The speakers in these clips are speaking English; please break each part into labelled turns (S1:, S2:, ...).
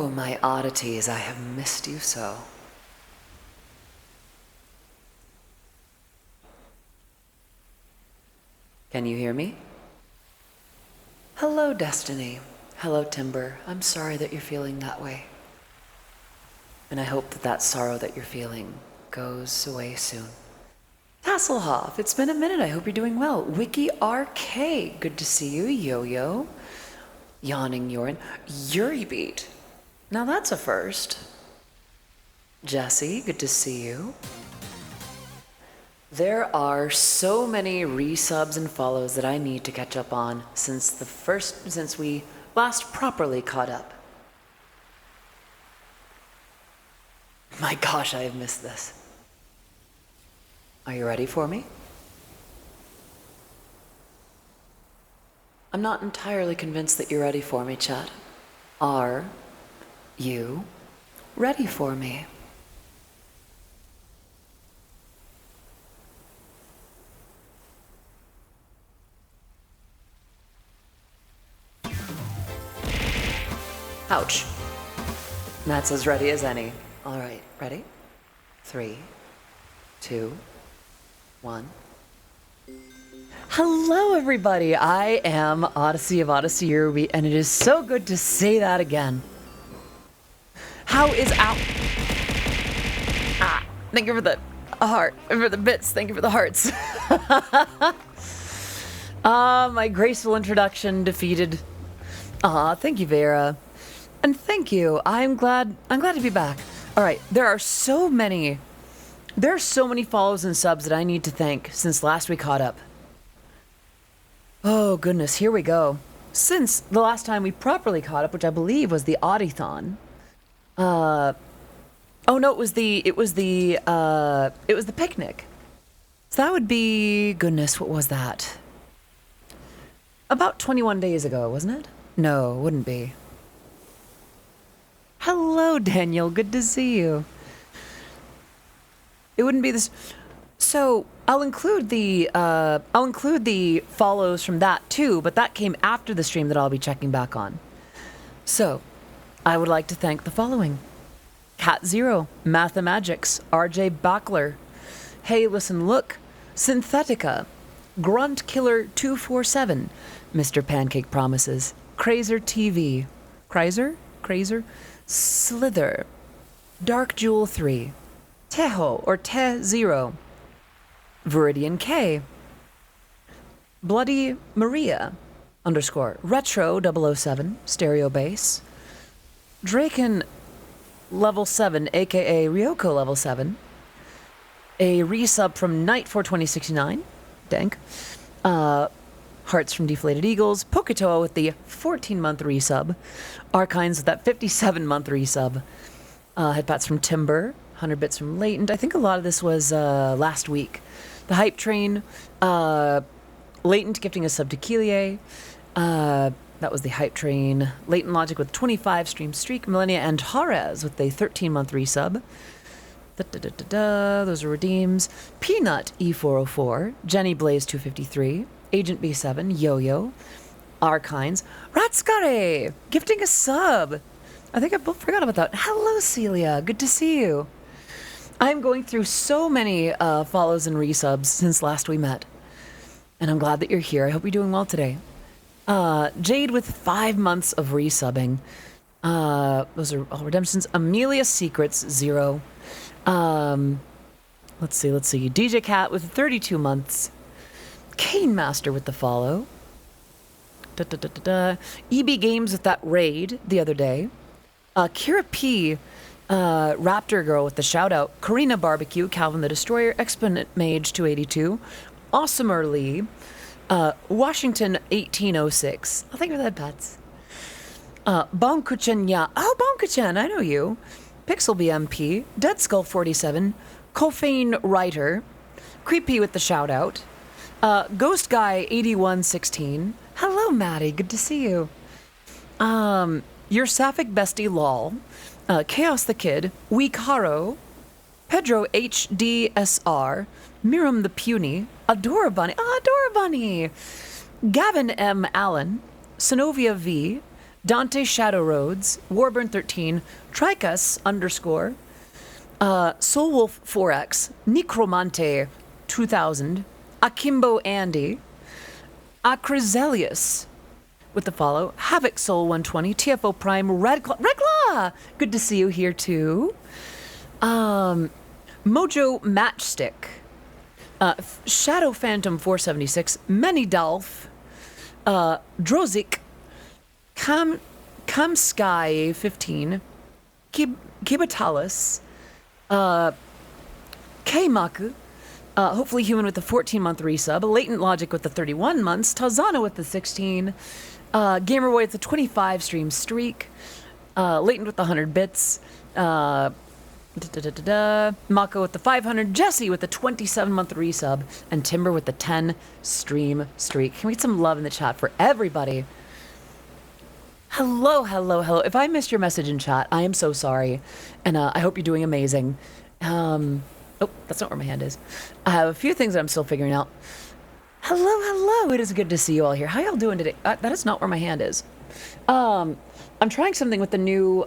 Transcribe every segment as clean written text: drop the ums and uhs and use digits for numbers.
S1: Oh, my oddities, I have missed you so. Can you hear me? Hello, Destiny. Hello, Timber. I'm sorry that you're feeling that way. And I hope that that sorrow that you're feeling goes away soon. Hasselhoff, it's been a minute. I hope you're doing well. Wiki RK, good to see you. Yo-Yo. Yawning Yorin. Yuri Beat. Now that's a first. Jesse, good to see you. There are so many resubs and follows that I need to catch up on since we last properly caught up. My gosh, I have missed this. Are you ready for me? I'm not entirely convinced that you're ready for me, chat. Are you ready for me? Ouch. That's as ready as any. All right, ready? 3, 2, 1. Hello, everybody. I am Odyssey of Odyssey Ruby, and it is so good to say that again. How is out? Thank you for the heart, for the bits. Thank you for the hearts. My graceful introduction defeated. Thank you, Vera. And thank you. I'm glad to be back. All right, there are so many follows and subs that I need to thank since last we caught up. Oh goodness, here we go. Since the last time we properly caught up, which I believe was the Audithon. Oh no, it was the picnic. So that would be, goodness, what was that? About 21 days ago, wasn't it? No, it wouldn't be. Hello, Daniel. Good to see you. It wouldn't be this. So I'll include the follows from that too, but that came after the stream that I'll be checking back on. So I would like to thank the following: Cat Zero, Mathemagics, RJ Bachler, Hey Listen Look, Synthetica, Grunt Killer 247, Mr. Pancake Promises, Crazer TV, Crazer, Slither, Dark Jewel 3, Teho or Te Zero, Viridian K, Bloody Maria _ Retro 007, Stereo Bass, Draken Level 7, aka Ryoko Level 7, a resub from Night for 2069, Dank, Hearts from Deflated Eagles, Poketoa with the 14-month resub, Archines with that 57-month resub, Headpats from Timber, 100 bits from Latent. I think a lot of this was last week. The Hype Train, Latent gifting a sub to Keelier, that was the Hype Train. Latent Logic with 25 stream streak, Millennia and Harez with a 13-month resub. Those are redeems. Peanut E404, Jenny Blaze 253, Agent B7, Yo-Yo, Archines, Ratskare, gifting a sub. I think I forgot about that. Hello, Celia. Good to see you. I'm going through so many follows and resubs since last we met. And I'm glad that you're here. I hope you're doing well today. Jade with 5 months of resubbing. Those are all redemptions. Amelia Secrets, 0. Let's see. DJ Cat with 32 months. Kane Master with the follow. EB Games with that raid the other day. Kira P, Raptor Girl with the shout out. Karina Barbecue, Calvin the Destroyer, Exponent Mage 282, Awesomer Lee, Washington 1806. Oh, thank you for that, pets. Bonkuchen Ya. Oh, Bonkuchen, I know you. Pixel BMP, Dead Skull 47, Kofane Writer, Creepy with the shout out. Ghost Guy 8116. Hello, Maddie. Good to see you. Your Sapphic Bestie Lol. Chaos the Kid. Weak Haro. Pedro HDSR. Miriam the Puny. Adora Bunny. Adora Bunny. Gavin M. Allen. Synovia V. Dante Shadow Roads, Warburn 13, Tricus underscore, Soulwolf 4X, Necromante 2000, Akimbo Andy, Acrizelius with the follow, Havoc Soul 120, TFO Prime, Redclaw, good to see you here too. Mojo Matchstick, Shadow Phantom 476, Menidalf, Drozik, Kamsky 15, Kibatalis, K-Maku, Hopefully Human with the 14-month resub, Latent Logic with the 31 months, Tazana with the 16, Gamerboy with the 25 stream streak, Latent with the 100 bits, Mako with the 500, Jesse with the 27-month resub, and Timber with the 10 stream streak. Can we get some love in the chat for everybody? Hello, hello, hello. If I missed your message in chat, I am so sorry. And I hope you're doing amazing. Oh, that's not where my hand is. I have a few things that I'm still figuring out. Hello, hello. It is good to see you all here. How y'all doing today? That is not where my hand is. I'm trying something with the new,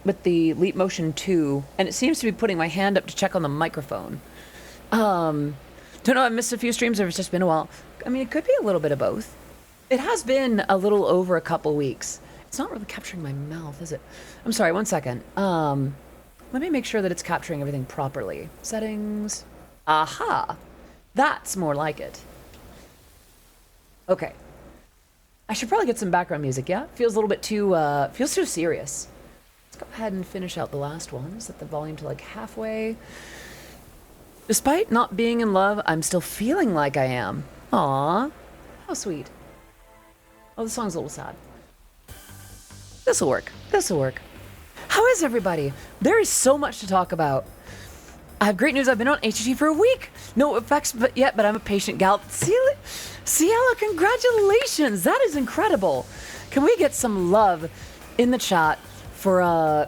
S1: with the Leap Motion 2, and it seems to be putting my hand up to check on the microphone. Don't know, I've missed a few streams or it's just been a while. I mean, it could be a little bit of both. It has been a little over a couple weeks. It's not really capturing my mouth, is it? I'm sorry, one second. Let me make sure that it's capturing everything properly. Settings. Aha! That's more like it. Okay. I should probably get some background music, yeah? Feels a little bit too, feels too serious. Let's go ahead and finish out the last one. Set the volume to like halfway. Despite not being in love, I'm still feeling like I am. Aww. How sweet. Oh, the song's a little sad. This'll work. This'll work. How is everybody? There is so much to talk about. I have great news. I've been on HTT for a week. No effects yet, but I'm a patient gal. Ciela, congratulations. That is incredible. Can we get some love in the chat for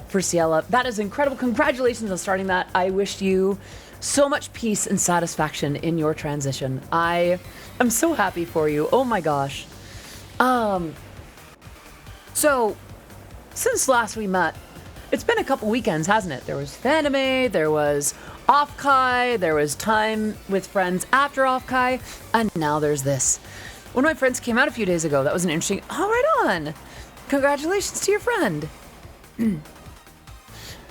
S1: Ciela? That is incredible. Congratulations on starting that. I wish you so much peace and satisfaction in your transition. I am so happy for you. Oh my gosh. So, since last we met, it's been a couple weekends, hasn't it? There was Fanime, there was Off-Kai, there was time with friends after Off-Kai, and now there's this. One of my friends came out a few days ago. That was an interesting... Oh, right on! Congratulations to your friend.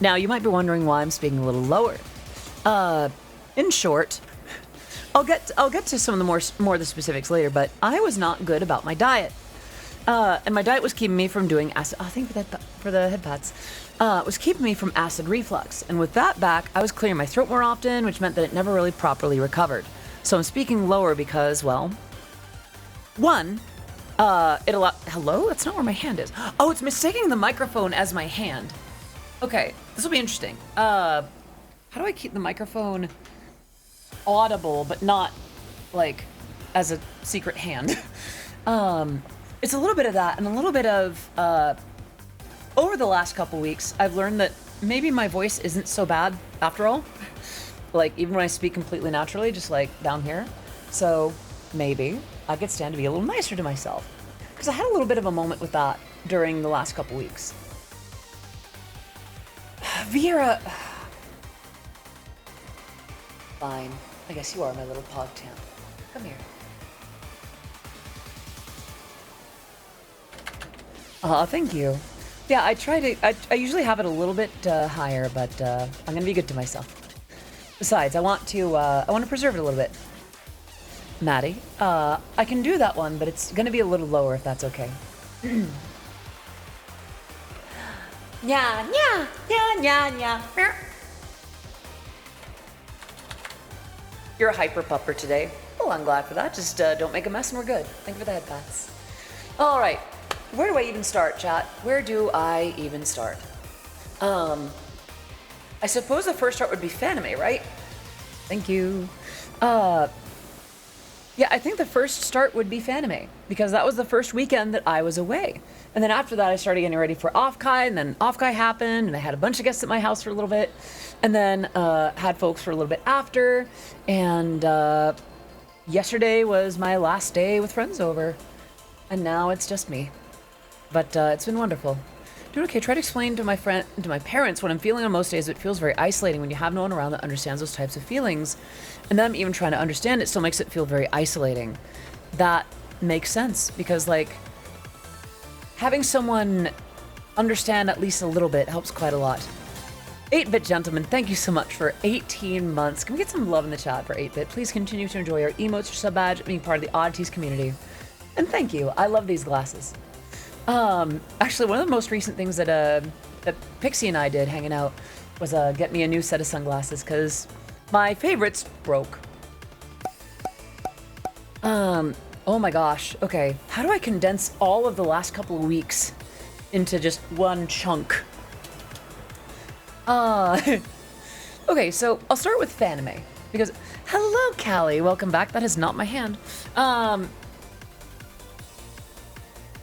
S1: Now, you might be wondering why I'm speaking a little lower. In short, I'll get to some of the more of the specifics later, but I was not good about my diet. And my diet was keeping me from doing acid... Oh, thank you for the head pats. It was keeping me from acid reflux. And with that back, I was clearing my throat more often, which meant that it never really properly recovered. So I'm speaking lower because, well... One, it allowed... Hello? That's not where my hand is. Oh, it's mistaking the microphone as my hand. Okay, this will be interesting. How do I keep the microphone audible, but not, like, as a secret hand? It's a little bit of that, and a little bit of, over the last couple weeks, I've learned that maybe my voice isn't so bad after all. Like, even when I speak completely naturally, just like down here. So, maybe I could stand to be a little nicer to myself. Because I had a little bit of a moment with that during the last couple weeks. Vera... Fine. I guess you are my little pog champ. Come here. Thank you. Yeah, I try to... I usually have it a little bit higher, but I'm gonna be good to myself. Besides, I want to preserve it a little bit. Maddie, I can do that one, but it's gonna be a little lower if that's okay. Yeah, yeah, yeah, yeah, yeah. You're a hyper pupper today. Well, I'm glad for that. Just don't make a mess and we're good. Thank you for the head pats. All right. Where do I even start, chat? Where do I even start? I suppose the first start would be Fanime, right? Thank you. Yeah, I think the first start would be Fanime, because that was the first weekend that I was away. And then after that, I started getting ready for Off-Kai, and then Off-Kai happened, and I had a bunch of guests at my house for a little bit, and then had folks for a little bit after, and yesterday was my last day with friends over, and now it's just me. But it's been wonderful. Doing okay. Try to explain to my parents what I'm feeling on most days. It feels very isolating when you have no one around that understands those types of feelings. And then I'm even trying to understand it still makes it feel very isolating. That makes sense because, like, having someone understand at least a little bit helps quite a lot. 8-Bit Gentleman, thank you so much for 18 months. Can we get some love in the chat for 8-Bit? Please continue to enjoy your emotes, your sub badge, being part of the Oddities community. And thank you. I love these glasses. Actually, one of the most recent things that Pixie and I did hanging out was get me a new set of sunglasses because my favorites broke. Oh my gosh. Okay, how do I condense all of the last couple of weeks into just one chunk? Okay, so I'll start with Fanime because hello, Callie. Welcome back. That is not my hand.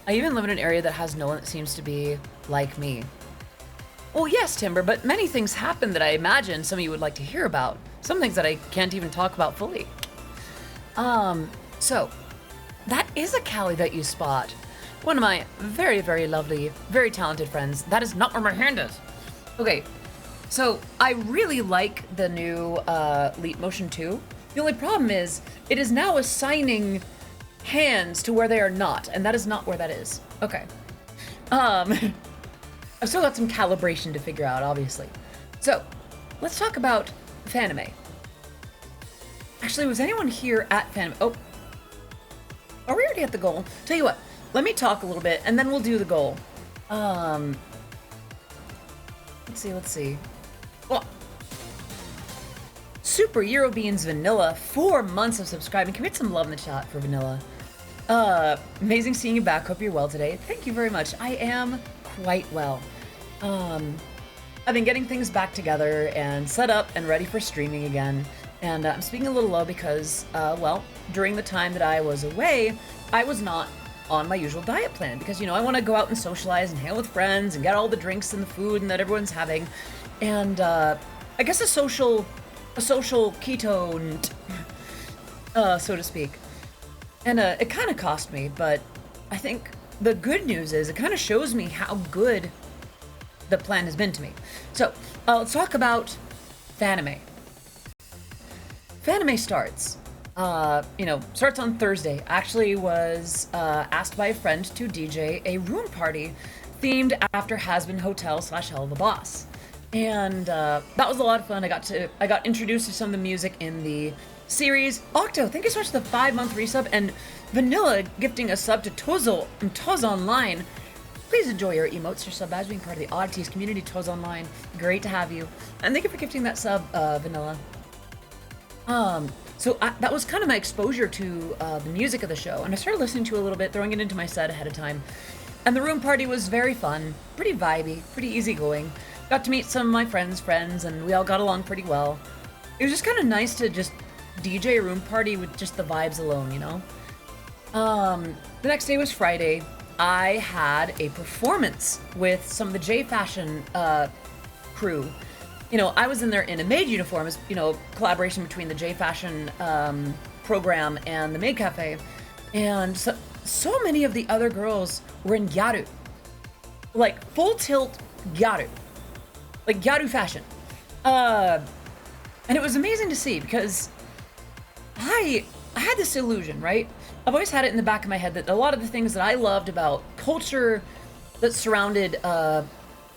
S1: I even live in an area that has no one that seems to be like me. Well, yes, Timber, but many things happen that I imagine some of you would like to hear about. Some things that I can't even talk about fully. So, that is a Callie that you spot. One of my very, very lovely, very talented friends. That is not where my hand is. Okay, so I really like the new Leap Motion 2. The only problem is, it is now assigning hands to where they are not, and that is not where that is. Okay. I've still got some calibration to figure out, obviously. So, let's talk about Fanime. Actually, was anyone here at Fanime? Oh. Are we already at the goal? Tell you what, let me talk a little bit, and then we'll do the goal. Let's see. Well, Super Eurobeans Vanilla, 4 months of subscribing. Can we get some love in the chat for Vanilla? Amazing seeing you back. Hope you're well today. Thank you very much. I am quite well. I've been getting things back together and set up and ready for streaming again. And I'm speaking a little low because, well, during the time that I was away, I was not on my usual diet plan because, you know, I want to go out and socialize and hang out with friends and get all the drinks and the food and that everyone's having. And I guess a social ketone, so to speak. And it kind of cost me, but I think the good news is it kind of shows me how good the plan has been to me. So let's talk about Fanime. Fanime starts on Thursday. Actually was asked by a friend to DJ a room party themed after Hazbin Hotel / Hell of a Boss. And that was a lot of fun. I got introduced to some of the music in the series. Octo, thank you so much for the 5-month resub, and Vanilla gifting a sub to Toz Online. Please enjoy your emotes, your sub badge, being part of the Oddities community, Toz Online. Great to have you. And thank you for gifting that sub, Vanilla. So that was kind of my exposure to the music of the show, and I started listening to it a little bit, throwing it into my set ahead of time. And the room party was very fun, pretty vibey, pretty easygoing. Got to meet some of my friends, and we all got along pretty well. It was just kind of nice to just DJ a room party with just the vibes alone, you know? The next day was Friday. I had a performance with some of the J Fashion crew. You know, I was in their in a maid uniform, as you know, collaboration between the J Fashion program and the Maid Cafe, and so many of the other girls were in gyaru, like full tilt gyaru, like gyaru fashion, and it was amazing to see because I had this illusion, right? I've always had it in the back of my head that a lot of the things that I loved about culture that surrounded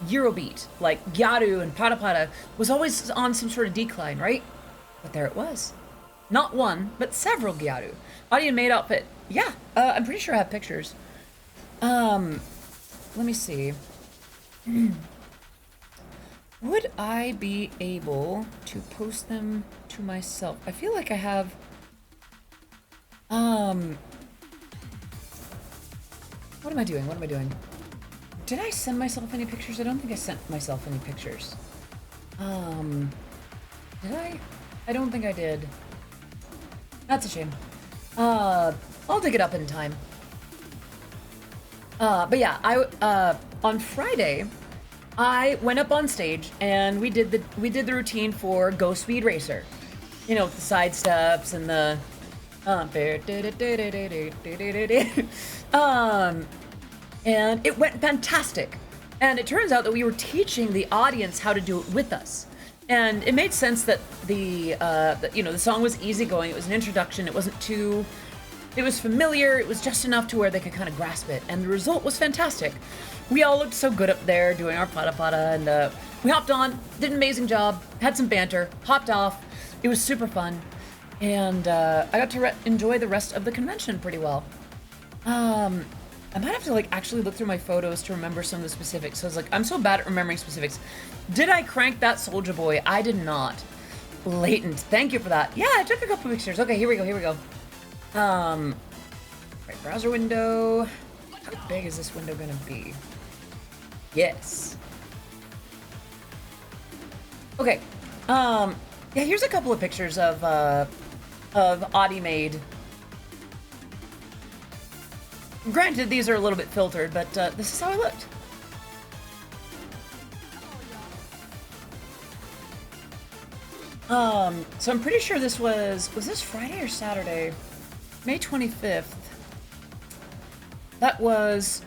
S1: Eurobeat, like gyaru and pada pada, was always on some sort of decline, right? But there it was. Not one, but several gyaru. Audi and maid outfit. Yeah, I'm pretty sure I have pictures. Let me see. Would I be able to post them to myself? I feel like I have... What am I doing? Did I send myself any pictures? I don't think I sent myself any pictures. Did I? I don't think I did. That's a shame. I'll dig it up in time. But yeah, on Friday, I went up on stage and we did the routine for Go Speed Racer. You know, with the side steps and the and it went fantastic. And it turns out that we were teaching the audience how to do it with us. And it made sense that the song was easygoing. It was an introduction. It wasn't too, it was familiar. It was just enough to where they could kind of grasp it. And the result was fantastic. We all looked so good up there doing our pada pada, and we hopped on, did an amazing job, had some banter, hopped off. It was super fun. And I got to enjoy the rest of the convention pretty well. I might have to actually look through my photos to remember some of the specifics. So I was I'm so bad at remembering specifics. Did I crank that Soulja Boy? I did not. Latent, thank you for that. Yeah, I took a couple pictures. Okay, here we go. Right, browser window. How big is this window gonna be? Yes. Okay. Yeah, here's a couple of pictures of Audie made. Granted, these are a little bit filtered, but this is how I looked. So I'm pretty sure this was this Friday or Saturday? May 25th. That was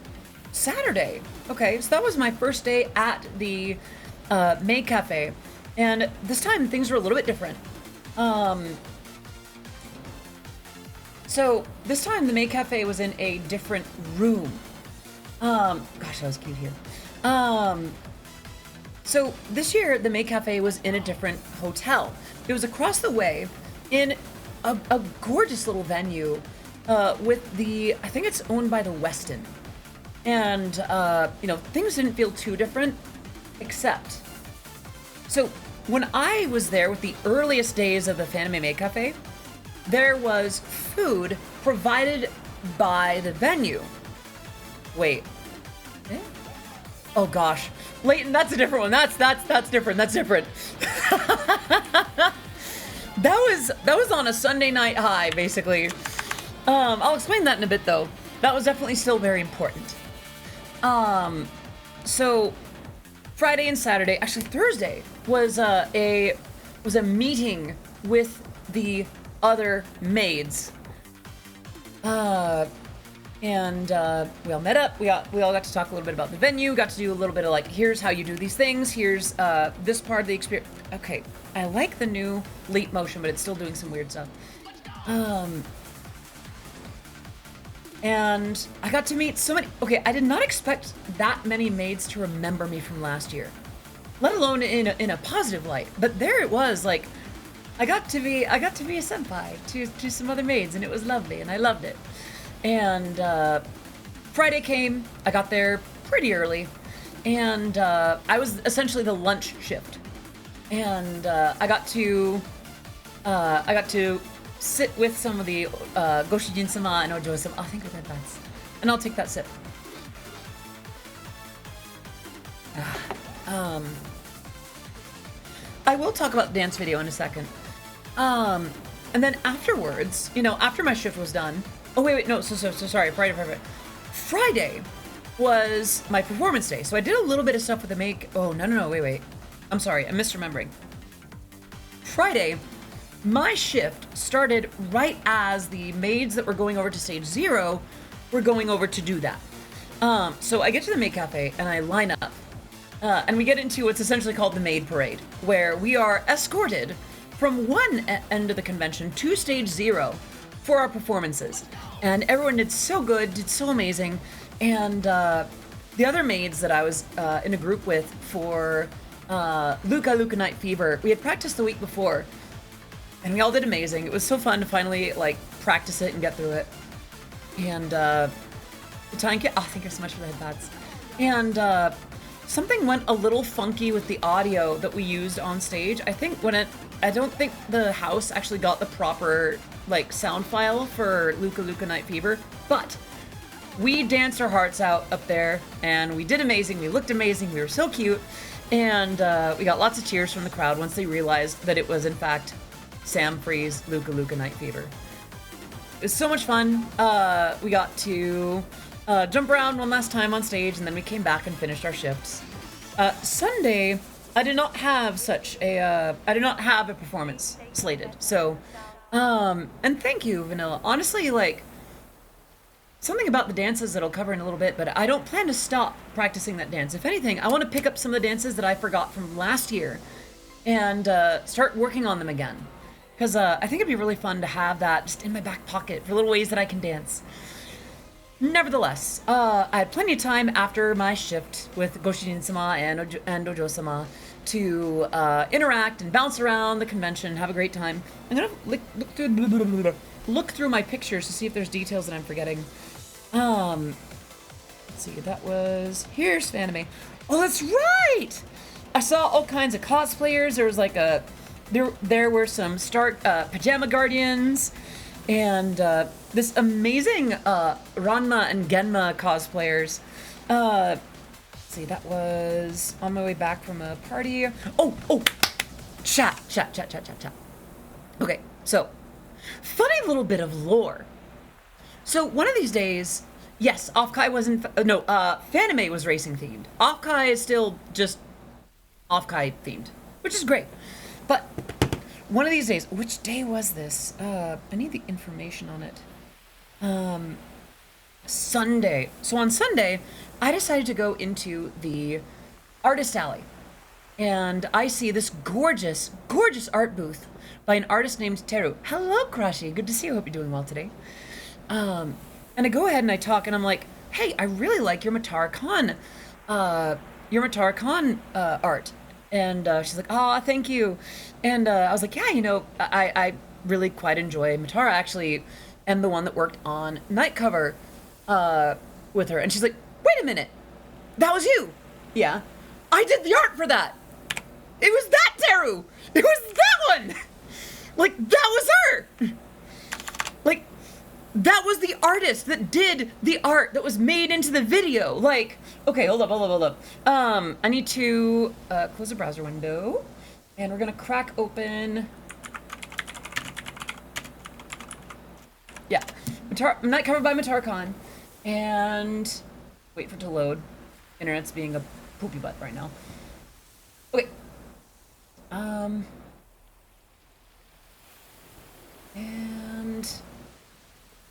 S1: Saturday. Okay, so that was my first day at the Maid Cafe. And this time things were a little bit different. So this time the Maid Cafe was in a different room. Gosh, that was cute here. So this year the Maid Cafe was in a different hotel. It was across the way in a gorgeous little venue with I think it's owned by the Westin. And, things didn't feel too different, except. So when I was there with the earliest days of the Fanime Maid Cafe, there was food provided by the venue. Wait. Eh? Oh gosh. Leighton, that's a different one. That's different. That's different. That was on a Sunday night high, basically. I'll explain that in a bit though. That was definitely still very important. So Friday and Saturday, actually Thursday, was a meeting with the other maids. And we all met up. We all got to talk a little bit about the venue. Got to do a little bit of here's how you do these things. Here's this part of the experience. Okay, I like the new leap motion, but it's still doing some weird stuff. And I got to meet so many. Okay, I did not expect that many maids to remember me from last year, let alone in a positive light. But there it was. I got to be a senpai to some other maids, and it was lovely, and I loved it. And Friday came. I got there pretty early, and I was essentially the lunch shift. And I got to sit with some of the Goshijin-sama and Ojo-sama. I think I did that. And I'll take that sip. I will talk about the dance video in a second. And then afterwards, after my shift was done. Oh wait, no, so sorry. Friday was my performance day, so I did a little bit of stuff with the make. Oh no, wait. I'm sorry, I'm misremembering. Friday, my shift started right as the maids that were going over to stage 0 were going over to do that. So I get to the Maid Cafe and I line up. And we get into what's essentially called the Maid Parade, where we are escorted from one end of the convention to stage 0 for our performances. And everyone did so good, did so amazing. And the other maids that I was in a group with for Luca Night Fever, we had practiced the week before. And we all did amazing. It was so fun to finally practice it and get through it. And the time thank you so much for the headbats. And something went a little funky with the audio that we used on stage. I don't think the house actually got the proper sound file for Luca Night Fever, but we danced our hearts out up there and we did amazing. We looked amazing. We were so cute. And we got lots of cheers from the crowd once they realized that it was in fact Sam Free's Luca Night Fever. It was so much fun. We got to jump around one last time on stage, and then we came back and finished our shifts. Sunday, I did not have a performance slated. So, and thank you, Vanilla. Honestly, something about the dances that I'll cover in a little bit, but I don't plan to stop practicing that dance. If anything, I want to pick up some of the dances that I forgot from last year and start working on them again. Because I think it'd be really fun to have that just in my back pocket for little ways that I can dance. Nevertheless, I had plenty of time after my shift with Goshijin-sama and Ojo-sama to interact and bounce around the convention and have a great time. I'm gonna look through my pictures to see if there's details that I'm forgetting. Let's see, that was... Here's Fanime. Oh, that's right! I saw all kinds of cosplayers. There was like a... There were some Pajama Guardians, and this amazing Ranma and Genma cosplayers. Let's see, that was on my way back from a party. Oh! Chat. Okay, so, funny little bit of lore. So, one of these days, yes, Offkai wasn't... Fanime was racing themed. Offkai is still just Offkai themed, which is great. But one of these days, which day was this? I need the information on it. Sunday. So on Sunday, I decided to go into the artist alley. And I see this gorgeous, gorgeous art booth by an artist named Teru. Hello, Krashi. Good to see you. Hope you're doing well today. And I go ahead and I talk, and I'm like, hey, I really like your Matara Khan art. And she's like, oh, thank you. And I was like, yeah, I really quite enjoy Matara. Actually, am the one that worked on Night Cover with her. And she's like, wait a minute. That was you. Yeah. I did the art for that. It was that Teru. It was that one. Like, that was her. Like, that was the artist that did the art that was made into the video. Like, okay, hold up. I need to close the browser window, and we're gonna crack open. Yeah, Night Cover by Matara Khan, and wait for it to load. Internet's being a poopy butt right now. Okay. And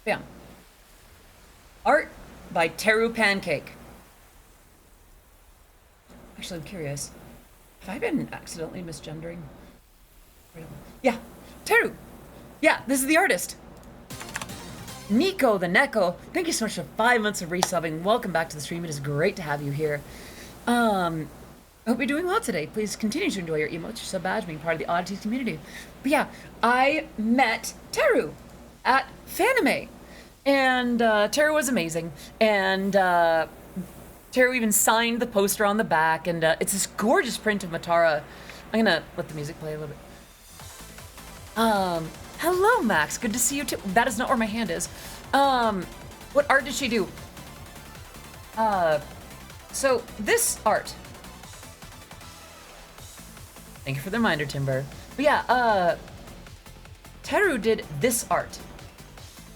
S1: bam. Art by Teru Pancake. Actually, I'm curious. Have I been accidentally misgendering? Yeah, Teru. Yeah, this is the artist. Nico the Neko, thank you so much for 5 months of resubbing. Welcome back to the stream. It is great to have you here. I hope you're doing well today. Please continue to enjoy your emotes. You're so bad being part of the Oddities community. But yeah, I met Teru at Fanime. And Teru was amazing. And Teru even signed the poster on the back. And it's this gorgeous print of Matara. I'm going to let the music play a little bit. Hello, Max. Good to see you too. That is not where my hand is. What art did she do? So this art. Thank you for the reminder, Timber. But yeah, Teru did this art.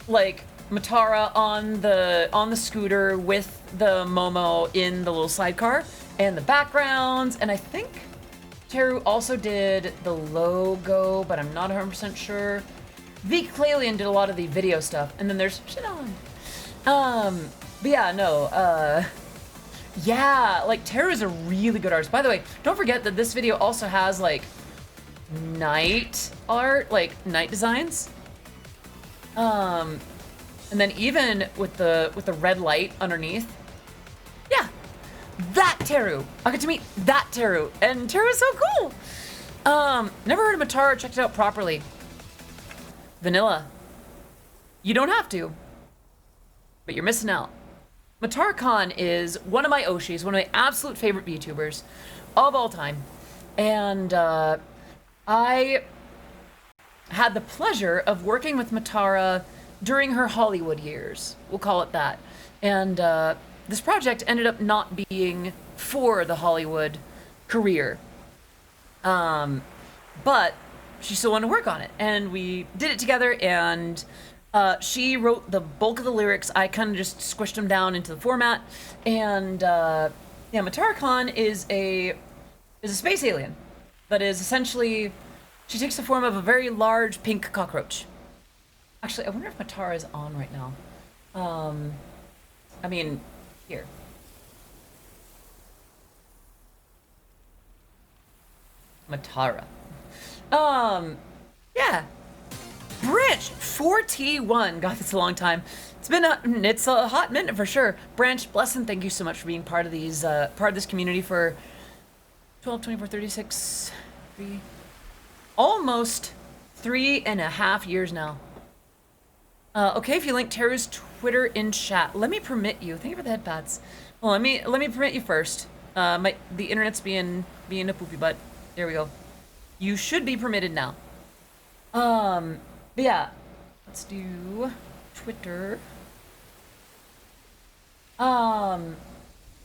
S1: Like Matara on the scooter with the Momo in the little sidecar and the backgrounds, and I think Teru also did the logo, but I'm not 100% sure. Vic Claylian did a lot of the video stuff, and then there's Shinon. But yeah, no, yeah, like Teru is a really good artist. By the way, don't forget that this video also has like night art, like night designs. And then even with the red light underneath. Yeah, that Teru. I got to meet that Teru, and Teru is so cool. Never heard of Matara, checked it out properly. Vanilla. You don't have to, but you're missing out. Matara Khan is one of my Oshis, one of my absolute favorite VTubers of all time. And I had the pleasure of working with Matara during her Hollywood years. We'll call it that. And this project ended up not being for the Hollywood career. But she still wanted to work on it. And we did it together, and she wrote the bulk of the lyrics. I kind of just squished them down into the format. And yeah, Matara Khan is a space alien that is essentially, she takes the form of a very large pink cockroach. Actually, I wonder if Matara is on right now. I mean, here. Matara. Yeah. Branch 4T1. God, that's a long time. It's a hot minute for sure. Branch, blessing, thank you so much for being part of these, part of this community for 12, 24, 36, 3, almost 3.5 years now. Okay, if you link Teru's Twitter in chat, let me permit you. Thank you for the headpads. Well, let me permit you first. The internet's being a poopy butt. There we go. You should be permitted now. But yeah, let's do Twitter.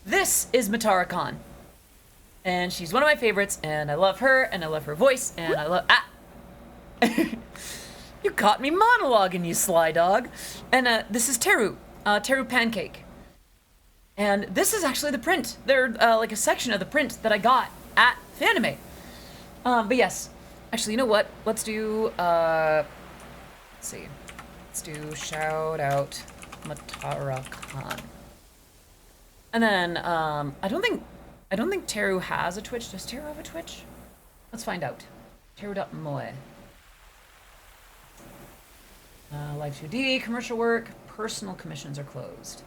S1: This is Matara Khan, and she's one of my favorites, and I love her, and I love her voice, and I love You caught me monologuing, you sly dog. And this is Teru, Teru Pancake, and this is actually the print. They're like a section of the print that I got at Fanime. But yes, actually, you know what? Let's do, let's see. Let's do shout out Matara Khan. And then, I don't think Teru has a Twitch. Does Teru have a Twitch? Let's find out. Teru.moe. Live 2D, commercial work, personal commissions are closed.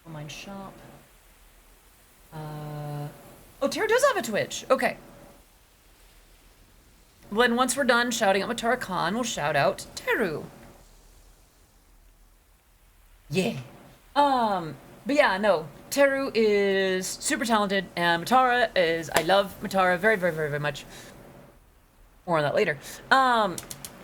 S1: Online shop. Oh, Teru does have a Twitch. Okay. Then once we're done shouting out Matara Khan, we'll shout out Teru. Yeah. But yeah, no. Teru is super talented, and Matara is, I love Matara very, very, very, very much. More on that later.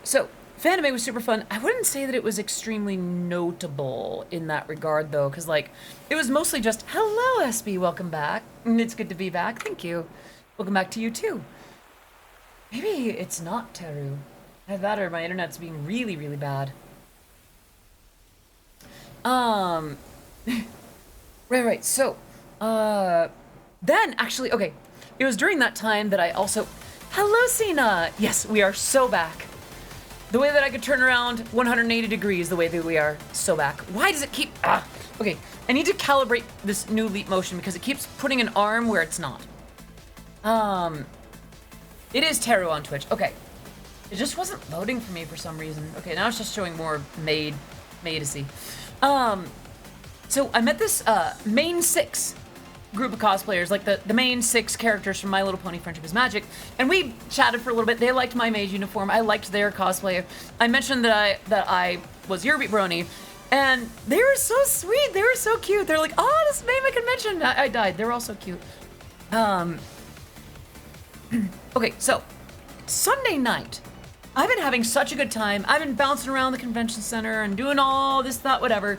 S1: So, Fanime was super fun. I wouldn't say that it was extremely notable in that regard, though, because, like, it was mostly just, hello, SB, welcome back. It's good to be back, thank you. Welcome back to you, too. Maybe it's not Teru. Either that or my internet's being really, really bad. Right, so, then, actually, okay, it was during that time that I also, hello, Cena! Yes, we are so back. The way that I could turn around 180 degrees, the way that we are so back. Why does it keep, okay, I need to calibrate this new leap motion because it keeps putting an arm where it's not. It is Teru on Twitch, okay. It just wasn't loading for me for some reason. Okay, now it's just showing more Maid-a-see. So I met this main 6 group of cosplayers, like the main 6 characters from My Little Pony Friendship is Magic, and we chatted for a little bit. They liked my mage uniform. I liked their cosplay. I mentioned that I was Yerby Brony, and they were so sweet. They were so cute. They're like, oh, this made my convention. I died. They were all so cute. Okay, so Sunday night, I've been having such a good time. I've been bouncing around the convention center and doing all this, that, whatever.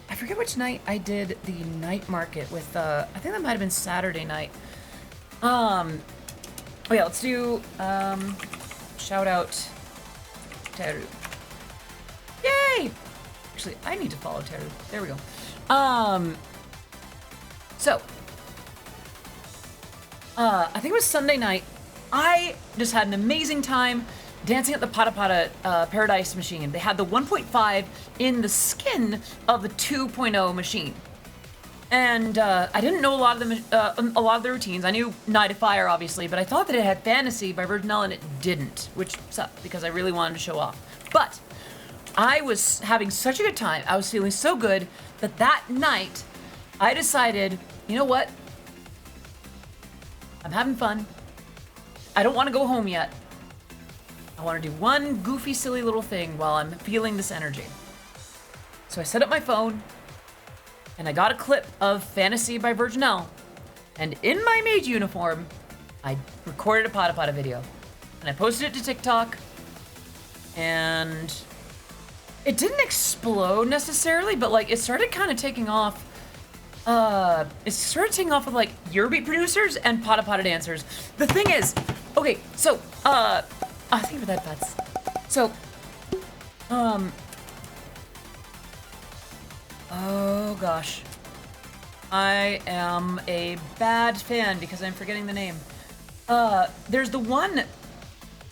S1: I forget which night I did the night market with, I think that might have been Saturday night. Oh yeah, let's do, shout out Teru. Yay! Actually, I need to follow Teru. There we go. So, I think it was Sunday night. I just had an amazing time dancing at the Pata Pata Paradise machine. They had the 1.5 in the skin of the 2.0 machine. And I didn't know a lot of the routines. I knew Night of Fire, obviously, but I thought that it had Fantasy by Virginelle, and it didn't, which sucked because I really wanted to show off. But I was having such a good time. I was feeling so good that night I decided, you know what? I'm having fun. I don't want to go home yet. I want to do one goofy, silly little thing while I'm feeling this energy. So I set up my phone, and I got a clip of Fantasy by Virginelle, and in my mage uniform, I recorded a Pata Pata video, and I posted it to TikTok, and it didn't explode necessarily, but like it started kind of taking off. It started taking off with like Yerbeat producers and Pata Pata dancers. The thing is, okay, so thank you for that, Pats. So, oh gosh. I am a bad fan because I'm forgetting the name. There's the one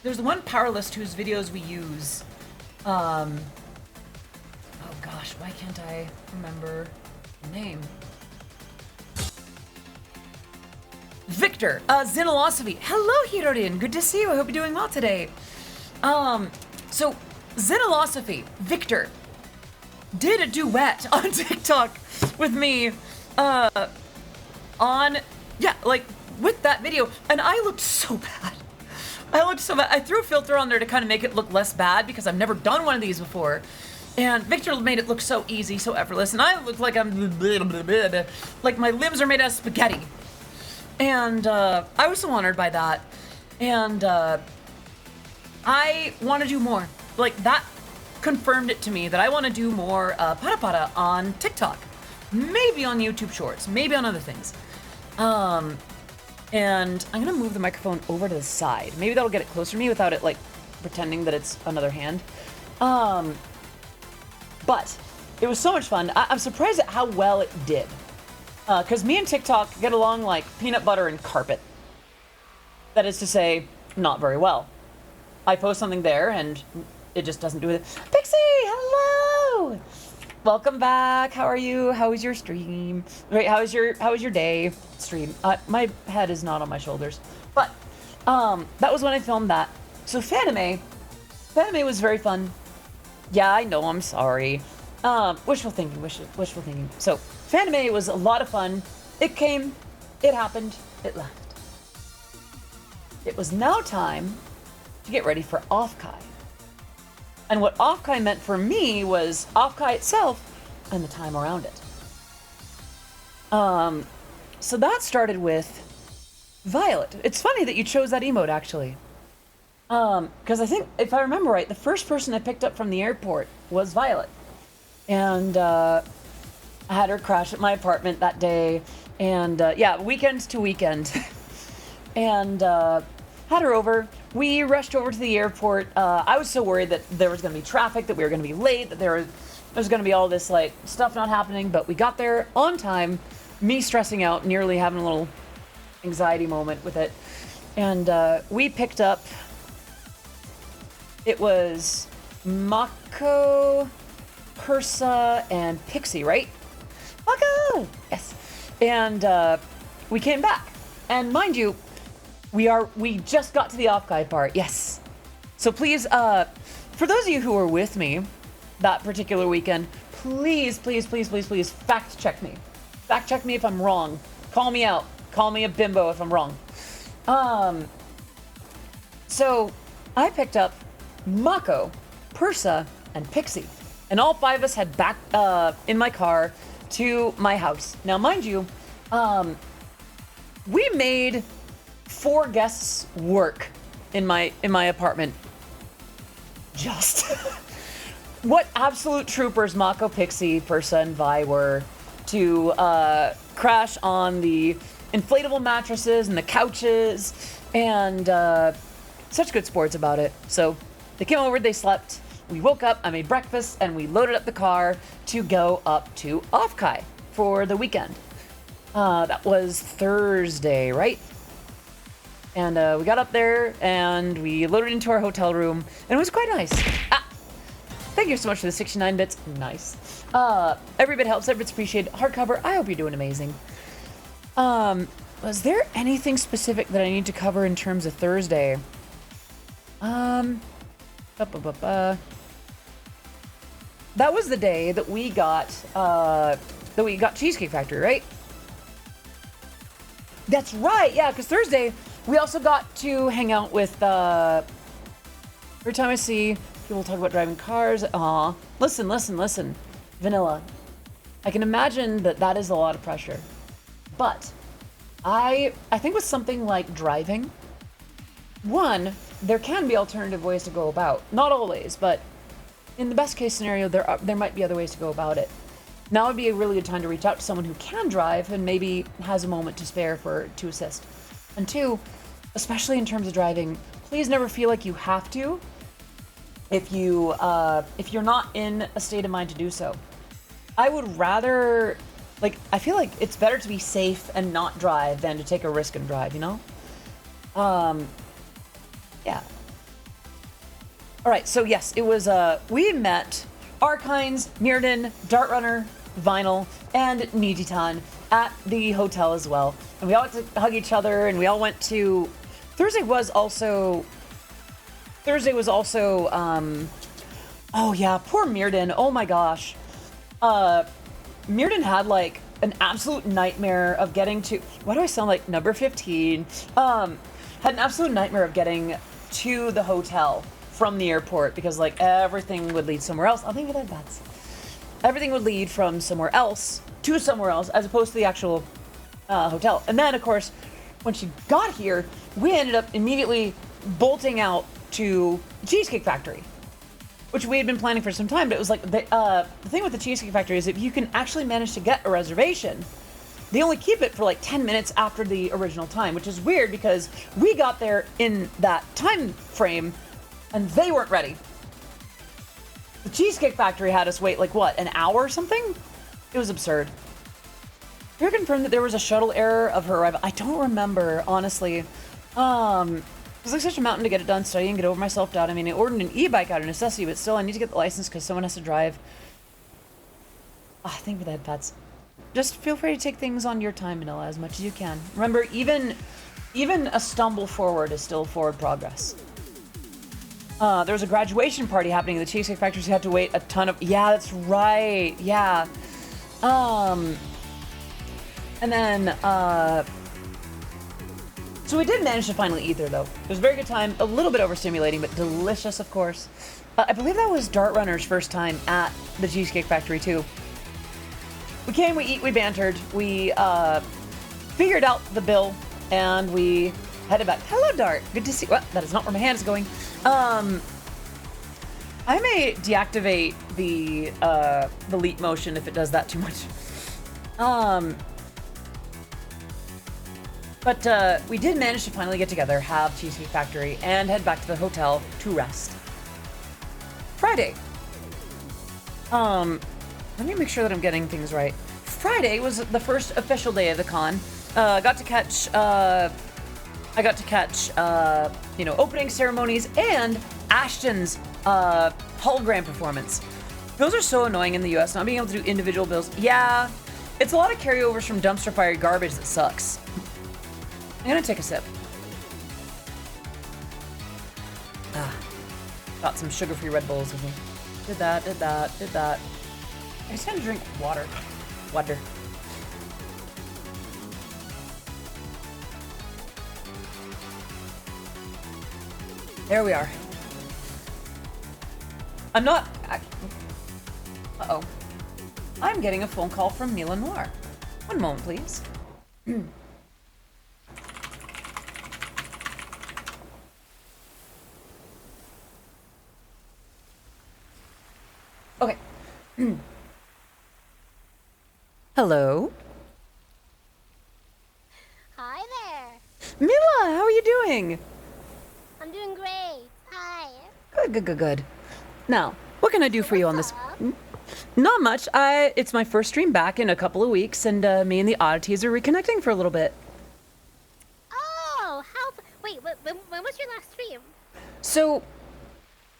S1: powerlist whose videos we use. Oh gosh, why can't I remember the name? Victor, Xenolosophy. Hello, Hirorin. Good to see you. I hope you're doing well today. So Xenolosophy, Victor, did a duet on TikTok with me, with that video, and I looked so bad. I threw a filter on there to kind of make it look less bad because I've never done one of these before. And Victor made it look so easy, so effortless, and I look like like my limbs are made out of spaghetti. And I was so honored by that. And I want to do more. Like, that confirmed it to me that I want to do more Pata Pata on TikTok. Maybe on YouTube Shorts, maybe on other things. And I'm gonna move the microphone over to the side. Maybe that'll get it closer to me without it like pretending that it's another hand. But it was so much fun. I'm surprised at how well it did. Because me and TikTok get along like peanut butter and carpet. That is to say, not very well. I post something there and it just doesn't do it. Pixie, hello! Welcome back. How are you? How was your stream? Wait, how was your day? Stream. My head is not on my shoulders. But that was when I filmed that. So Fanime was very fun. Yeah, I know, I'm sorry. Wishful thinking. So Fanime was a lot of fun. It came, it happened, it left. It was now time to get ready for Offkai. And what Offkai meant for me was Offkai itself and the time around it. So that started with Violet. It's funny that you chose that emote, actually. Because I think, if I remember right, the first person I picked up from the airport was Violet. And I had her crash at my apartment that day. And yeah, weekend to weekend. And had her over. We rushed over to the airport. I was so worried that there was going to be traffic, that we were going to be late, that there was going to be all this like stuff not happening. But we got there on time. Me stressing out, nearly having a little anxiety moment with it. And we picked up. It was Mako, Persa, and Pixie, right? Mako! Yes. And we came back. And mind you, we just got to the Offkai part. Yes. So please, for those of you who were with me that particular weekend, please fact check me. Fact check me if I'm wrong. Call me out. Call me a bimbo if I'm wrong. So I picked up Mako, Persa, and Pixie. And all five of us had back in my car to my house. Now, mind you, we made 4 guests work in my apartment. Just what absolute troopers Mako, Pixie, Persa, and Vi were to crash on the inflatable mattresses and the couches, and such good sports about it. So they came over, they slept, we woke up, I made breakfast, and we loaded up the car to go up to Offkai for the weekend. That was Thursday, right? And we got up there and we loaded into our hotel room, and it was quite nice. Thank you so much for the 69 bits. Nice. Every bit helps, every bit's appreciated. Hardcover, I hope you're doing amazing. Was there anything specific that I need to cover in terms of Thursday? That was the day that we got Cheesecake Factory, right? That's right, yeah, because Thursday we also got to hang out with every time I see people talk about driving cars, listen, Vanilla. I can imagine that is a lot of pressure. But I think with something like driving, one, there can be alternative ways to go about. Not always, but in the best case scenario, there might be other ways to go about it. Now would be a really good time to reach out to someone who can drive and maybe has a moment to spare to assist. And two, especially in terms of driving, please never feel like you have to if you're not in a state of mind to do so. I would rather, I feel like it's better to be safe and not drive than to take a risk and drive, you know? Yeah. All right, so yes, it was, we met Arkines, Mirrodin, Dart Runner, Vinyl, and Nijitan at the hotel as well. And we all got to hug each other, and we all went to... Thursday was also, oh yeah, poor Mirrodin. Oh my gosh. Mirrodin had like an absolute nightmare of getting to, why do I sound like number 15? Had an absolute nightmare of getting to the hotel from the airport because like everything would lead somewhere else. I'll think of that bats. Everything would lead from somewhere else to somewhere else as opposed to the actual hotel. And then of course, when she got here, we ended up immediately bolting out to the Cheesecake Factory, which we had been planning for some time, but it was like, the thing with the Cheesecake Factory is if you can actually manage to get a reservation, they only keep it for like 10 minutes after the original time, which is weird because we got there in that time frame and they weren't ready. The Cheesecake Factory had us wait like what, an hour or something? It was absurd. You're confirmed that there was a shuttle error of her arrival. I don't remember, honestly. It was like such a mountain to get it done, studying, get over my self-doubt. I mean, I ordered an e-bike out of necessity, but still I need to get the license because someone has to drive. Thank you for the head pats. Just feel free to take things on your time, Manila, as much as you can. Remember, even a stumble forward is still forward progress. There was a graduation party happening at the Cheesecake Factory, so you had to wait a ton of... Yeah, that's right. Yeah. And then, so we did manage to finally eat there, though. It was a very good time, a little bit overstimulating, but delicious, of course. I believe that was Dart Runner's first time at the Cheesecake Factory, too. We came, we eat, we bantered, we figured out the bill, and we headed back. Hello, Dart. Good to see you. Well, that is not where my hand is going. I may deactivate the leap motion if it does that too much. But we did manage to finally get together, have Cheesecake Factory, and head back to the hotel to rest. Friday. Let me make sure that I'm getting things right. Friday was the first official day of the con. I got to catch, opening ceremonies and Ashton's hologram performance. Those are so annoying in the US, not being able to do individual bills. Yeah, it's a lot of carryovers from dumpster fire garbage that sucks. I'm gonna take a sip. Got some sugar-free Red Bulls with me. Did that. I just gotta drink water. Water. There we are. I'm not... Uh-oh. I'm getting a phone call from Mila Noir. One moment, please. Okay. Hello?
S2: Hi there.
S1: Mila, how are you doing?
S2: I'm doing great. Hi.
S1: Good. Now, what can I do for you on this?
S2: Up?
S1: Not much. It's my first stream back in a couple of weeks, and me and the oddities are reconnecting for a little bit.
S2: Oh, wait, when was your last stream?
S1: So,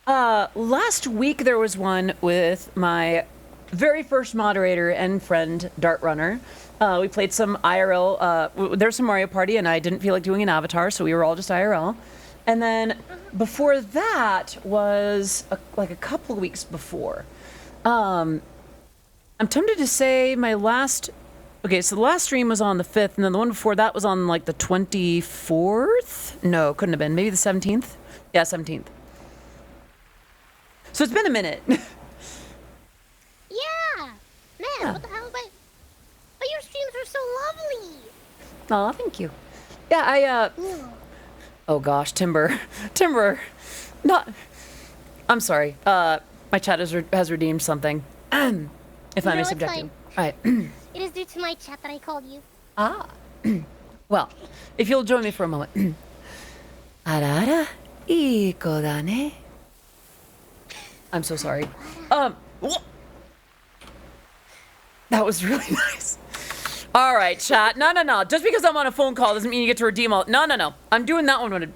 S1: last week there was one with my very first moderator and friend, Dart Runner. We played some IRL. There's some Mario Party, and I didn't feel like doing an avatar, so we were all just IRL. And then before that was like a couple of weeks before. I'm tempted to say my last... Okay, so the last stream was on the 5th, and then the one before that was on like the 24th? No, couldn't have been. Maybe the 17th? Yeah, 17th. So it's been a minute.
S2: Yeah. Man,
S1: Yeah.
S2: what the hell? But your streams are so lovely.
S1: Aw, thank you. Yeah, Oh gosh, Timber. Not... I'm sorry. My chat has redeemed something. If I may
S2: it's
S1: subject you.
S2: fine.
S1: Alright.
S2: It is due to my chat that I called you.
S1: Ah. Well, if you'll join me for a moment. Arara, iko da ne. I'm so sorry. That was really nice. All right, chat. No. Just because I'm on a phone call doesn't mean you get to redeem all. No. I'm doing that one.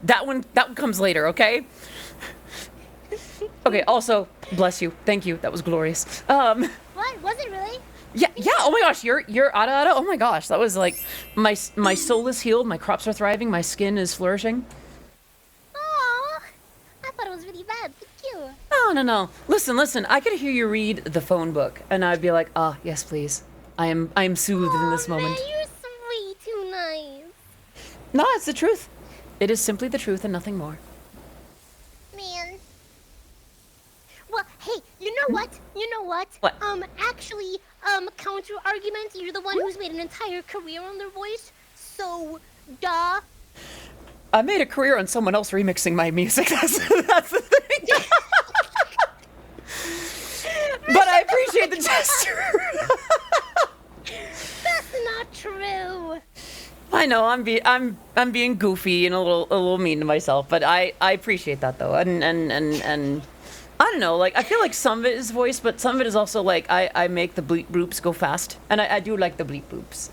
S1: That one comes later. Okay. Okay, also, bless you. Thank you. That was glorious.
S2: What? Was it really?
S1: Yeah, oh my gosh, you're Ada. Oh my gosh, that was like, my soul is healed, my crops are thriving, my skin is flourishing.
S2: Aw, I thought it was really bad. Thank you.
S1: No. Listen, I could hear you read the phone book, and I'd be like, yes, please. I am soothed in this moment.
S2: Man, you're way too nice.
S1: No, it's the truth. It is simply the truth and nothing more.
S2: Man. Well, hey, you know what?
S1: What?
S2: Actually, counter argument, you're the one who's made an entire career on their voice, so, duh.
S1: I made a career on someone else remixing my music. That's the thing. But I appreciate the gesture.
S2: That's not true.
S1: I know I'm being goofy and a little mean to myself, but I appreciate that though, and I don't know, like I feel like some of it is voice, but some of it is also like I make the bleep bloops go fast, and I do like the bleep bloops.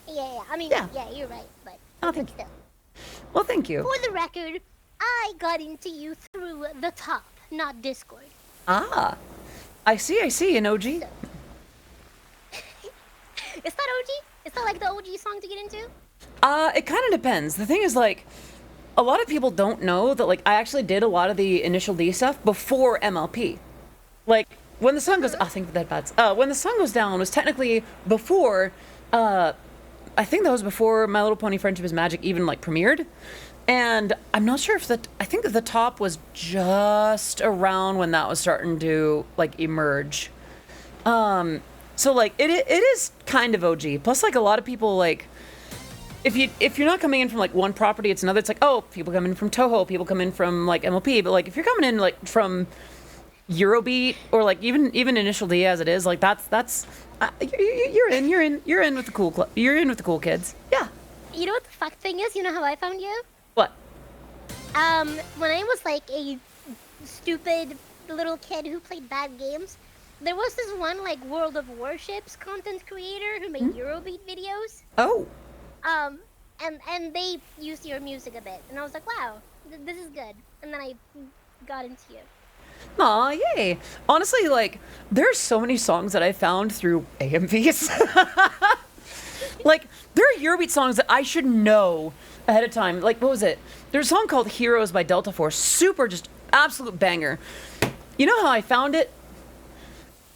S2: Yeah, I mean,
S1: Yeah.
S2: yeah, you're right, but
S1: Oh, thank you.
S2: still.
S1: Well, thank you.
S2: For the record, I got into you through the top, not Discord.
S1: Ah, I see, an OG.
S2: Is that OG? Is that like the OG song to get into?
S1: It kind of depends. The thing is, like, a lot of people don't know that, like, I actually did a lot of the Initial D stuff before MLP. Like, when the sun goes, I think that that's, when the sun goes down was technically before, I think that was before My Little Pony Friendship is Magic even, like, premiered. And I'm not sure if I think that the top was just around when that was starting to, like, emerge. So, like, it is kind of OG. Plus, like, a lot of people, like, if you're not coming in from, like, one property, it's another. It's like, oh, people come in from Toho, people come in from, like, MLP. But, like, if you're coming in, like, from Eurobeat or, like, even Initial D as it is, like, that's you're in with the cool you're in with the cool kids. Yeah.
S2: You know what the fuck thing is? You know how I found you?
S1: What?
S2: When I was like a stupid little kid who played bad games, there was this one like World of Warships content creator who made Eurobeat videos.
S1: Oh.
S2: And they used your music a bit, and I was like, wow, this is good. And then I got into you.
S1: Aw, yay. Honestly, like, there's so many songs that I found through AMVs. Like, there are Eurobeat songs that I should know ahead of time. Like, what was it? There's a song called Heroes by Delta Force. Super, just absolute banger. You know how I found it?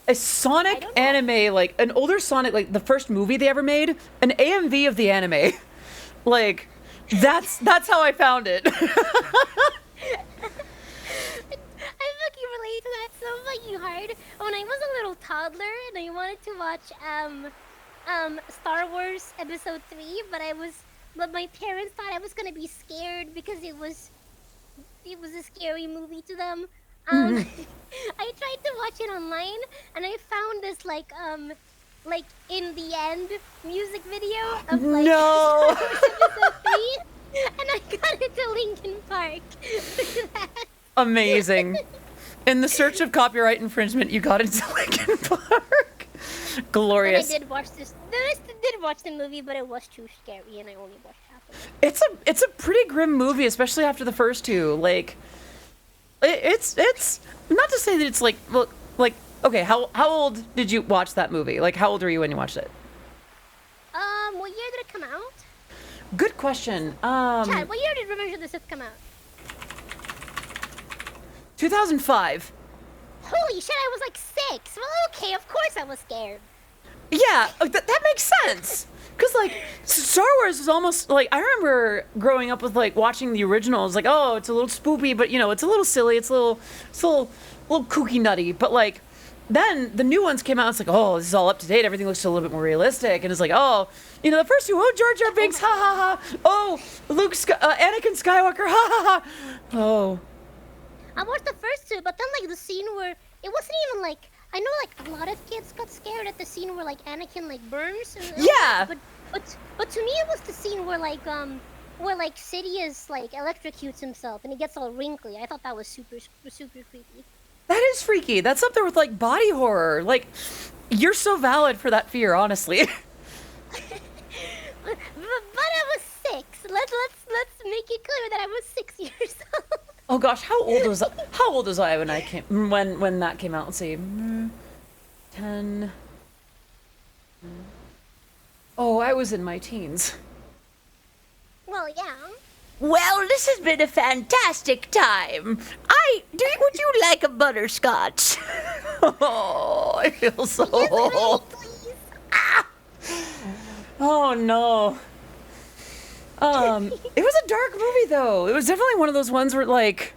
S1: A Sonic anime, like, an older Sonic, like, the first movie they ever made, an AMV of the anime. Like, that's how I found it.
S2: I fucking relate to that so fucking hard. When I was a little toddler and I wanted to watch Star Wars Episode 3, but my parents thought I was gonna be scared because it was a scary movie to them. I tried to watch it online and I found this like in the end music video of like
S1: No.
S2: Star Wars Episode 3, and I got it to Linkin Park.
S1: Amazing. In the search of copyright infringement, you got into Linkin Park. Glorious.
S2: And I did watch this. I did watch the movie, but it was too scary, and I only watched half of it.
S1: It's a pretty grim movie, especially after the first two. Like, it's not to say that it's like, look, like, okay, how old did you watch that movie? Like, how old were you when you watched it?
S2: What year did it come out?
S1: Good question.
S2: Chad, what year did Revenge of the Sith come out?
S1: 2005.
S2: Holy shit, I was like 6. Well, okay, of course I was scared.
S1: Yeah, that makes sense. Cause like Star Wars is almost like, I remember growing up with like watching the originals, like, oh, it's a little spoopy, but you know, it's a little silly, it's a little kooky nutty. But like then the new ones came out, it's like, oh, this is all up to date, everything looks a little bit more realistic, and it's like, oh, you know, the first two, oh, Jar Jar Binks, ha ha ha, oh, Anakin Skywalker, ha ha ha, oh.
S2: I watched the first two, but then like the scene where it wasn't even like, I know like a lot of kids got scared at the scene where like Anakin like burns.
S1: Yeah.
S2: But to me it was the scene where Sidious like electrocutes himself and he gets all wrinkly. I thought that was super creepy.
S1: That is freaky. That's up there with like body horror. Like, you're so valid for that fear, honestly.
S2: But I was 6. Let's make it clear that I was 6 years old.
S1: Oh gosh, how old was I when I came when that came out? Let's see. 10. Oh, I was in my teens.
S2: Well, yeah.
S3: Well, this has been a fantastic time. Would you like a butterscotch?
S1: Oh, I feel so
S2: Yes,
S1: old.
S2: please.
S1: Oh no. It was a dark movie though. It was definitely one of those ones where like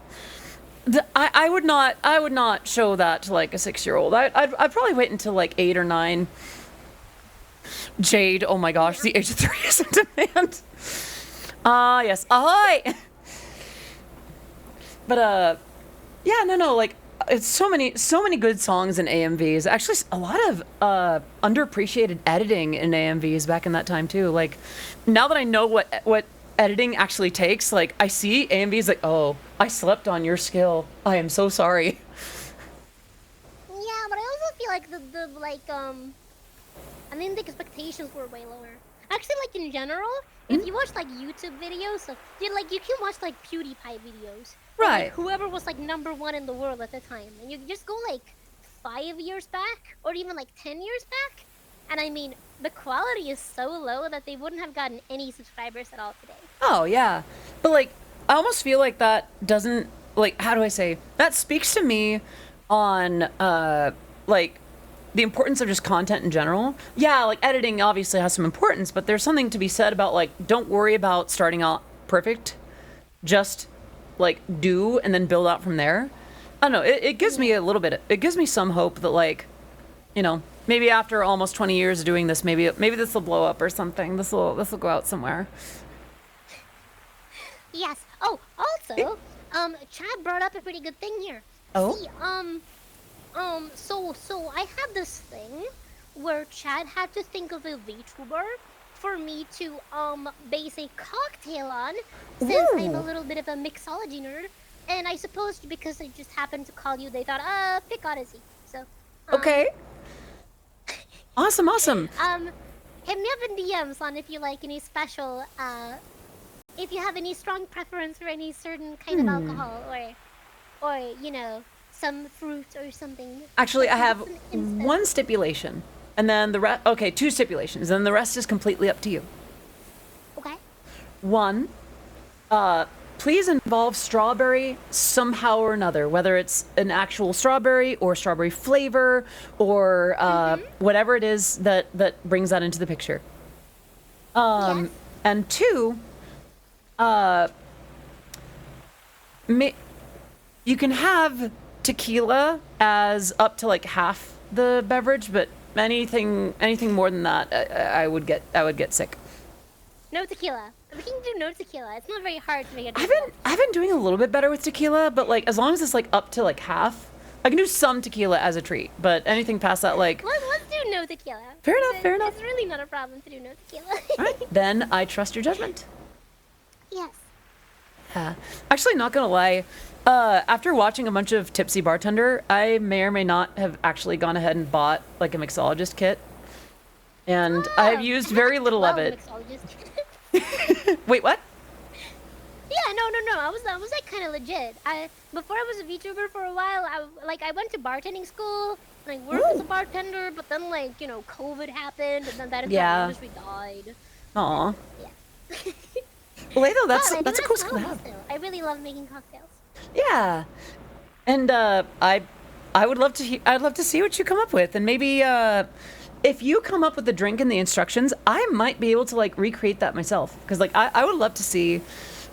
S1: I would not show that to like a 6-year-old. I'd probably wait until like 8 or 9. Jade, oh my gosh, the age of 3 is in demand. Ah, yes. Ahoy! But yeah, no, like it's so many good songs in AMVs. Actually, a lot of underappreciated editing in AMVs back in that time too. Like now that I know what editing actually takes, like I see AMVs like, oh, I slept on your skill. I am so sorry.
S2: Yeah, but I also feel like the like I mean the expectations were way lower. Actually, like in general, if you watch like YouTube videos, you can watch like PewDiePie videos. Of,
S1: Right.
S2: Like, whoever was like #1 in the world at the time, and you just go like 5 years back, or even like 10 years back, and I mean the quality is so low that they wouldn't have gotten any subscribers at all today.
S1: Oh yeah, but like I almost feel like that doesn't like how do I say that speaks to me on like the importance of just content in general. Yeah, like editing obviously has some importance, but there's something to be said about like don't worry about starting out perfect. Just like do and then build out from there. I don't know, it gives me a little bit it gives me some hope that like, you know, maybe after almost 20 years of doing this, maybe this will blow up or something. This will go out somewhere.
S2: Yes. Oh, also, Chad brought up a pretty good thing here.
S1: Oh?
S2: See, so I had this thing where Chad had to think of a VTuber for me to base a cocktail on, since I'm a
S1: Ooh.
S2: little bit of a mixology nerd, and I suppose because I just happened to call you, they thought, pick Odyssey. So.
S1: Okay. Awesome.
S2: Hit me up in DMs on if you like any special, if you have any strong preference for any certain kind of alcohol, or you know, some fruit or something.
S1: Actually, I have
S2: It's an instant-
S1: one stipulation, and then the rest. Okay, 2 stipulations, and the rest is completely up to you.
S2: Okay.
S1: One, please involve strawberry somehow or another, whether it's an actual strawberry or strawberry flavor or whatever it is that brings that into the picture.
S2: Yes.
S1: And 2, you can have tequila as up to like half the beverage, but anything more than that, I would get sick.
S2: No tequila. We can do no tequila. It's not very hard to make it.
S1: I've been doing a little bit better with tequila, but like as long as it's like up to like half, I can do some tequila as a treat. But anything past that, like
S2: Let's do no tequila.
S1: Fair enough.
S2: It's really not a problem to do no tequila.
S1: all right, then I trust your judgment.
S2: Yes.
S1: Yeah. Actually, not gonna lie. After watching a bunch of Tipsy Bartender, I may or may not have actually gone ahead and bought like a mixologist kit, and I've used very little of it. Wait, what?
S2: Yeah, no. I was like kind of legit. Before I was a VTuber for a while, I went to bartending school and I worked as a bartender, but then like, you know, COVID happened and then that entire
S1: Yeah.
S2: industry died.
S1: Aw.
S2: Yeah.
S1: Well, hey, though,
S2: But I
S1: that's a
S2: do
S1: cool
S2: that
S1: skill to
S2: now
S1: have.
S2: still. I really love making cocktails.
S1: Yeah, and I would love to I'd love to see what you come up with, and maybe if you come up with the drink and the instructions, I might be able to like recreate that myself, because like I would love to see,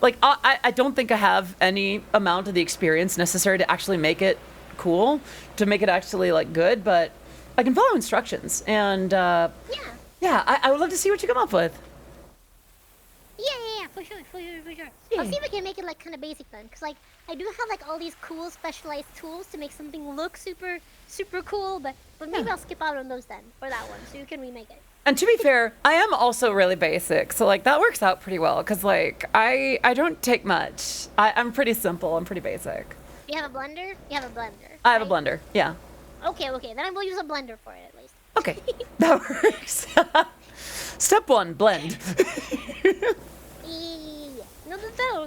S1: like I don't think I have any amount of the experience necessary to actually make it cool, to make it actually like good, but I can follow instructions, and
S2: Yeah.
S1: I would love to see what you come up with.
S2: Yeah, for sure. I'll see if I can make it like kind of basic then, cause like I do have like all these cool specialized tools to make something look super cool, but maybe I'll skip out on those then for that one, so you can remake it.
S1: And to be fair, I am also really basic, so like that works out pretty well, because like I don't take much. I'm pretty simple. I'm pretty basic.
S2: You have a blender? You have a blender.
S1: I have a
S2: right?
S1: blender. Yeah.
S2: Okay, then I will use a blender for it at least.
S1: Okay, that works. Step 1, blend.
S2: Yeah. No,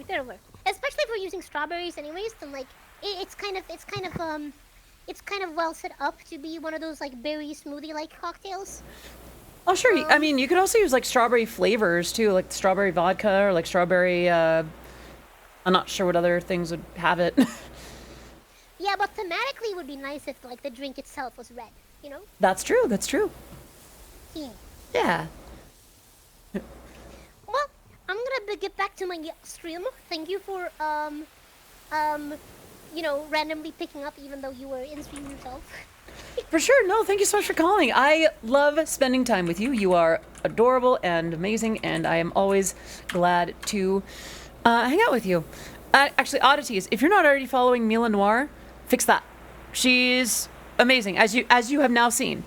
S2: that'll work. especially if we're using strawberries anyways, then like it's kind of well set up to be one of those like berry smoothie like cocktails.
S1: Oh, sure. I mean, you could also use like strawberry flavors too, like strawberry vodka or like strawberry. I'm not sure what other things would have it.
S2: Yeah, but thematically it would be nice if like the drink itself was red, you know?
S1: That's true. That's true.
S2: Yeah.
S1: Yeah.
S2: Well, I'm gonna get back to my stream. Thank you for you know, randomly picking up even though you were in stream yourself.
S1: For sure. No, thank you so much for calling. I love spending time with you. You are adorable and amazing, and I am always glad to hang out with you. Actually, oddities. If you're not already following Mila Noir, fix that. She's amazing, as you have now seen.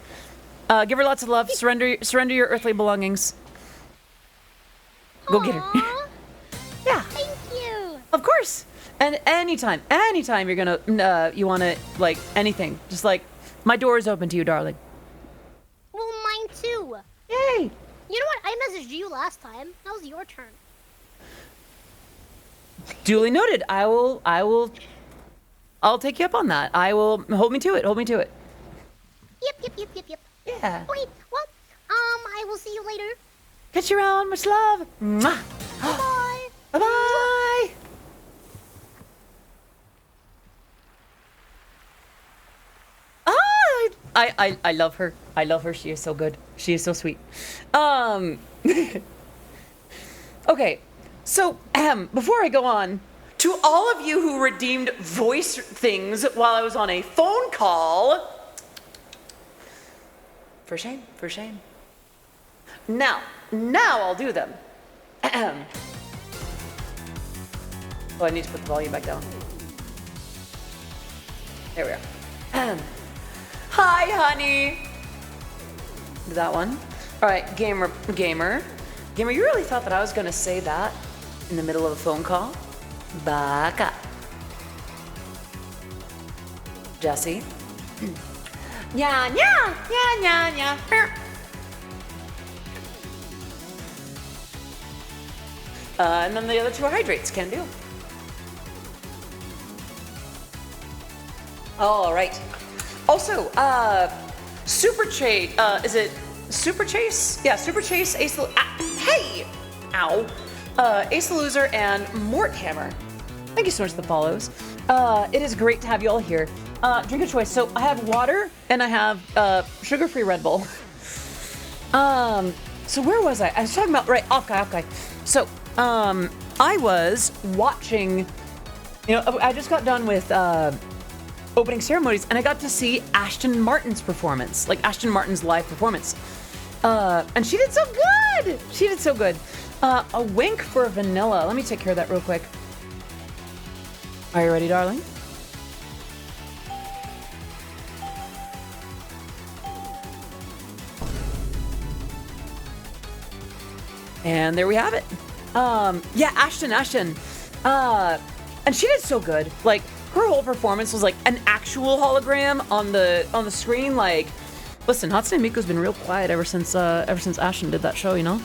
S1: Give her lots of love. Surrender your earthly belongings. Go get her.
S2: Aw,
S1: Yeah,
S2: thank you.
S1: of course. And anytime you're gonna, you wanna, like, anything, just like, my door is open to you, darling.
S2: Well, mine too.
S1: Yay!
S2: You know what? I messaged you last time. That was your turn.
S1: Duly noted. I'll take you up on that. Hold me to it.
S2: Yep.
S1: Yeah.
S2: Wait, well, I will see you later.
S1: Catch you around. Much love. Mwah.
S2: Bye.
S1: Bye-bye. I love her. I love her. She is so good. She is so sweet. Okay. So, before I go on, to all of you who redeemed voice things while I was on a phone call, for shame, for shame. Now I'll do them. Oh, I need to put the volume back down. There we are. Hi, honey. That one. All right, gamer. You really thought that I was gonna say that in the middle of a phone call? Back up. Jesse. Yeah. And then the other two are hydrates, can do. All right. Also, Super Chase, is it Super Chase? Yeah, Super Chase, Ace the, hey! Ow. Ace the Loser and Mort Hammer. Thank you so much for the follows. It is great to have you all here. Drink of choice. So I have water and I have sugar-free Red Bull. So where was I? I was talking about, right, off guy. So, I was watching, you know, I just got done with, opening ceremonies, and I got to see Ashton Martin's performance, like Ashton Martin's live performance. And she did so good. A wink for vanilla. Let me take care of that real quick. Are you ready, darling? And there we have it. Yeah, Ashton. And she did so good. Like, her whole performance was like an actual hologram on the screen. Like, listen, Hatsune Miku's been real quiet ever since Ashton did that show, you know.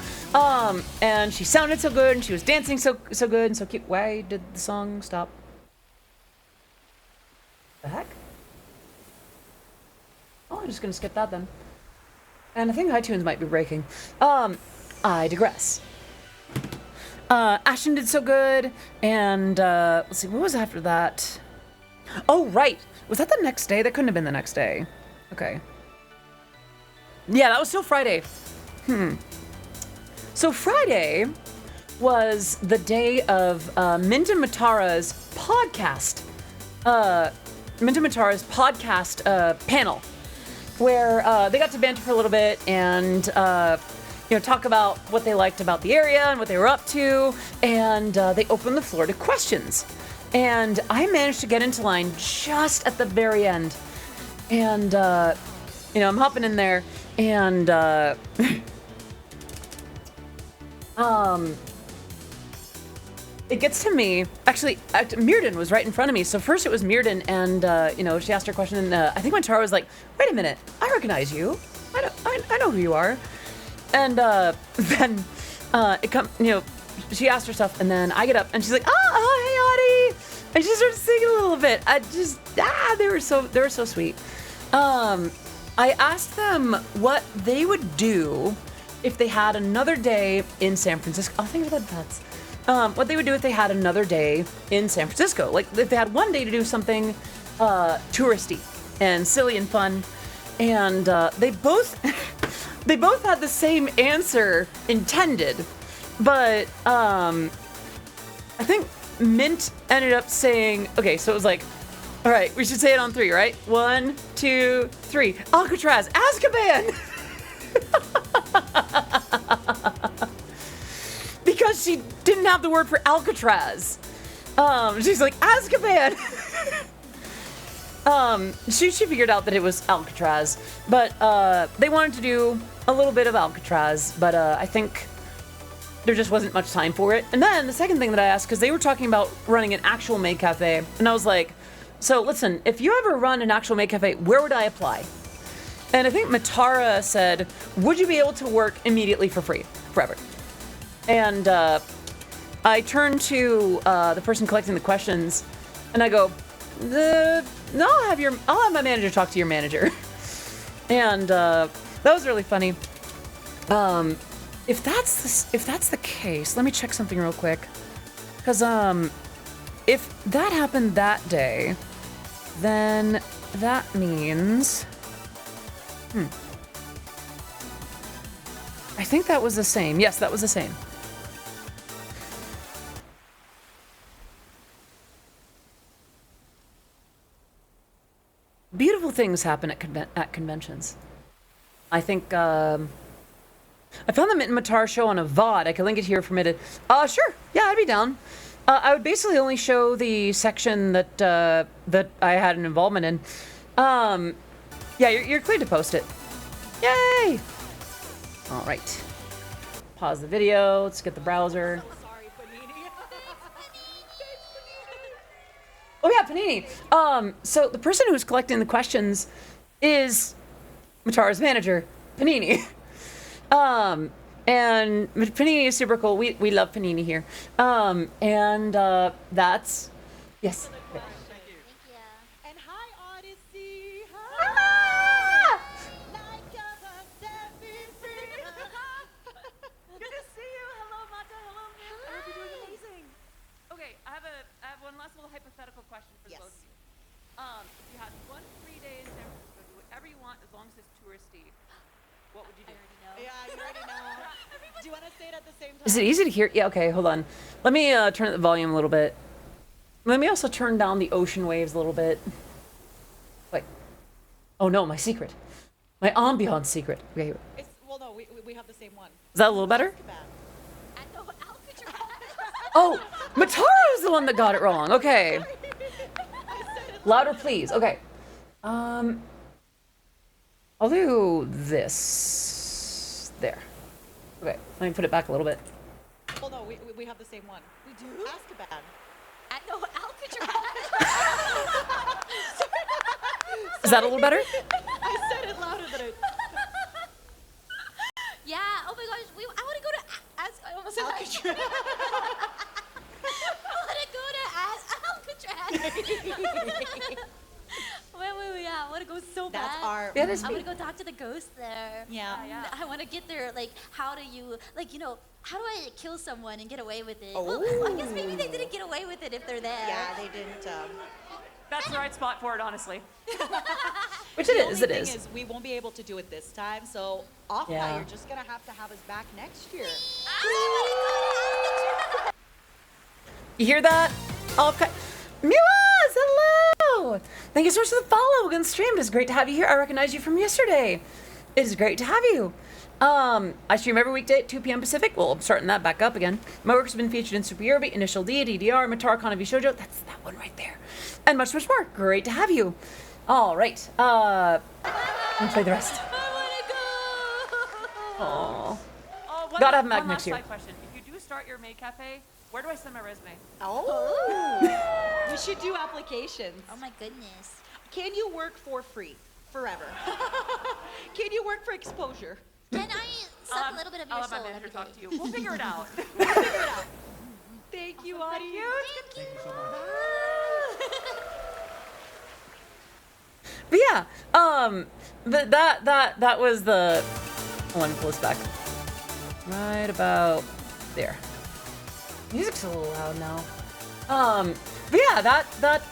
S1: And she sounded so good, and she was dancing so good and so cute. Why did the song stop? The heck? Oh, I'm just gonna skip that then. And I think iTunes might be breaking. I digress. Ashton did so good, and let's see, what was after that? Oh, right. Was that the next day? That couldn't have been the next day. Okay. Yeah, that was still Friday. So Friday was the day of Minta Matara's podcast. Minta Matara's podcast panel, where they got to banter for a little bit and talk about what they liked about the area and what they were up to, and they opened the floor to questions. And I managed to get into line just at the very end. And, I'm hopping in there, and, it gets to me. Actually, Mirden was right in front of me. So first it was Mirden, and, she asked her question, and I think Tara was like, wait a minute, I recognize you. I know who you are. And then it come, she asked her stuff, and then I get up, and she's like, hey, And she started singing a little bit. They were so sweet. I asked them what they would do if they had another day in San Francisco. I'll think of that pets. What they would do if they had another day in San Francisco. Like if they had one day to do something touristy and silly and fun. And they both they both had the same answer intended. But I think Mint ended up saying, okay, so it was like, all right, we should say it on 3, right? 1, 2, 3. Alcatraz, Azkaban! Because she didn't have the word for Alcatraz. She's like, Azkaban! She figured out that it was Alcatraz. But they wanted to do a little bit of Alcatraz, but I think there just wasn't much time for it. And then the second thing that I asked, because they were talking about running an actual maid cafe, and I was like, so listen, if you ever run an actual maid cafe, where would I apply? And I think Matara said, would you be able to work immediately for free, forever? And I turned to the person collecting the questions, and I go, no, I'll have my manager talk to your manager. And that was really funny. If that's the case, let me check something real quick. Because if that happened that day, then that means I think that was the same. Yes, that was the same. Beautiful things happen at conventions. I think I found the Mint and Matar show on a VOD. I can link it here if permitted. Sure. Yeah, I'd be down. I would basically only show the section that that I had an involvement in. Yeah, you're clear to post it. Yay! All right. Pause the video. Let's get the browser.
S4: Sorry, Panini.
S1: Oh yeah, Panini. So the person who's collecting the questions is Matara's manager, Panini. And Panini is super cool. We love Panini here. And that's yes.
S2: Thank you.
S4: And hi, Odyssey.
S1: Ah!
S4: Like good to see you. Hello, Mata. Hello, Mint. I hope you're doing amazing.
S1: Okay, I have one last little hypothetical question for
S4: Yes.
S1: both of you. If you had one free day in San Francisco, do whatever you want as long as it's touristy, what would you do?
S4: Yeah, you already know. Do you want to say it at the same time?
S1: Is it easy to hear? Yeah, okay, hold on. Let me turn up the volume a little bit. Let me also turn down the ocean waves a little bit. Wait. Oh no, my secret. My ambiance secret. Okay, is
S4: Well, no, we have the same one.
S1: that a little better?
S4: Azkaban.
S2: I know Alcatraz.
S1: Oh, Mataro's the one that got it wrong. Okay. Louder, please. Okay. I'll do this. There. Okay, let me put it back a little bit.
S4: Well, no, we have the same one. We do? Azkaban.
S2: I know Alcatraz.
S1: Is that a little better?
S4: I said it louder than it.
S2: Yeah. Oh my gosh. I want to go to I almost said
S4: Alcatraz.
S2: I want to go to Alcatraz. Wait, yeah. I want to go so bad.
S4: That's our.
S1: Yeah, that's
S2: I want
S1: me.
S2: to go talk to the ghost there.
S4: Yeah.
S2: I want to get there. Like, how do you, like, how do I kill someone and get away with it?
S4: Oh.
S2: Well, I guess maybe they didn't get away with it if they're there.
S4: Yeah, they didn't.
S1: That's the right spot for it, honestly. Which
S4: The
S1: it
S4: only
S1: is,
S4: thing
S1: it is.
S4: we won't be able to do it this time, so off
S1: Yeah.
S4: you're just gonna have to have us back next year.
S1: You hear that? Okay. Milas, hello! Thank you so much for the follow and stream. It is great to have you here. I recognize you from yesterday. It is great to have you. I stream every weekday at 2 p.m. Pacific. Well, I'm starting that back up again. My work has been featured in Super Yorubi, Initial D, DDR, Matara Kanavi Shoujo. That's that one right there. And much, much more. Great to have you. All right. Let me play the rest. Aww. Gotta have Mag
S5: one
S1: next
S5: last
S1: year.
S5: side question. If you do start your maid cafe, where do I send my resume?
S4: Oh, we should do applications.
S2: Oh my goodness.
S4: Can you work for free forever? Can you work for exposure?
S2: Can I suck a little bit of
S5: I'll
S2: your
S5: have my
S2: soul
S5: manager
S2: every
S5: talk
S2: day?
S5: to you. We'll figure it out.
S4: Thank you, Audie.
S2: Thank you.
S1: yeah. That was the. Let me pull this back. Right about there. Music's a little loud now. But yeah, that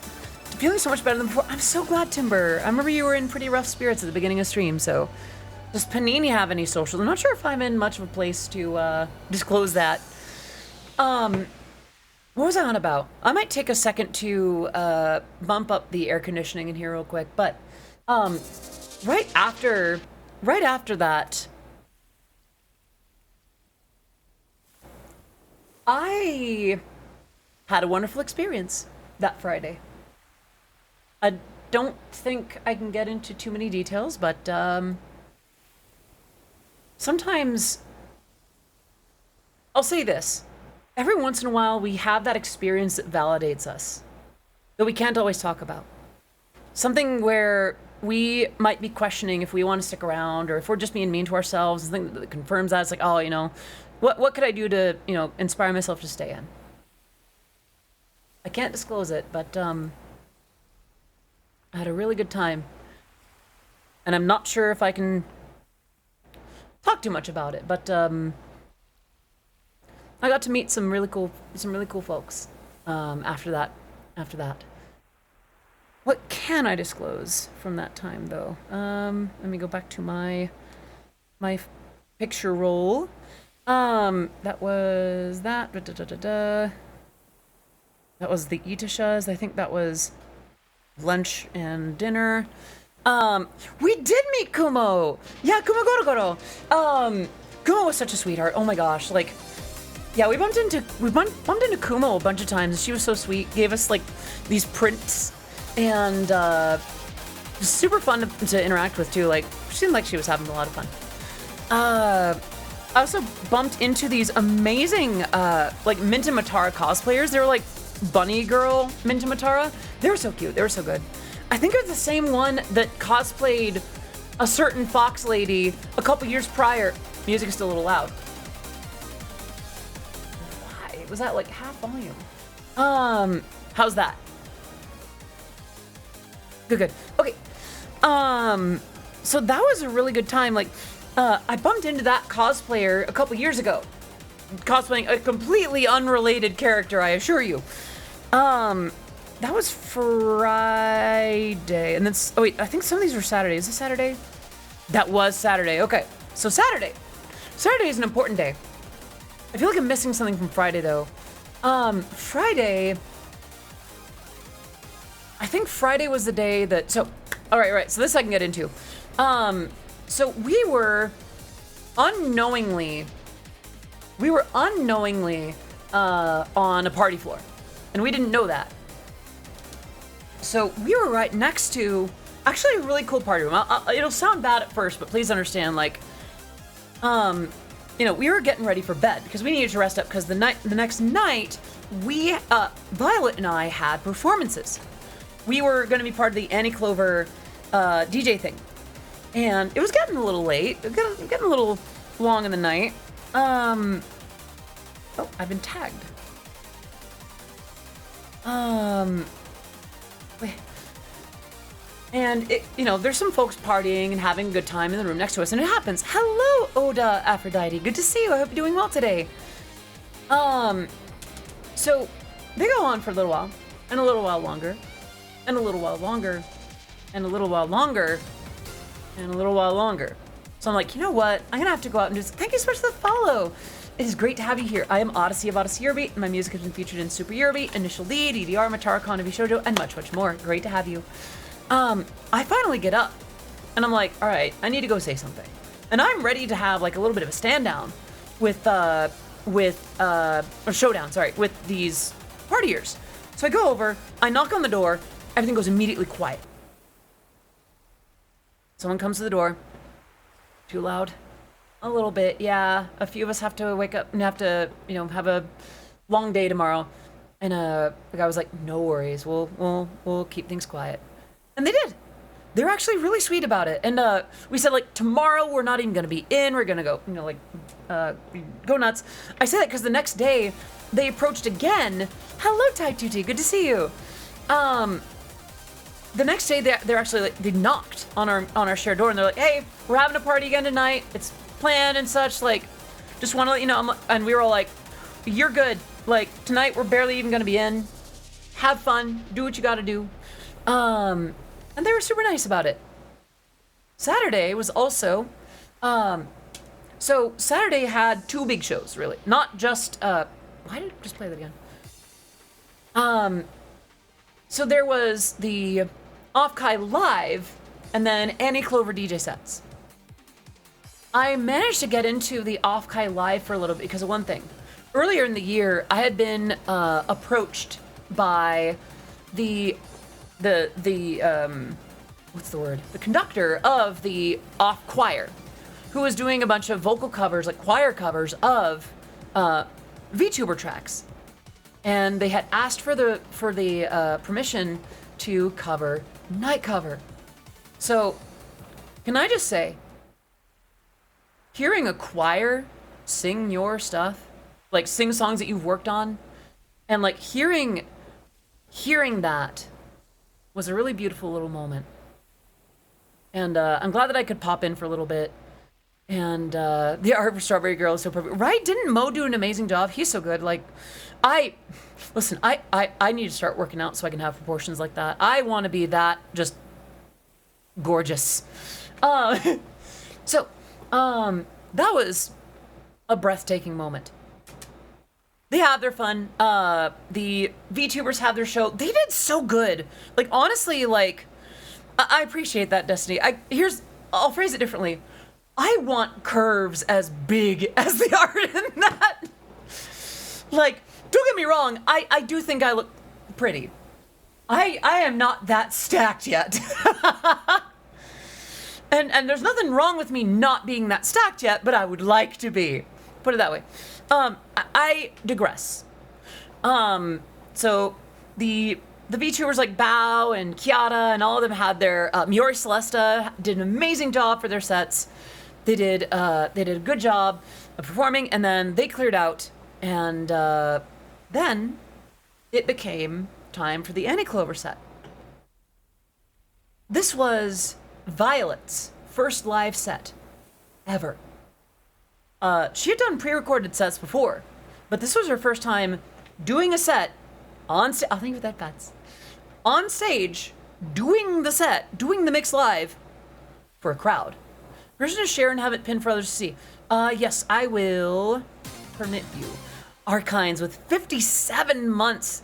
S1: feeling so much better than before. I'm so glad, Timber. I remember you were in pretty rough spirits at the beginning of stream, so does Panini have any socials? I'm not sure if I'm in much of a place to disclose that. What was I on about? I might take a second to bump up the air conditioning in here real quick, but right after that, I had a wonderful experience that Friday. I don't think I can get into too many details, but sometimes I'll say this. Every once in a while, we have that experience that validates us, that we can't always talk about. Something where we might be questioning if we want to stick around, or if we're just being mean to ourselves, something that confirms that. It's like, oh, what could I do to, inspire myself to stay in? I can't disclose it, but I had a really good time. And I'm not sure if I can talk too much about it, but I got to meet some really cool folks after that. What can I disclose from that time, though? Let me go back to my picture roll. That was that. That was the Itashas. I think that was lunch and dinner. We did meet Kumo. Yeah, Kumo Gorogoro. Kumo was such a sweetheart. Oh my gosh, yeah, we bumped into Kumo a bunch of times. She was so sweet. Gave us these prints, and it was super fun to interact with too. She seemed like she was having a lot of fun. I also bumped into these amazing Minta Matara cosplayers. They were bunny girl Minta Matara. They were so cute. They were so good. I think it was the same one that cosplayed a certain fox lady a couple years prior. Music is still a little loud. Why? Was that half volume? How's that? Good. Okay. So that was a really good time. I bumped into that cosplayer a couple years ago. Cosplaying a completely unrelated character, I assure you. That was Friday. And then, oh wait, I think some of these were Saturday. Is it Saturday? That was Saturday. Okay. So Saturday. Saturday is an important day. I feel like I'm missing something from Friday, though. Friday... I think Friday was the day that... So, all right. So this I can get into. So we were unknowingly on a party floor. And we didn't know that. So we were right next to... Actually, a really cool party room. It'll sound bad at first, but please understand, we were getting ready for bed because we needed to rest up because the next night, Violet and I had performances. We were going to be part of the Annie Clover DJ thing. And it was getting a little late. It was getting a little long in the night. Oh, I've been tagged. Wait. And, there's some folks partying and having a good time in the room next to us, and it happens. Hello, Oda Aphrodite. Good to see you. I hope you're doing well today. So they go on for a little while, and a little while longer, and a little while longer, and a little while longer, and a little while longer. So I'm like, you know what? I'm gonna have to go out and just thank you so much for the follow. It is great to have you here. I am Odyssey of Odyssey Yerby, and my music has been featured in Super Yerby, Initial D, DDR, Matara, Konabi Shoujo, and much, much more. Great to have you. I finally get up, and I'm like, all right, I need to go say something. And I'm ready to have a little bit of a stand down with a showdown, with these partiers. So I go over, I knock on the door, everything goes immediately quiet. Someone comes to the door. Too loud? A little bit, yeah. A few of us have to wake up and have to, have a long day tomorrow. And the guy was like, no worries, we'll keep things quiet. And they did. They were actually really sweet about it. And we said, tomorrow we're not even going to be in. We're going to go, go nuts. I say that because the next day they approached again. Hello, Tai Tuti. Good to see you. the next day they're actually like, they knocked on our shared door and they're like, hey, we're having a party again tonight. It's planned and such. Like, just want to let you know. And we were all like, you're good. Like, tonight we're barely even gonna be in. Have fun. Do what you gotta do. And they were super nice about it. Saturday was also, so Saturday had two big shows, really. Not just, why did it just play that again? So there was the Off-Kai Live, and then Annie Clover DJ sets. I managed to get into the Off-Kai Live for a little bit because of one thing. Earlier in the year, I had been approached by the what's the word? The conductor of the Off Choir, who was doing a bunch of vocal covers, like choir covers of VTuber tracks, and they had asked for the permission to cover Night Cover. So, can I just say, hearing a choir sing your stuff, like sing songs that you've worked on, and like hearing that was a really beautiful little moment. And I'm glad that I could pop in for a little bit. And the art of Strawberry Girl is so perfect. Right? Didn't Mo do an amazing job? He's so good. Like, I need to start working out so I can have proportions like that. I want to be that just gorgeous. That was a breathtaking moment. They have their fun. The VTubers have their show. They did so good. Like, honestly, like, I appreciate that, Destiny. I'll phrase it differently. I want curves as big as the art in that. Like, don't get me wrong. I do think I look pretty. I am not that stacked yet. and there's nothing wrong with me not being that stacked yet, but I would like to be. Put it that way. I digress. So the VTubers like Bao and Kiara and all of them had their Miori Celesta did an amazing job for their sets. They did a good job of performing, and then they cleared out, and then it became time for the Annie Clover set. This was Violet's first live set ever. She had done pre-recorded sets before, but this was her first time doing a set on stage. I'll think of that, Pats. On stage, doing the set, doing the mix live for a crowd. Permission to share and have it pinned for others to see. Yes, I will permit you. Arkines with 57 months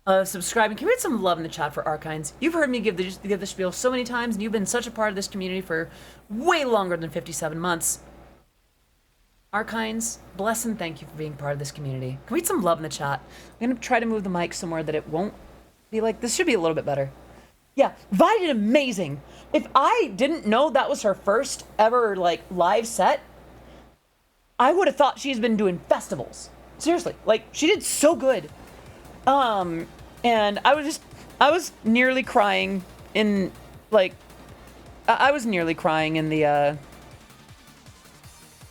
S1: of subscribing. Can we get some love in the chat for Arkines? You've heard me give the spiel so many times, and you've been such a part of this community for way longer than 57 months. Arkines, bless and thank you for being part of this community. Can we get some love in the chat? I'm gonna try to move the mic somewhere that it won't be like, this should be a little bit better. Yeah, Vi did amazing. If I didn't know that was her first ever, like, live set, I would have thought she's been doing festivals. Seriously, like, she did so good. And I was nearly crying in, like, I was nearly crying in the,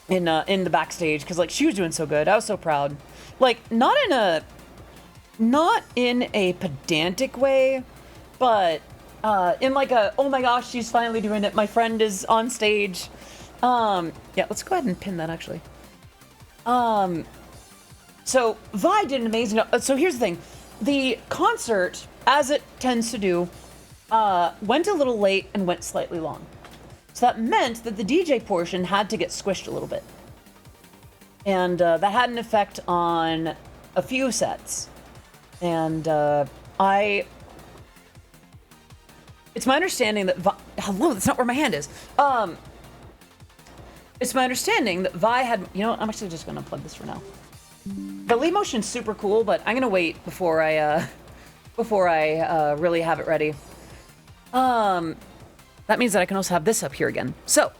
S1: in the backstage, because, like, she was doing so good. I was so proud. Like, not in a pedantic way, but in like a, oh my gosh, she's finally doing it. My friend is on stage. Yeah, let's go ahead and pin that actually. So Vi did an amazing job. So here's the thing. The concert, as it tends to do, went a little late and went slightly long. So that meant that the DJ portion had to get squished a little bit. And that had an effect on a few sets. And it's my understanding that hello, that's not where my hand is. It's my understanding that Vi had, you know, I'm actually just gonna unplug this for now. The lead motion's super cool, but I'm gonna wait before I really have it ready. That means that I can also have this up here again. So,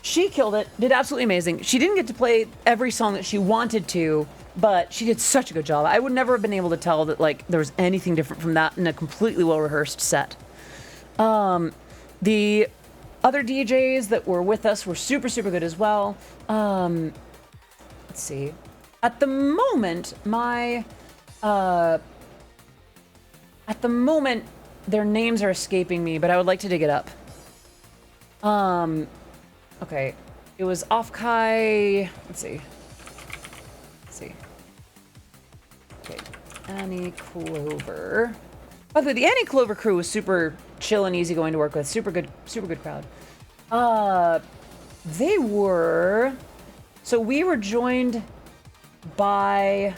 S1: she killed it, did absolutely amazing. She didn't get to play every song that she wanted to, but she did such a good job. I would never have been able to tell that, like, there was anything different from that in a completely well-rehearsed set. The other DJs that were with us were super, super good as well. Let's see. At the moment, my At the moment, their names are escaping me, but I would like to dig it up. Okay. It was Offkai. Let's see. Okay. Annie Clover. By the way, the Annie Clover crew was super chill and easy going to work with. Super good crowd. They were... So we were joined by...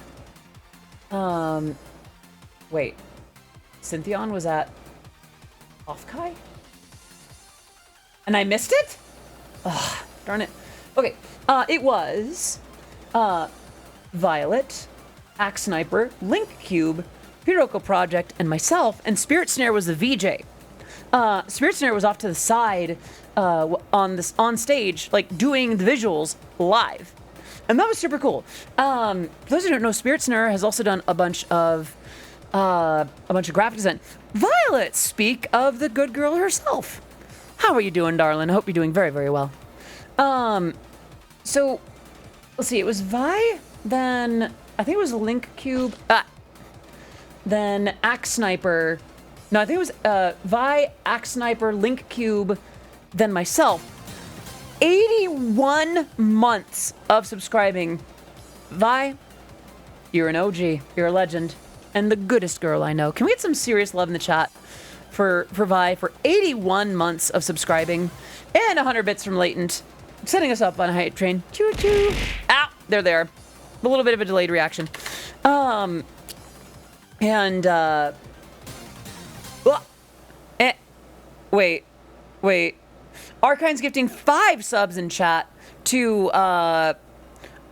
S1: Wait. Cynthion was at Offkai? And I missed it? Ugh, darn it. Okay, it was Violet, Axe Sniper, Link Cube, Hiroko Project, and myself, and Spirit Snare was the VJ. Spirit Snare was off to the side on stage, like doing the visuals live. And that was super cool. For those who don't know, Spirit Snare has also done a bunch of graphic design. Violet, speak of the good girl herself. How are you doing, darling? I hope you're doing very, very well. So, let's see. It was Vi, then I think it was Link Cube, then Axe Sniper. No, I think it was Vi, Axe Sniper, Link Cube, then myself. 81 months of subscribing. Vi, you're an OG. You're a legend. And the goodest girl I know. Can we get some serious love in the chat for Vi for 81 months of subscribing and 100 bits from Latent, setting us up on a hype train. Choo choo. Ah, they're there. A little bit of a delayed reaction. Wait. Archine's gifting 5 subs in chat to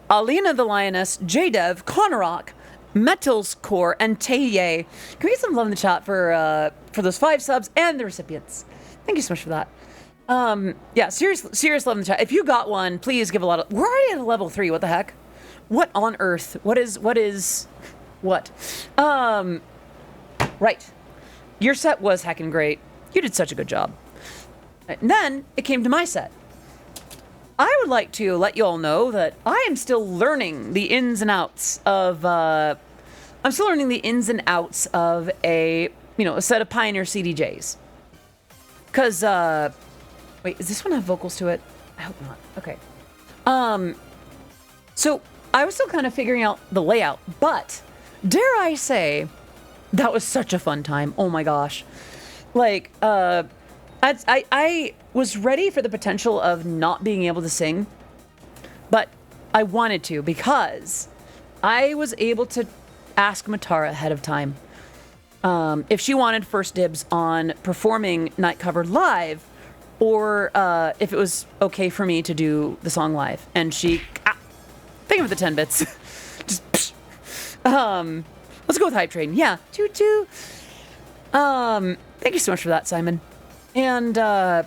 S1: Alina the Lioness, JDev, Conorock, Metals Core, and Taye. Can we get some love in the chat for those 5 subs and the recipients? Thank you so much for that. Yeah, serious love in the chat. If you got one, please give a lot of... We're already at a level 3, what the heck? What on earth? What? Right. Your set was heckin' great. You did such a good job. And then it came to my set. I would like to let you all know that I am still learning the ins and outs of, a set of Pioneer CDJs. Because, wait, does this one have vocals to it? I hope not. Okay. So I was still kind of figuring out the layout, but dare I say, that was such a fun time. Oh my gosh. Like, I was ready for the potential of not being able to sing, but I wanted to because I was able to ask Matara ahead of time if she wanted first dibs on performing Night Cover live, or if it was okay for me to do the song live. And she, thank you for the 10 bits. Just, let's go with Hype Train. Yeah, choo choo. Thank you so much for that, Simon. And I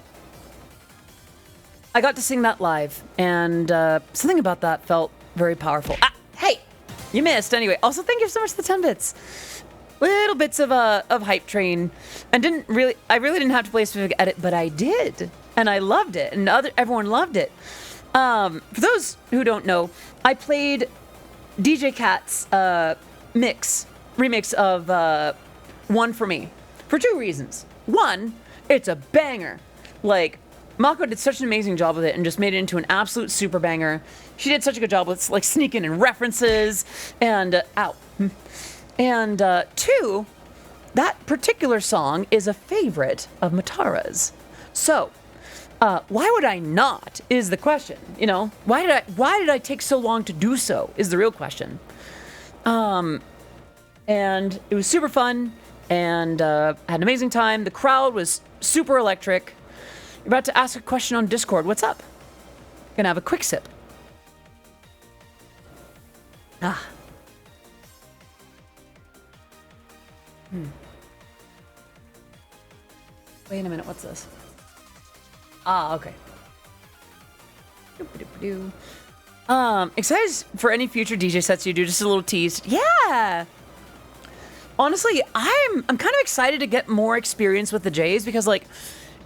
S1: got to sing that live, and something about that felt very powerful. Hey, you missed anyway. Also, thank you so much for the 10 bits. Little bits of Hype Train, and I really didn't have to play a specific edit, but I did, and I loved it, and everyone loved it. For those who don't know, I played DJ Cat's remix of One For Me for 2 reasons. One, it's a banger. Like, Mako did such an amazing job with it and just made it into an absolute super banger. She did such a good job with, like, sneaking in references and, And 2, that particular song is a favorite of Matara's. So, why would I not, is the question, you know? Why did I take so long to do so, is the real question. And it was super fun, and had an amazing time. The crowd was super electric. You're about to ask a question on Discord. What's up? Gonna have a quick sip. Wait a minute, what's this? Okay. Excited for any future DJ sets you do, just a little tease. Yeah! Honestly, I'm kind of excited to get more experience with the J's because, like,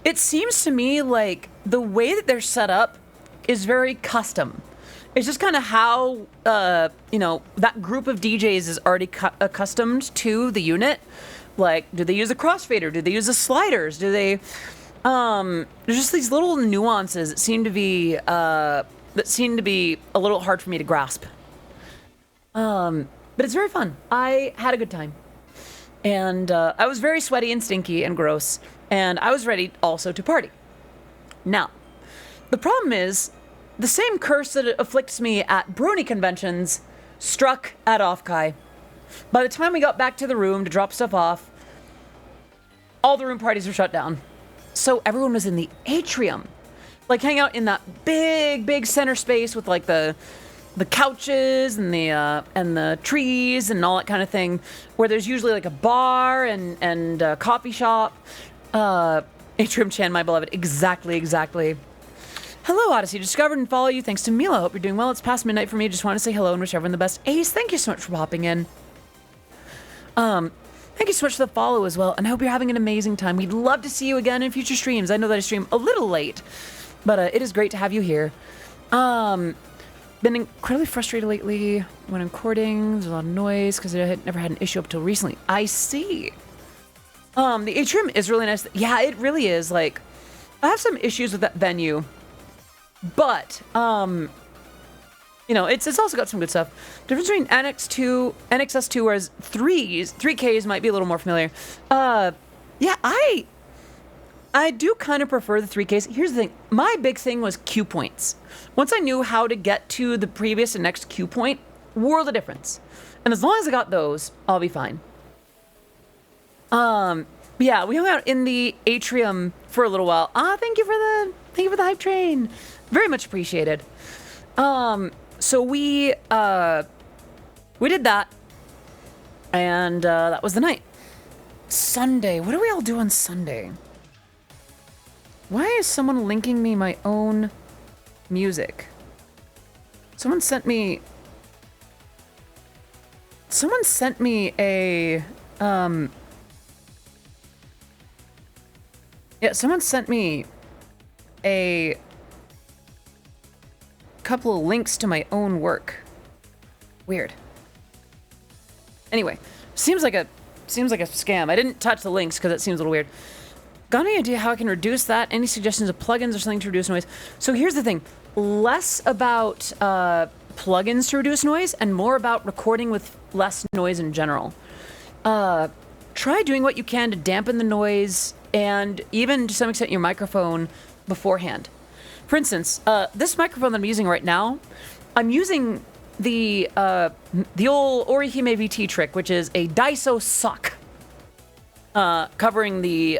S1: it seems to me like the way that they're set up is very custom. It's just kind of how, that group of DJs is already accustomed to the unit. Like, do they use a crossfader? Do they use the sliders? Do they? There's just these little nuances that seem to be a little hard for me to grasp. But it's very fun. I had a good time, and I was very sweaty and stinky and gross, and I was ready also to party. Now, the problem is, the same curse that afflicts me at brony conventions struck at Offkai. By the time we got back to the room to drop stuff off, all the room parties were shut down. So everyone was in the atrium, like hang out in that big center space with like the couches and the trees and all that kind of thing, where there's usually like a bar and a coffee shop. Atrium Chan, my beloved, exactly. Hello, Odyssey. Discovered and follow you thanks to Mila. Hope you're doing well. It's past midnight for me. Just want to say hello and wish everyone the best. Ace, thank you so much for popping in. Thank you so much for the follow as well, and I hope you're having an amazing time. We'd love to see you again in future streams. I know that I stream a little late, but it is great to have you here. Been incredibly frustrated lately when I'm recording. There's a lot of noise because I had never had an issue up till recently. I see. The atrium is really nice. Yeah, it really is. Like, I have some issues with that venue, but it's also got some good stuff. Difference between NXS2, whereas 3Ks might be a little more familiar. Yeah, I do kind of prefer the 3Ks. Here's the thing. My big thing was Q points. Once I knew how to get to the previous and next Q point, world of difference. And as long as I got those, I'll be fine. Yeah, we hung out in the atrium for a little while. Thank you for the hype train. Very much appreciated. So we did that, and that was the night. Sunday. What do we all do on Sunday? Why is someone linking me my own music? Someone sent me a someone sent me a couple of links to my own work. Weird. Anyway, seems like a scam. I didn't touch the links because it seems a little weird. Got any idea how I can reduce that? Any suggestions of plugins or something to reduce noise? So here's the thing. Less about plugins to reduce noise and more about recording with less noise in general. Try doing what you can to dampen the noise and even to some extent your microphone beforehand. For instance, this microphone that I'm using right now, I'm using the old Orihime VT trick, which is a Daiso sock, covering the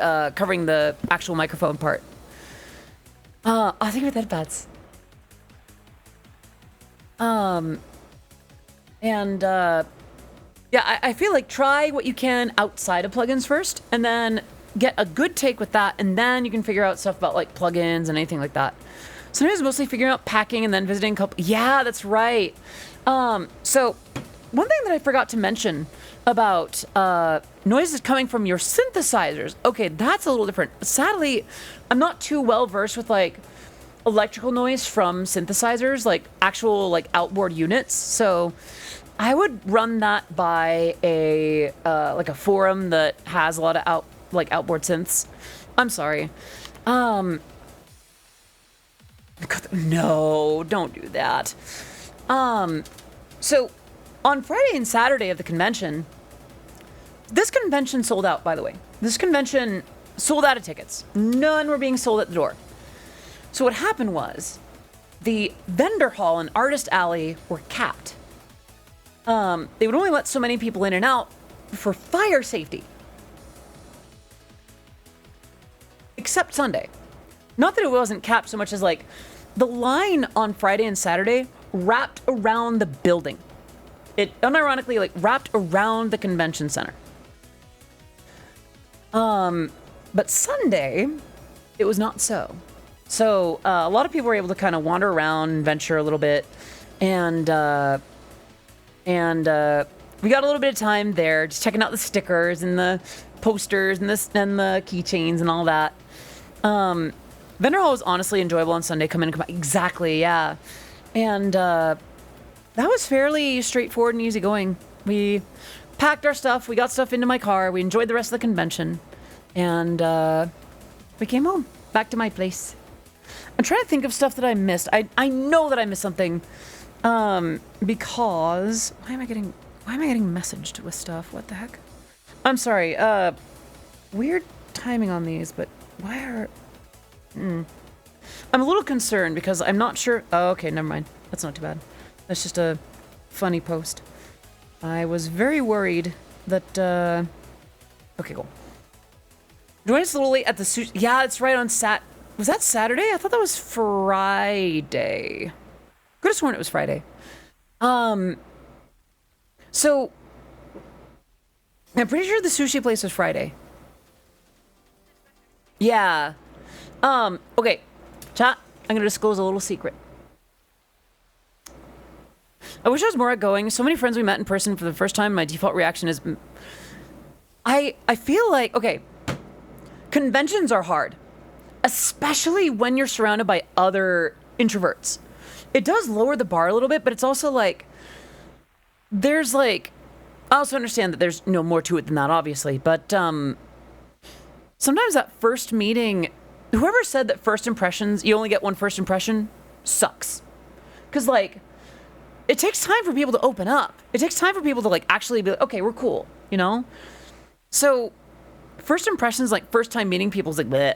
S1: actual microphone part. I think with headpads. Yeah, I feel like try what you can outside of plugins first, and then get a good take with that, and then you can figure out stuff about like plugins and anything like that. Sometimes mostly figuring out packing and then visiting a couple. Yeah, that's right. So one thing that I forgot to mention about noises coming from your synthesizers. Okay, that's a little different. Sadly, I'm not too well versed with like electrical noise from synthesizers, like actual like outboard units. So I would run that by a like a forum that has a lot of outboard synths. I'm sorry. No, don't do that. So on Friday and Saturday of the convention, this convention sold out, by the way. This convention sold out of tickets. None were being sold at the door. So what happened was the vendor hall and artist alley were capped. They would only let so many people in and out for fire safety. Except Sunday. Not that it wasn't capped so much as like the line on Friday and Saturday wrapped around the building. It unironically like wrapped around the convention center. But Sunday, it was not so. So a lot of people were able to kind of wander around and venture a little bit, and we got a little bit of time there just checking out the stickers and the posters and the keychains and all that. Vendor hall was honestly enjoyable on Sunday. Come in and come out. Exactly, yeah. And that was fairly straightforward and easygoing. We packed our stuff. We got stuff into my car. We enjoyed the rest of the convention. And we came home. Back to my place. I'm trying to think of stuff that I missed. I know that I missed something. Because... Why am I getting messaged with stuff? What the heck? I'm sorry. Weird timing on these, but why are... I'm a little concerned because I'm not sure... Oh, okay, never mind. That's not too bad. That's just a funny post. I was very worried that... Okay, cool. Join us a little late at the sushi... Yeah, it's right on Was that Saturday? I thought that was Friday. Could have sworn it was Friday. So... I'm pretty sure the sushi place was Friday. Yeah. Okay. Chat, I'm gonna disclose a little secret. I wish I was more outgoing. So many friends we met in person for the first time. My default reaction is... I feel like... Okay. Conventions are hard. Especially when you're surrounded by other introverts. It does lower the bar a little bit, but it's also like... There's like... I also understand that there's no more to it than that, obviously. But sometimes that first meeting... Whoever said that first impressions, you only get one first impression, sucks. Because, like... It takes time for people to open up. It takes time for people to, like, actually be like, okay, we're cool, you know? So, first impressions, like, first time meeting people is like, bleh.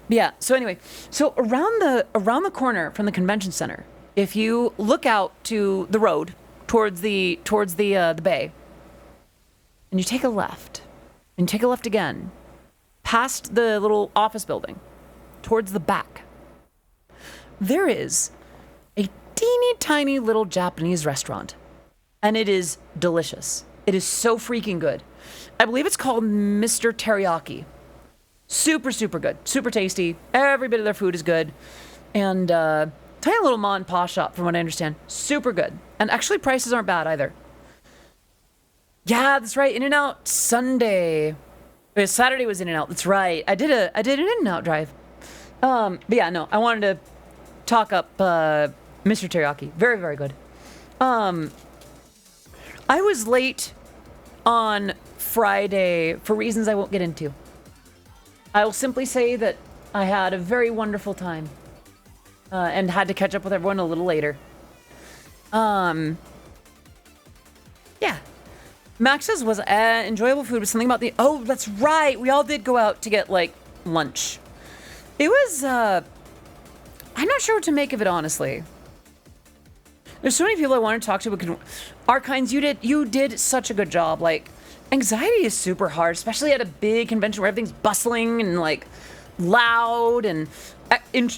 S1: Yeah, so anyway. So, around the corner from the convention center, if you look out to the road towards the bay, and you take a left, and you take a left again, past the little office building, towards the back, there is a teeny tiny little Japanese restaurant. And it is delicious. It is so freaking good. I believe it's called Mr. Teriyaki. Super, super good. Super tasty. Every bit of their food is good. And tiny little ma and pa shop, from what I understand. Super good. And actually prices aren't bad either. Yeah, that's right. In-N-Out Sunday. Saturday was In-N-Out. That's right. I did an In-N-Out drive. But yeah, no. I wanted to talk up Mr. Teriyaki. Very, very good. I was late on Friday for reasons I won't get into. I will simply say that I had a very wonderful time and had to catch up with everyone a little later. Yeah. Max's was enjoyable food with something about the... Oh, that's right. We all did go out to get, like, lunch. It was, I'm not sure what to make of it, honestly. There's so many people I want to talk to, but Arkines, you did such a good job. Like, anxiety is super hard, especially at a big convention where everything's bustling and, like, loud and,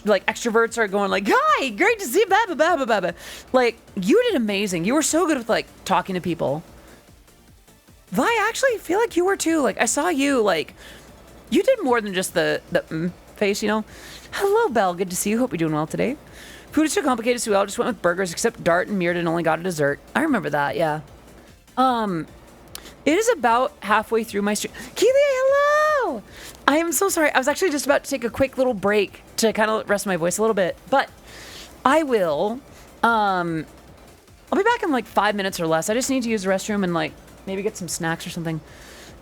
S1: like, extroverts are going like, hi, great to see you, blah, blah, blah, blah, blah. Like, you did amazing. You were so good with, like, talking to people. I actually feel like you were too. Like, I saw you, like, you did more than just the face, you know? Hello, Belle. Good to see you. Hope you're doing well today. Food is too complicated, so we all just went with burgers, except Dart and Mirrodin only got a dessert. I remember that, yeah. It is about halfway through my stream. Keely, hello! I am so sorry. I was actually just about to take a quick little break to kind of rest my voice a little bit, but I will. I'll be back in like 5 minutes or less. I just need to use the restroom and like maybe get some snacks or something.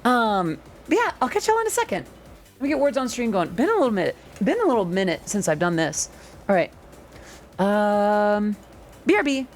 S1: But yeah, I'll catch y'all in a second. Let me get words on stream going. Been a little minute since I've done this. All right. BRB.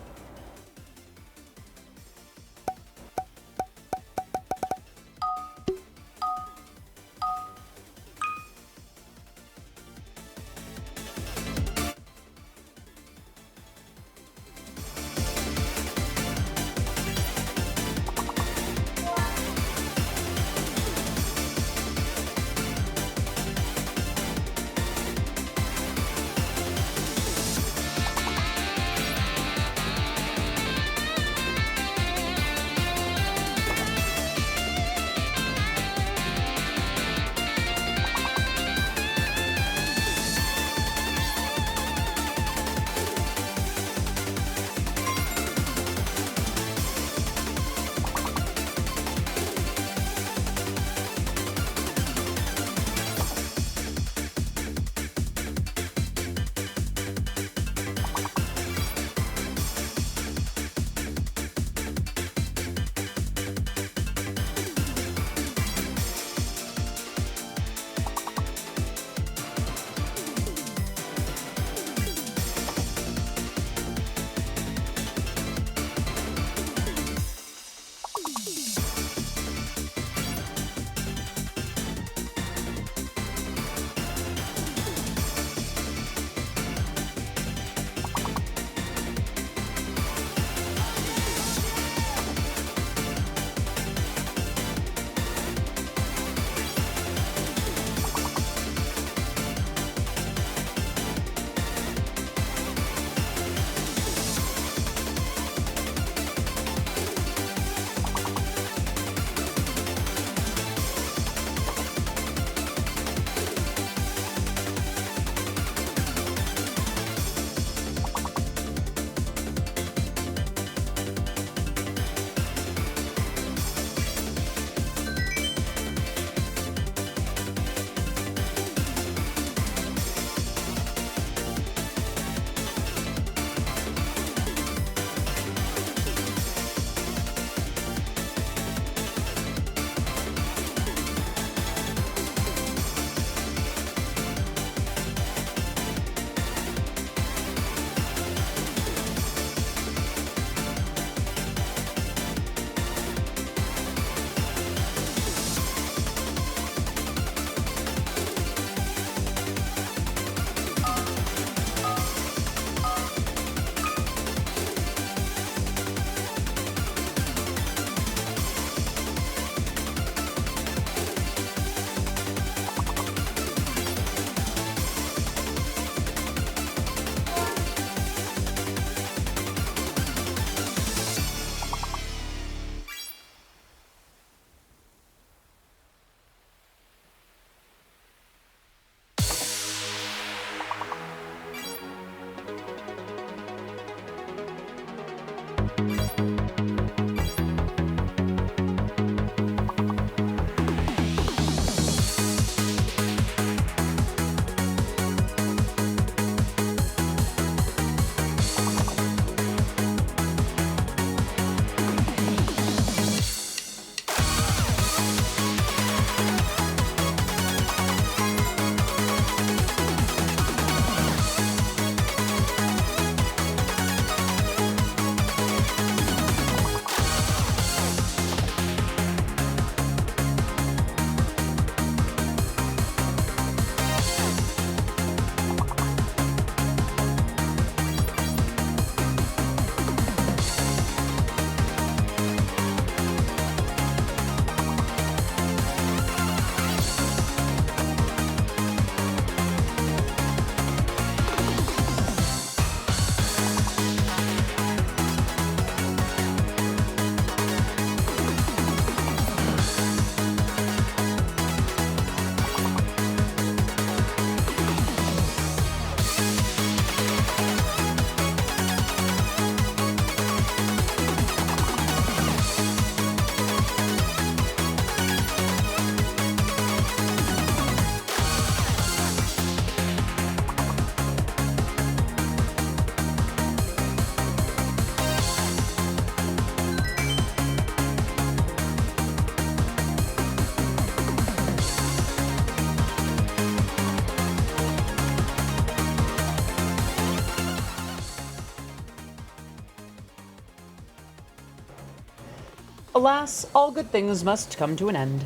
S1: Alas, all good things must come to an end.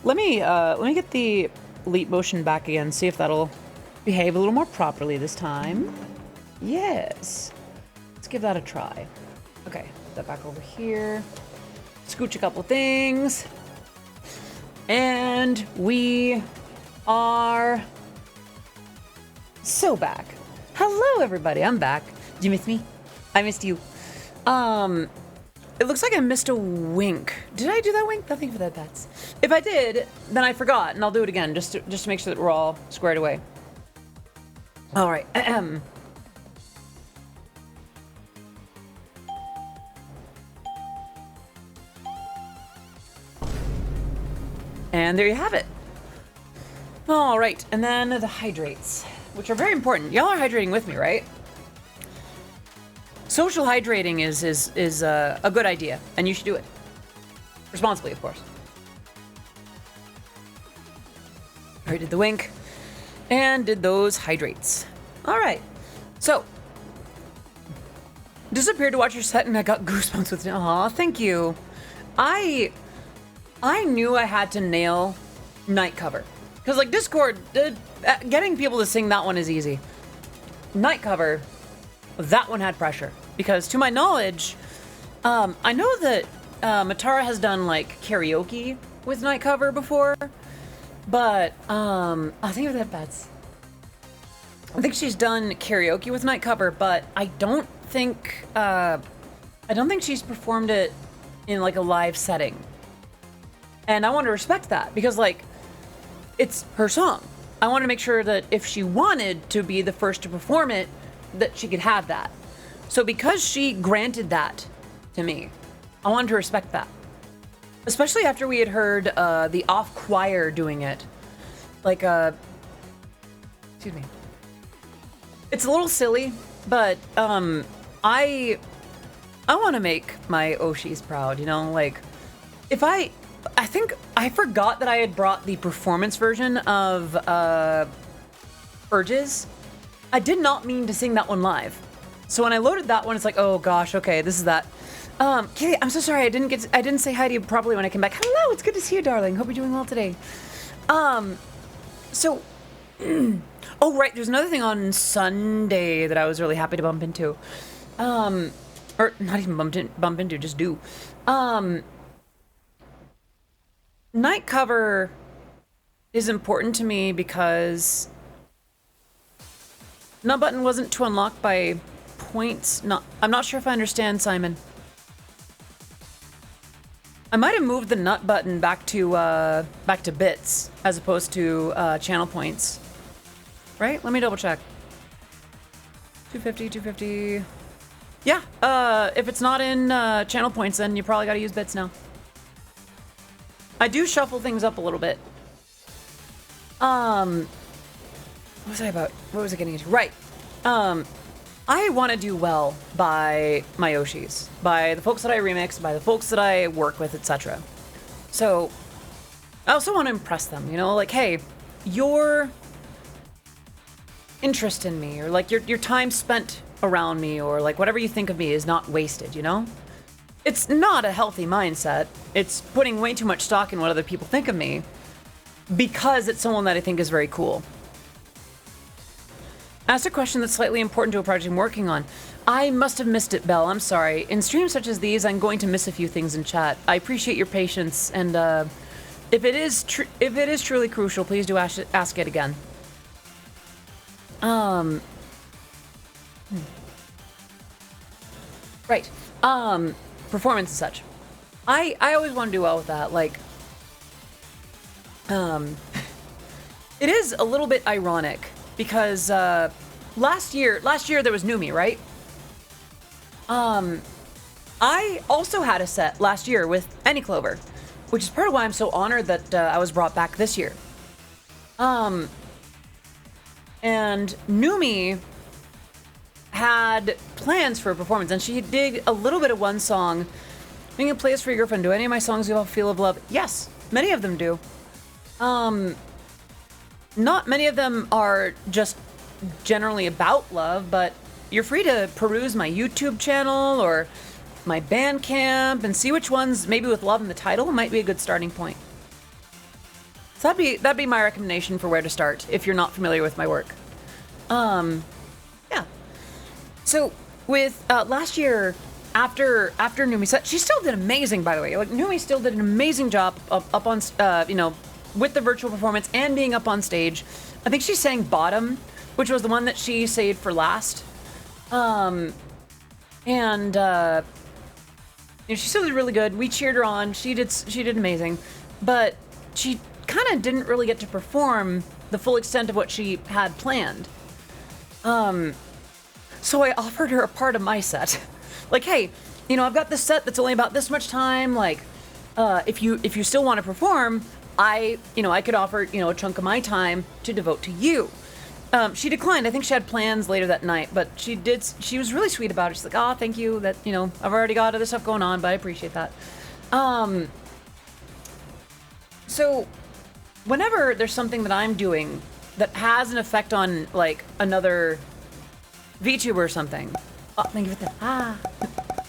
S1: Let me get the leap motion back again, see if that'll behave a little more properly this time. Yes. Let's give that a try. Okay, put that back over here. Scooch a couple things. And we are so back. Hello, everybody. I'm back. Did you miss me? I missed you. It looks like I missed a wink. Did I do that wink? Nothing for that, Bats. If I did, then I forgot, and I'll do it again just to make sure that we're all squared away. All right. And there you have it. All right, and then the hydrates, which are very important. Y'all are hydrating with me, right? Social hydrating is a good idea, and you should do it responsibly, of course. Already did the wink, and did those hydrates. All right, so disappeared to watch your set, and I got goosebumps with it. Aw, thank you. I knew I had to nail Night Cover. Because, like, Discord, getting people to sing that one is easy. Night Cover, that one had pressure. Because, to my knowledge, I know that Matara has done, like, karaoke with Night Cover before. But, I think of that, Bats. I think she's done karaoke with Night Cover, but I don't think she's performed it in, like, a live setting. And I want to respect that because, like, it's her song. I want to make sure that if she wanted to be the first to perform it, that she could have that. So because she granted that to me, I wanted to respect that. Especially after we had heard the off choir doing it. Like, excuse me. It's a little silly, but I want to make my Oshis proud, you know? Like, I think I forgot that I had brought the performance version of Urges. I did not mean to sing that one live. So when I loaded that one, it's like, oh gosh, okay, this is that. Katie, I'm so sorry I didn't say hi to you properly when I came back. Hello, it's good to see you, darling. Hope you're doing well today. So oh right, there's another thing on Sunday that I was really happy to bump into. Or not even bump into, just do. Night Cover is important to me because Nut Button wasn't to unlock by points. I'm not sure if I understand, Simon. I might have moved the Nut Button back to bits as opposed to channel points. Right? Let me double check. 250. Yeah. If it's not in channel points, then you probably got to use bits now. I do shuffle things up a little bit. What was I about? What was I getting into? Right. I want to do well by my Yoshis, by the folks that I remix, by the folks that I work with, etc. So I also want to impress them, you know, like, hey, your interest in me, or like your time spent around me, or like whatever you think of me is not wasted, you know? It's not a healthy mindset. It's putting way too much stock in what other people think of me because it's someone that I think is very cool. Asked a question that's slightly important to a project I'm working on. I must have missed it, Belle. I'm sorry. In streams such as these, I'm going to miss a few things in chat. I appreciate your patience, and if it is truly crucial, please do ask it again. Right. Performance and such. I always want to do well with that. Like, it is a little bit ironic because last year there was Numi, right? I also had a set last year with Any Clover, which is part of why I'm so honored that I was brought back this year. And Numi had plans for a performance, and she did a little bit of one song. Being a place for your girlfriend. Do any of my songs give off a feel of love? Yes, many of them do. Not many of them are just generally about love, but you're free to peruse my YouTube channel or my Bandcamp and see which ones, maybe with love in the title, might be a good starting point. So that'd be my recommendation for where to start if you're not familiar with my work. Yeah. So with last year, after Numi set, she still did amazing, by the way. Like Numi still did an amazing job up on with the virtual performance and being up on stage. I think she sang Bottom, which was the one that she saved for last. She still did really good. We cheered her on. She did amazing, but she kind of didn't really get to perform the full extent of what she had planned. So I offered her a part of my set. Like, hey, I've got this set that's only about this much time. Like, if you still want to perform, I could offer, a chunk of my time to devote to you. She declined. I think she had plans later that night, but she was really sweet about it. She's like, oh, thank you that, I've already got other stuff going on, but I appreciate that. So whenever there's something that I'm doing that has an effect on like another VTuber or something. Oh, thank you for that.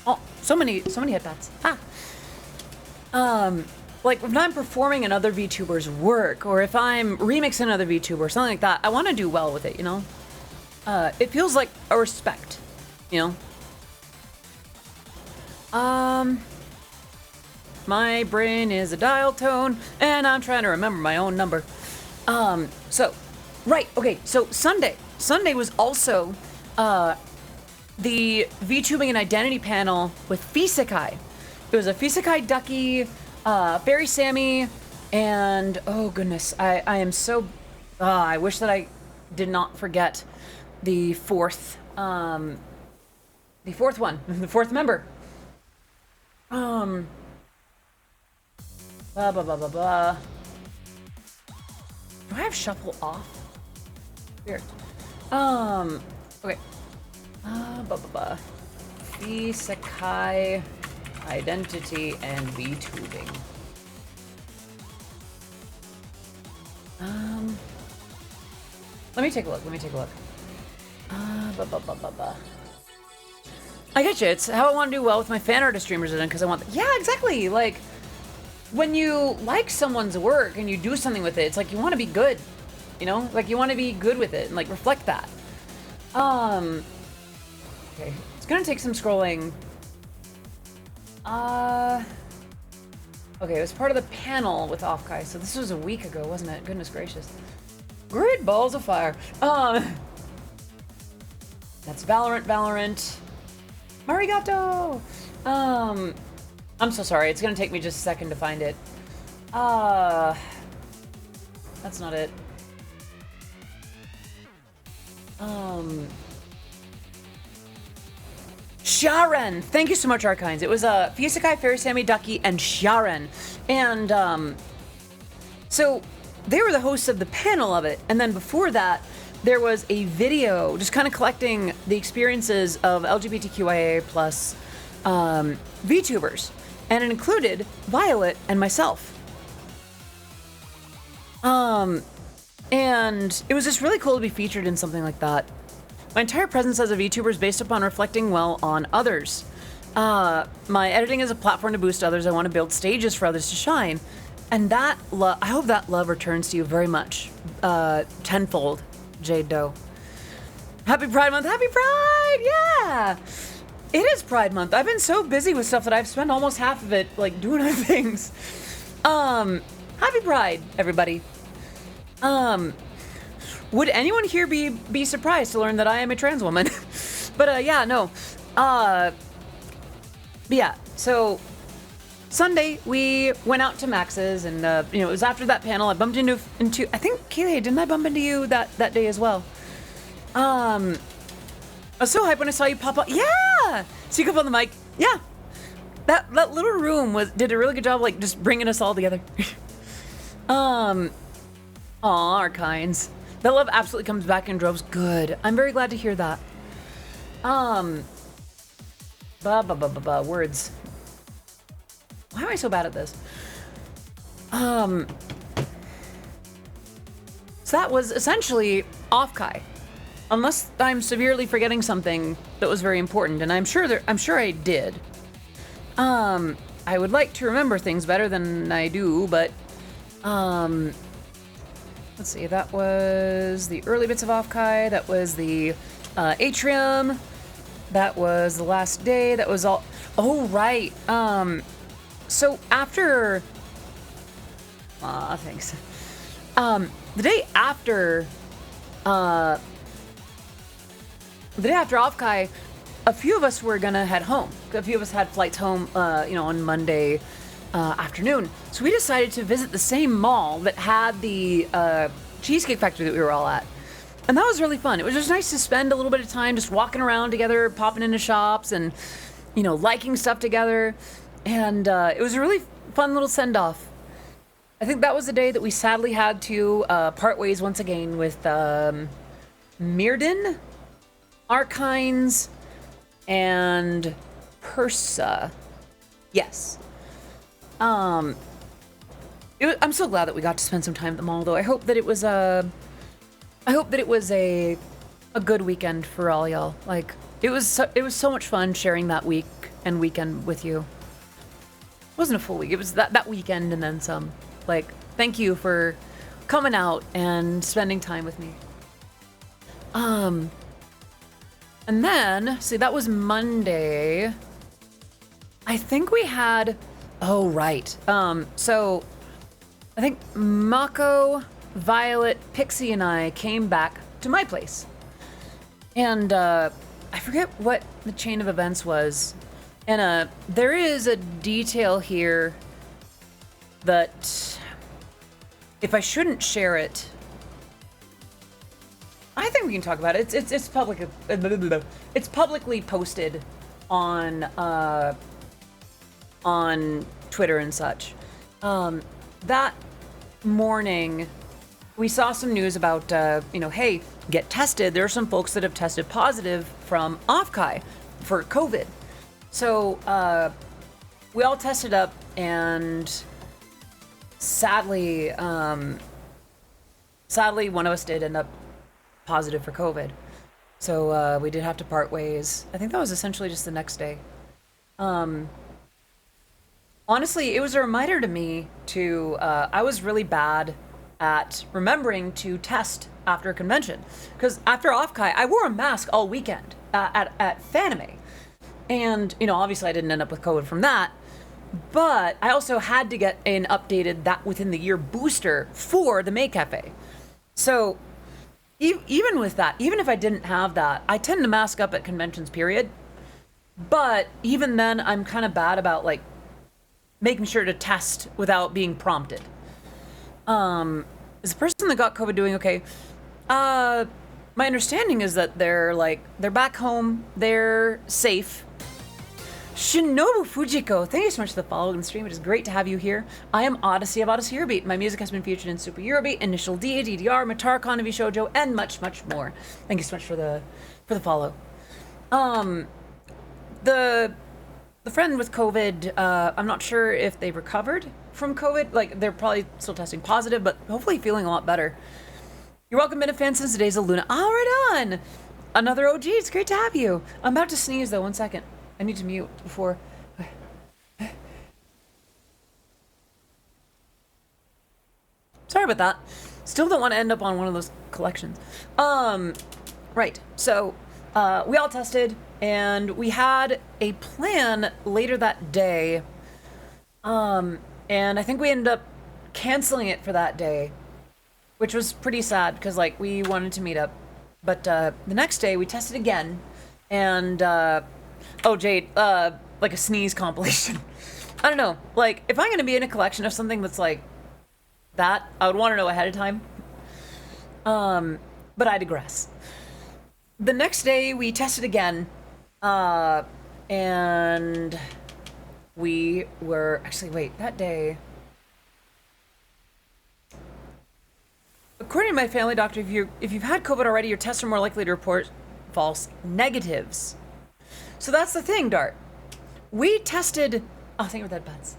S1: Oh, so many headbats. Like when I'm performing another VTuber's work, or if I'm remixing another VTuber or something like that, I want to do well with it, It feels like a respect, My brain is a dial tone, and I'm trying to remember my own number. So Sunday was also, the VTubing and identity panel with Fisekai. It was a Fisekai Ducky, Fairy Sammy, and oh goodness, I am so, I wish that I did not forget the fourth one, the fourth member. Blah, blah, blah, blah, blah. Do I have shuffle off? Weird. Okay. Blah, blah, blah. Isekai, identity, and VTubing. Let me take a look. Blah, blah, blah, blah, blah. I get you. It's how I want to do well with my fan artist streamers, because I want. Yeah, exactly. Like when you like someone's work and you do something with it, it's like you want to be good. Like you want to be good with it and like reflect that. Okay, it's gonna take some scrolling. Okay, it was part of the panel with Offkai, so this was a week ago, wasn't it? Goodness gracious. Great balls of fire. That's Valorant. Arigato! I'm so sorry, it's gonna take me just a second to find it. That's not it. Sharen! Thank you so much, Arkines. It was Fisekai, Fairy Sammy, Ducky, and Sharen. And so they were the hosts of the panel of it. And then before that, there was a video just kind of collecting the experiences of LGBTQIA plus VTubers. And it included Violet and myself. And it was just really cool to be featured in something like that. My entire presence as a VTuber is based upon reflecting well on others. My editing is a platform to boost others. I want to build stages for others to shine. And that I hope that love returns to you very much. Tenfold, Jade Doe. Happy Pride Month. Happy Pride! Yeah! It is Pride Month. I've been so busy with stuff that I've spent almost half of it, like, doing other things. Happy Pride, everybody. Would anyone here be surprised to learn that I am a trans woman? But, yeah, no. But yeah, so Sunday we went out to Max's, and it was after that panel I bumped into I think Keely, didn't I bump into you that day as well? I was so hyped when I saw you pop up. Yeah, so you come on the mic. Yeah, that little room did a really good job, like just bringing us all together. Aw, Arkines. That love absolutely comes back in droves. Good. I'm very glad to hear that. Words. Why am I so bad at this? So that was essentially Offkai. Unless I'm severely forgetting something that was very important, and I'm sure I did. I would like to remember things better than I do, but let's see, that was the early bits of Offkai, that was the atrium, that was the last day, that was all. Oh, right. So after thanks. The day after Offkai, a few of us were gonna head home. A few of us had flights home, on Monday afternoon. So we decided to visit the same mall that had the Cheesecake Factory that we were all at. And that was really fun. It was just nice to spend a little bit of time just walking around together, popping into shops and, liking stuff together. And it was a really fun little send-off. I think that was the day that we sadly had to part ways once again with Mirrodin, Arkines, and Persa. Yes. I'm so glad that we got to spend some time at the mall, though. I hope that it was a good weekend for all y'all. Like, it was so much fun sharing that week and weekend with you. It wasn't a full week. It was that weekend and then some. Like, thank you for coming out and spending time with me. And then, see, that was Monday. I think we had, oh, right. So I think Mako, Violet, Pixie, and I came back to my place. And I forget what the chain of events was. And there is a detail here that if I shouldn't share it, I think we can talk about it. It's public. It's publicly posted on Twitter and such. That morning, we saw some news about hey, get tested. There are some folks that have tested positive from Offkai for COVID. So we all tested up, and sadly, one of us did end up positive for COVID. So we did have to part ways. I think that was essentially just the next day. Honestly, it was a reminder to me to, I was really bad at remembering to test after a convention. Because after Offkai, I wore a mask all weekend at Fanime. And, obviously I didn't end up with COVID from that. But I also had to get an updated that within the year booster for the Maid Cafe. So even with that, even if I didn't have that, I tend to mask up at conventions, period. But even then, I'm kind of bad about, like, making sure to test without being prompted. Is the person that got COVID doing okay? My understanding is that they're back home, they're safe. Shinobu Fujiko, thank you so much for the follow and stream. It is great to have you here. I am Odyssey of Odyssey Eurobeat. My music has been featured in Super Eurobeat, Initial D, DDR, Matar, Konavi Shoujo, and much, much more. Thank you so much for the follow. The friend with COVID, I'm not sure if they recovered from COVID. Like, they're probably still testing positive, but hopefully feeling a lot better. You're welcome, been a fan since the days of Luna. Oh, right on! Another OG, it's great to have you. I'm about to sneeze, though, 1 second. I need to mute before. Sorry about that. Still don't want to end up on one of those collections. Right, so we all tested, and we had a plan later that day. And I think we ended up canceling it for that day, which was pretty sad because, like, we wanted to meet up. But the next day we tested again, and oh, Jade, like a sneeze compilation. I don't know, like, if I'm gonna be in a collection of something that's like that, I would want to know ahead of time. But I digress. The next day we tested again, and we were actually, wait, that day, according to my family doctor, if you've had COVID already, your tests are more likely to report false negatives. So that's the thing, Dart. We tested, oh, thank you for that, Butts.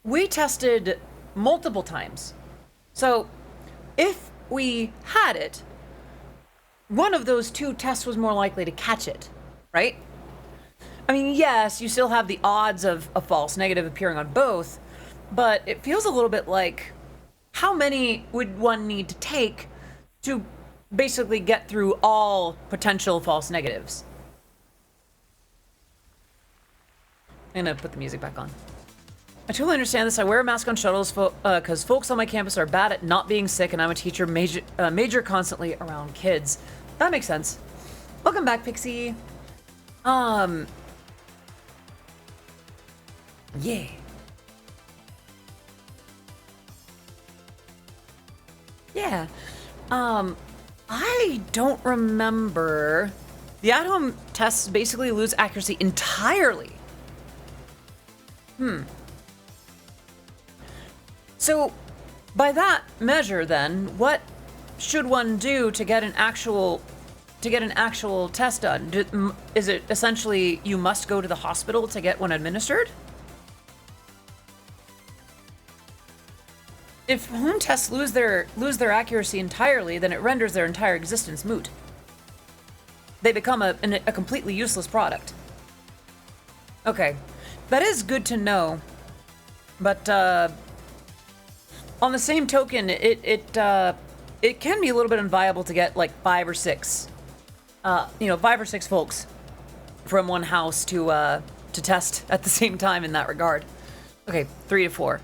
S1: We tested multiple times. So if we had it, one of those two tests was more likely to catch it, right? I mean, yes, you still have the odds of a false negative appearing on both, but it feels a little bit like how many would one need to take to basically get through all potential false negatives? I'm gonna put the music back on. I totally understand this. I wear a mask on shuttles because folks on my campus are bad at not being sick, and I'm a teacher major constantly around kids. That makes sense. Welcome back, Pixie. Yeah. Yeah. I don't remember. The at-home tests basically lose accuracy entirely. So, by that measure, then, what should one do to get an actual test done? Is it essentially you must go to the hospital to get one administered? If home tests lose their accuracy entirely, then it renders their entire existence moot. They become a completely useless product. Okay, that is good to know. But on the same token, it can be a little bit unviable to get like 5 or 6 folks from one house to test at the same time in that regard. Okay, 3 to 4.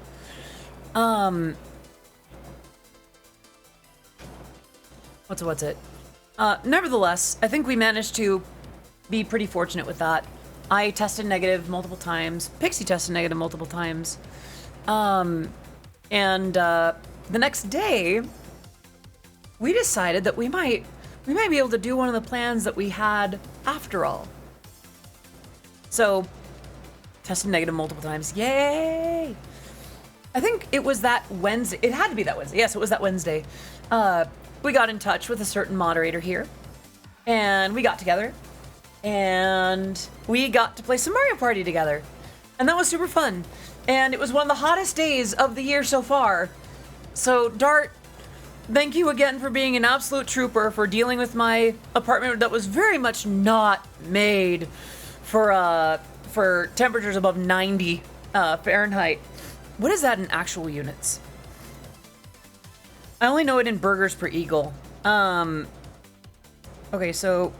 S1: What's it? Nevertheless, I think we managed to be pretty fortunate with that. I tested negative multiple times. Pixie tested negative multiple times. And the next day, we decided that we might be able to do one of the plans that we had after all. So, tested negative multiple times. Yay! I think it was that Wednesday. It had to be that Wednesday. Yes, it was that Wednesday. We got in touch with a certain moderator here, and we got together, and we got to play some Mario Party together, and that was super fun. And it was one of the hottest days of the year so far. So, Dart, thank you again for being an absolute trooper, for dealing with my apartment that was very much not made for temperatures above 90 Fahrenheit. What is that in actual units? I only know it in burgers per eagle. Okay, so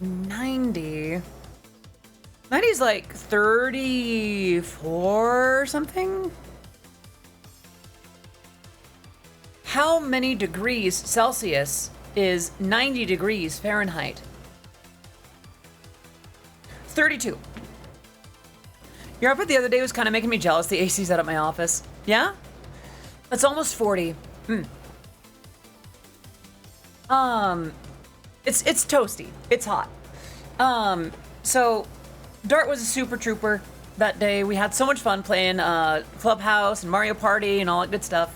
S1: 90 is like 34 or something? How many degrees Celsius is 90 degrees Fahrenheit? 32. Your outfit the other day was kind of making me jealous. The AC's out at my office. Yeah? That's almost 40. It's toasty. It's hot. So Dart was a super trooper that day. We had so much fun playing Clubhouse and Mario Party and all that good stuff.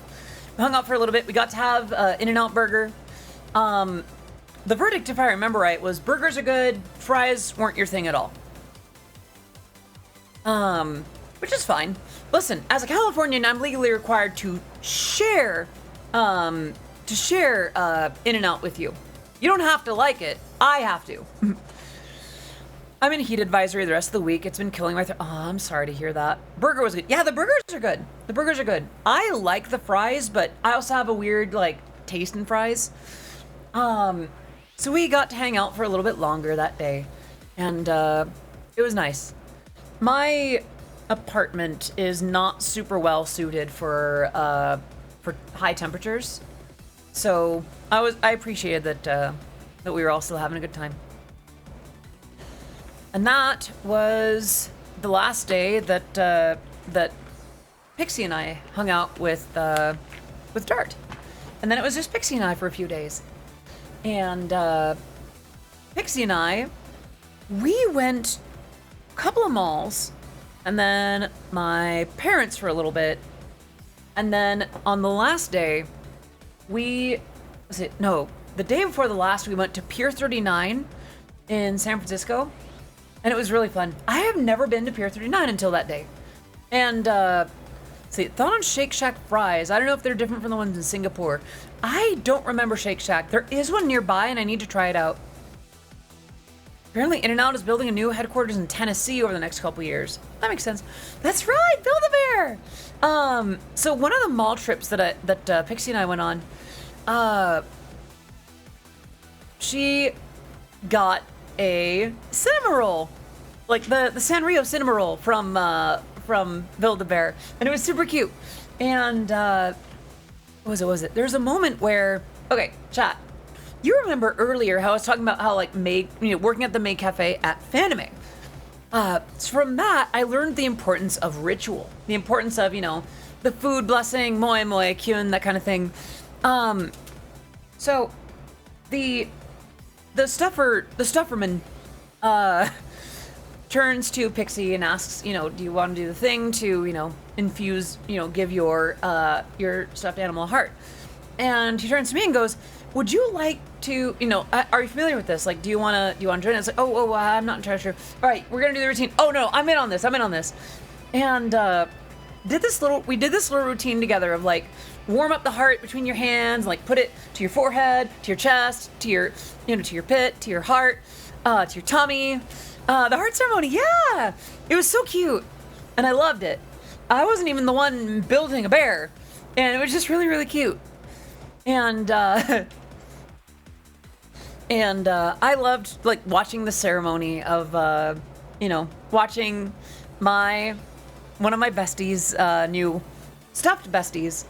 S1: We hung out for a little bit. We got to have In-N-Out Burger. The verdict, if I remember right, was burgers are good, fries weren't your thing at all. Which is fine. Listen, as a Californian, I'm legally required to share In-N-Out with you. You don't have to like it. I have to. I'm in heat advisory the rest of the week. It's been killing my throat. Oh, I'm sorry to hear that. Burger was good. Yeah, the burgers are good. The burgers are good. I like the fries, but I also have a weird, taste in fries. So we got to hang out for a little bit longer that day. And, it was nice. My apartment is not super well suited for high temperatures. So I appreciated that we were all still having a good time. And that was the last day that Pixie and I hung out with Dart. And then it was just Pixie and I for a few days. And Pixie and I, we went a couple of malls, and then my parents for a little bit. And then on the last day, the day before the last, we went to Pier 39 in San Francisco. And it was really fun. I have never been to Pier 39 until that day. And, thought on Shake Shack fries. I don't know if they're different from the ones in Singapore. I don't remember Shake Shack. There is one nearby, and I need to try it out. Apparently, In-N-Out is building a new headquarters in Tennessee over the next couple years. That makes sense. That's right, Build-A-Bear. So one of the mall trips that Pixie and I went on, she got a cinema roll, like the Sanrio cinema roll from Build-A-Bear, and it was super cute. And what was it? There's a moment where, okay, chat. You remember earlier how I was talking about how like working at the Maid Cafe at Fanime. So from that, I learned the importance of ritual, the importance of, the food blessing, moe moe, kyun, that kind of thing. So the stufferman turns to Pixie and asks, do you want to do the thing to, infuse, give your stuffed animal a heart? And he turns to me and goes, would you like to, are you familiar with this? Like, do you want to join us? Like, I'm not entirely sure. All right, we're going to do the routine. Oh no, I'm in on this. And, we did this little routine together of like, warm up the heart between your hands, like put it to your forehead, to your chest, to your, to your pit, to your heart, to your tummy. The heart ceremony, yeah, it was so cute. And I loved it. I wasn't even the one building a bear, and it was just really, really cute. And I loved like watching the ceremony of watching one of my besties, new stuffed besties,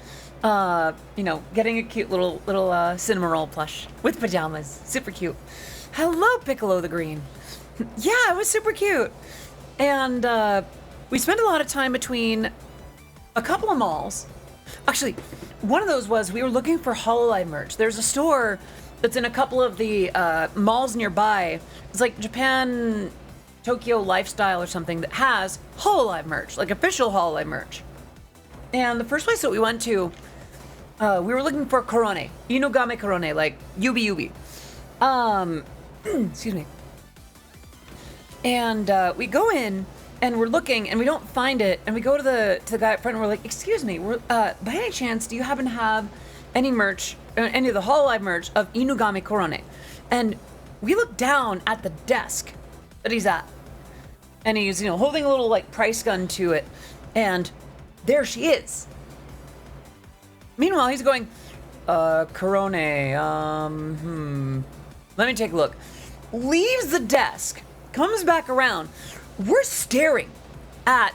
S1: getting a cute little cinema roll plush with pajamas. Super cute. Hello, Piccolo the Green. Yeah, it was super cute. And we spent a lot of time between a couple of malls. Actually, one of those was we were looking for Hololive merch. There's a store that's in a couple of the malls nearby. It's like Japan Tokyo Lifestyle or something that has Hololive merch, like official Hololive merch. And the first place that we went to, we were looking for Korone, Inugame Korone, like Yubi Yubi. Excuse me. And we go in and we're looking and we don't find it, and we go to the guy up front and we're like, excuse me, by any chance do you happen to have any merch, any of the Hololive merch of Inugame Korone? And we look down at the desk that he's at, and he's holding a little like price gun to it, and there she is. Meanwhile, he's going, Korone, let me take a look. Leaves the desk, comes back around. We're staring at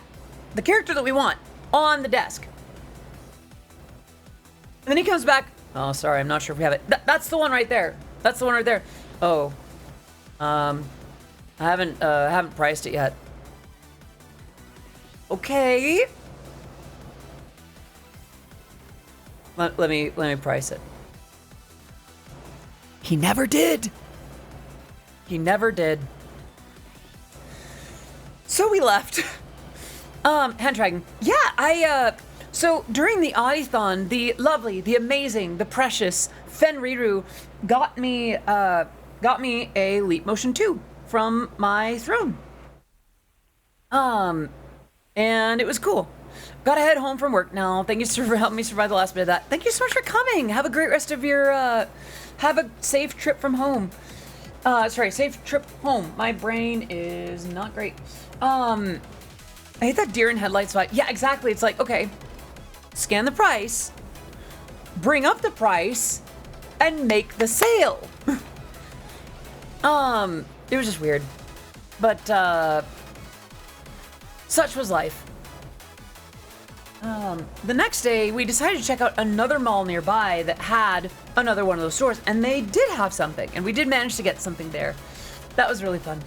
S1: the character that we want on the desk. And then he comes back. Oh, sorry, I'm not sure if we have it. That's the one right there. That's the one right there. Oh, I haven't priced it yet. Okay. Let me price it. He never did. He never did. So we left. Hand dragon. Yeah, so during the Audithon, the lovely, the amazing, the precious Fenriru got me a Leap Motion 2 from my throne. And it was cool. Gotta head home from work now. Thank you for helping me survive the last bit of that. Thank you so much for coming. Have a great rest of your, have a safe trip from home. Safe trip home. My brain is not great. I hate that deer in headlights vibe. Yeah, exactly. It's like, okay, scan the price, bring up the price, and make the sale. It was just weird. But, such was life. The next day, we decided to check out another mall nearby that had another one of those stores, and they did have something, and we did manage to get something there. That was really fun.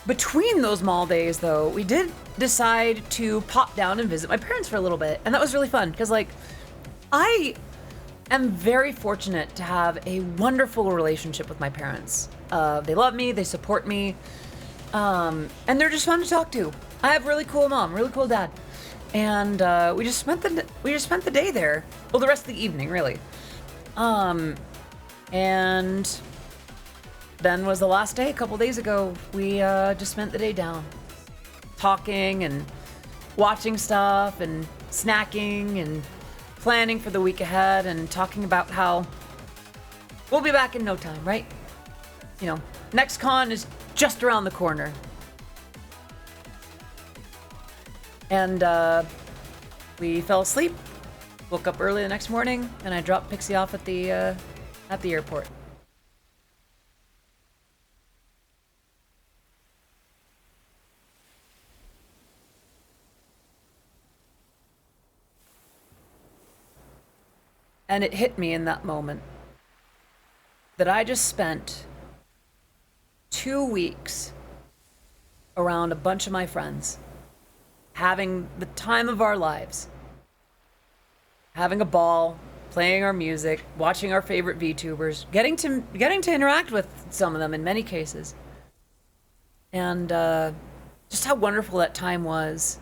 S1: Between those mall days, though, we did decide to pop down and visit my parents for a little bit, and that was really fun, because, like, I am very fortunate to have a wonderful relationship with my parents. They love me, they support me, and they're just fun to talk to. I have a really cool mom, really cool dad, and we just spent the day there. Well, the rest of the evening, really. And then was the last day. A couple days ago, we just spent the day down, talking and watching stuff and snacking and planning for the week ahead and talking about how we'll be back in no time, right? you know, next con is just around the corner. And we fell asleep, woke up early the next morning, and I dropped Pixie off at the airport. And it hit me in that moment that I just spent 2 weeks around a bunch of my friends, having the time of our lives, having a ball, playing our music, watching our favorite VTubers, getting to interact with some of them in many cases, and just how wonderful that time was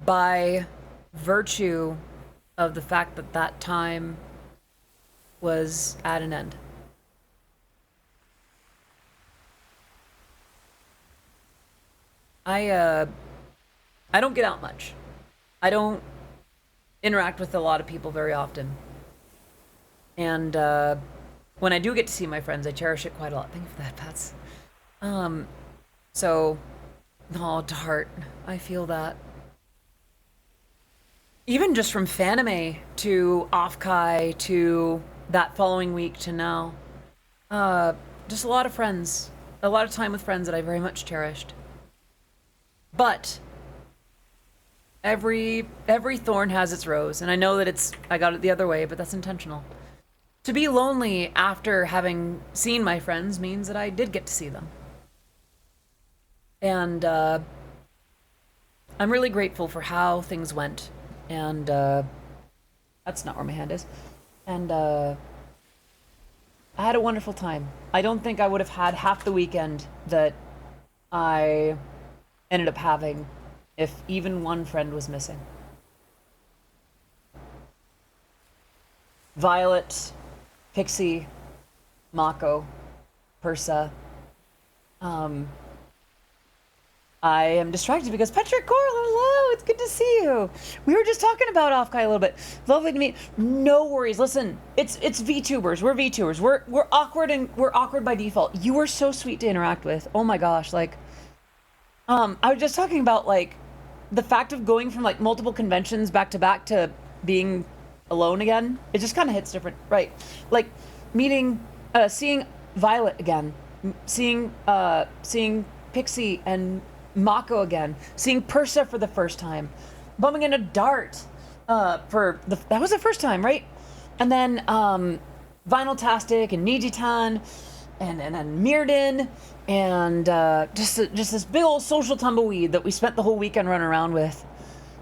S1: by virtue of the fact that that time was at an end. I don't get out much. I don't interact with a lot of people very often. And when I do get to see my friends, I cherish it quite a lot. Thank you for that, Pats. So, oh, Dart, I feel that. Even just from Fanime to Offkai to that following week to now. Just a lot of friends. A lot of time with friends that I very much cherished. But every thorn has its rose, and I know that I got it the other way, but that's intentional. To be lonely after having seen my friends means that I did get to see them. And I'm really grateful for how things went. And that's not where my hand is. And I had a wonderful time. I don't think I would have had half the weekend that I ended up having if even one friend was missing. Violet, Pixie, Mako, Persa. I am distracted because Patrick Coral, hello, it's good to see you. We were just talking about Offkai a little bit. Lovely to meet. No worries. Listen, it's VTubers. We're VTubers. We're awkward and we're awkward by default. You were so sweet to interact with. Oh my gosh, like, I was just talking about like the fact of going from like multiple conventions back to being alone again. It just kind of hits different, right? Like seeing Violet again, seeing Pixie and Mako again, seeing Persa for the first time, bumping into Dart that was the first time, right? And then Vinyltastic and Nijitan and Mirden and just this big old social tumbleweed that we spent the whole weekend running around with.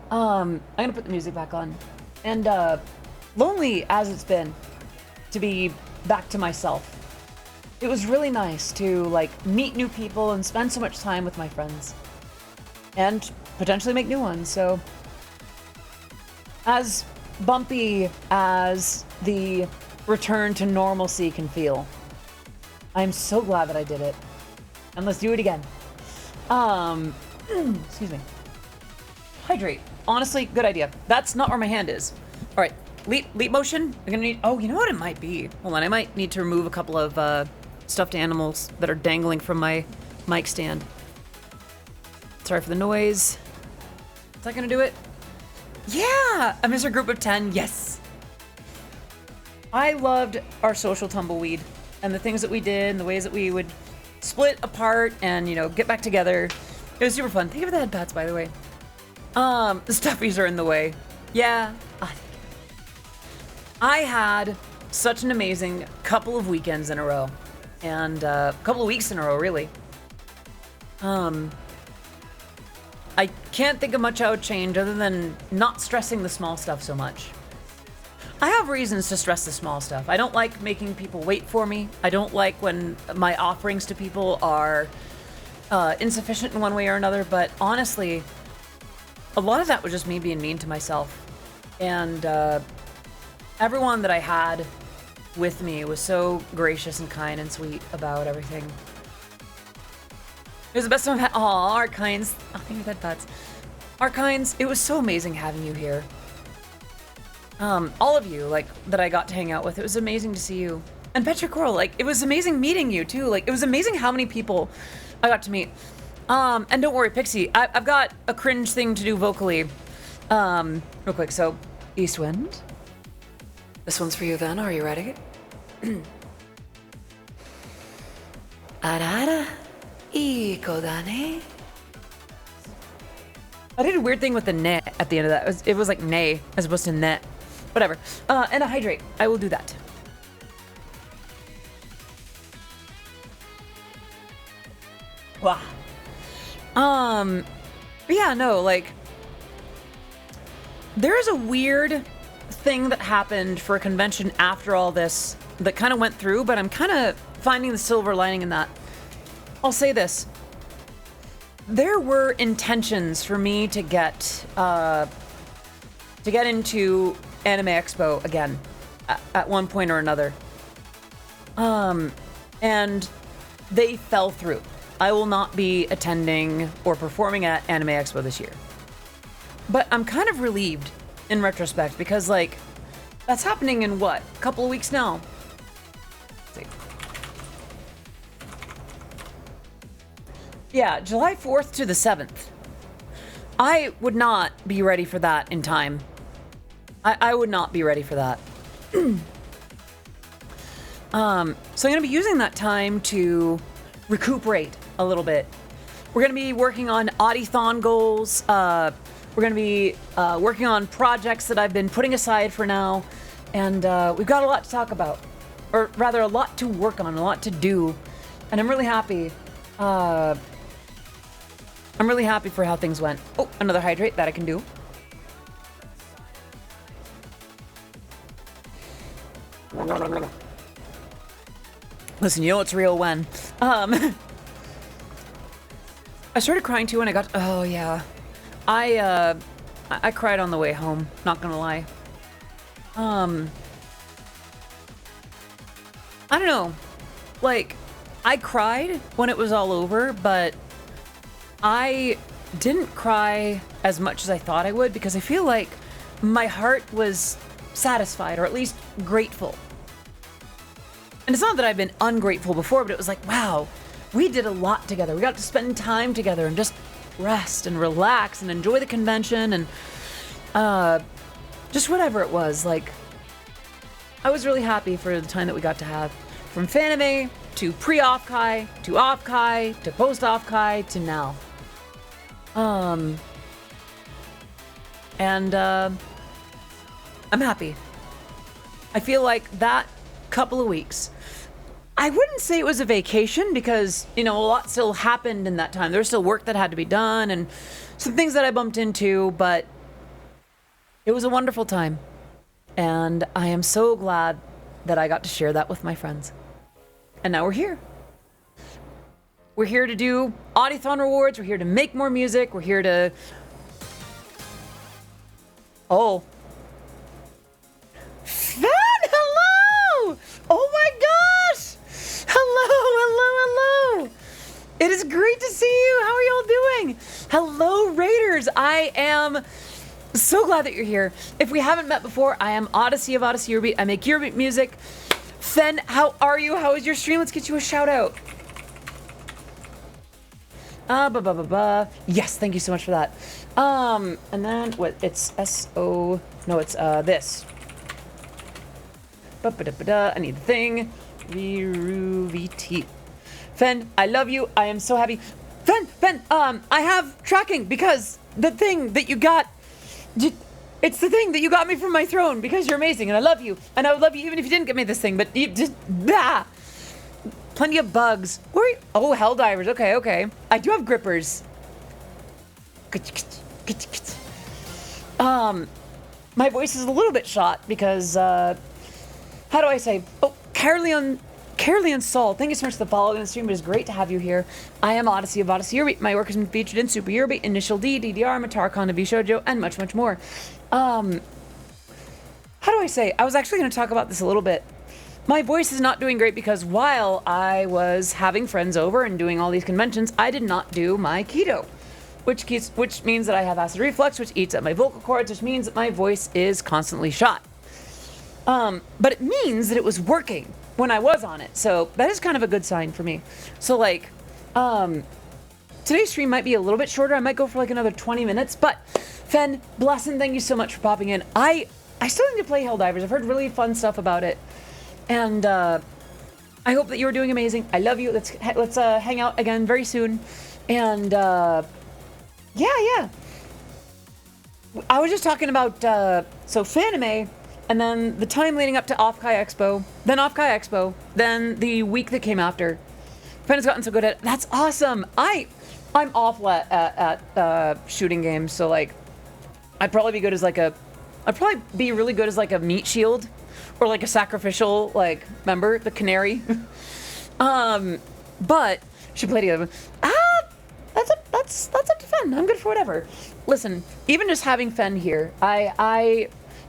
S1: I'm gonna put the music back on. And lonely as it's been to be back to myself. It was really nice to like meet new people and spend so much time with my friends and potentially make new ones. So as bumpy as the return to normalcy can feel, I'm so glad that I did it. And let's do it again. Excuse me. Hydrate. Honestly, good idea. That's not where my hand is. All right, leap motion. I'm gonna need, oh, you know what it might be? Hold on, I might need to remove a couple of stuffed animals that are dangling from my mic stand. Sorry for the noise. Is that gonna do it? Yeah! A Mr. Group of 10, yes! I loved our social tumbleweed and the things that we did and the ways that we would split apart and, you know, get back together. It was super fun. Thank you for the head pats, by the way. The stuffies are in the way. Yeah. I had such an amazing couple of weekends in a row. And a couple of weeks in a row, really. I can't think of much I would change other than not stressing the small stuff so much. I have reasons to stress the small stuff. I don't like making people wait for me. I don't like when my offerings to people are insufficient in one way or another, but honestly, a lot of that was just me being mean to myself. And everyone that I had with me was so gracious and kind and sweet about everything. It was the best time I've had. Aw, Arkines. Oh, thank you for that, Pats. Arkines, it was so amazing having you here. All of you, like, that I got to hang out with. It was amazing to see you. And Petra Coral, like, it was amazing meeting you too. Like, it was amazing how many people I got to meet. And don't worry, Pixie, I've got a cringe thing to do vocally. Real quick, so, Eastwind. This one's for you then, are you ready? Arara, iko da ne. I did a weird thing with the ne at the end of that. It was like ne as opposed to net. Whatever. And a hydrate. I will do that. Wow. Yeah, no, like, there's a weird thing that happened for a convention after all this that kind of went through, but I'm kind of finding the silver lining in that. I'll say this. There were intentions for me to get into Anime Expo again at one point or another. And they fell through. I will not be attending or performing at Anime Expo this year. But I'm kind of relieved in retrospect because, like, that's happening in what? A couple of weeks now. Let's see. Yeah, July 4th to the 7th. I would not be ready for that in time. I would not be ready for that. So I'm going to be using that time to recuperate a little bit. We're going to be working on Audithon goals. We're going to be working on projects that I've been putting aside for now. And we've got a lot to talk about. Or rather, a lot to work on, a lot to do. And I'm really happy. I'm really happy for how things went. Oh, another hydrate that I can do. Listen, you know it's real when. I started crying too when I got. Oh yeah, I cried on the way home. Not gonna lie. I don't know. Like, I cried when it was all over, but I didn't cry as much as I thought I would because I feel like my heart was satisfied, or at least grateful. And it's not that I've been ungrateful before, but it was like, wow, we did a lot together. We got to spend time together and just rest and relax and enjoy the convention and just whatever it was. Like, I was really happy for the time that we got to have. From Fanime to pre-Offkai to Offkai to post-Offkai to now. And I'm happy. I feel like that couple of weeks, I wouldn't say it was a vacation because, you know, a lot still happened in that time. There was still work that had to be done and some things that I bumped into, but it was a wonderful time. And I am so glad that I got to share that with my friends. And now we're here. We're here to do Audithon rewards. We're here to make more music. We're here to... Oh. Fan, hello! Oh my gosh! Hello. It is great to see you. How are y'all doing? Hello, Raiders. I am so glad that you're here. If we haven't met before, I am Odyssey of Odyssey Eurobeat. I make Eurobeat music. Fen, how are you? How is your stream? Let's get you a shout out. Yes, thank you so much for that. And then what? It's S-O. No, it's this. I need the thing. VT. Fen, I love you. I am so happy. Fen, I have tracking because the thing that you got. It's the thing that you got me from my throne because you're amazing and I love you. And I would love you even if you didn't get me this thing, but you just, bah! Plenty of bugs. Oh, Helldivers. Okay. I do have grippers. My voice is a little bit shot because, how do I say? Oh, Caroleon Sol, thank you so much for the follow in the stream. It is great to have you here. I am Odyssey of Odyssey Eurobeat. My work has been featured in Super Eurobeat, Initial D, DDR, Matarkon, V Shoujo, and much, much more. How do I say? I was actually going to talk about this a little bit. My voice is not doing great because while I was having friends over and doing all these conventions, I did not do my keto, which means that I have acid reflux, which eats at my vocal cords, which means that my voice is constantly shot. But it means that it was working when I was on it. So that is kind of a good sign for me. So like, today's stream might be a little bit shorter. I might go for like another 20 minutes, but Fen, Blessin, thank you so much for popping in. I still need to play Helldivers. I've heard really fun stuff about it. And, I hope that you're doing amazing. I love you. Let's hang out again very soon. And, yeah. I was just talking about, so Fanime, and then the time leading up to Off-Kai Expo, then Off-Kai Expo, then the week that came after. Fen has gotten so good at it. That's awesome. I'm awful at shooting games, so like, I'd probably be really good as like a meat shield, or like a sacrificial like member, the canary. But should play together. That's up to Fen. I'm good for whatever. Listen, even just having Fen here, I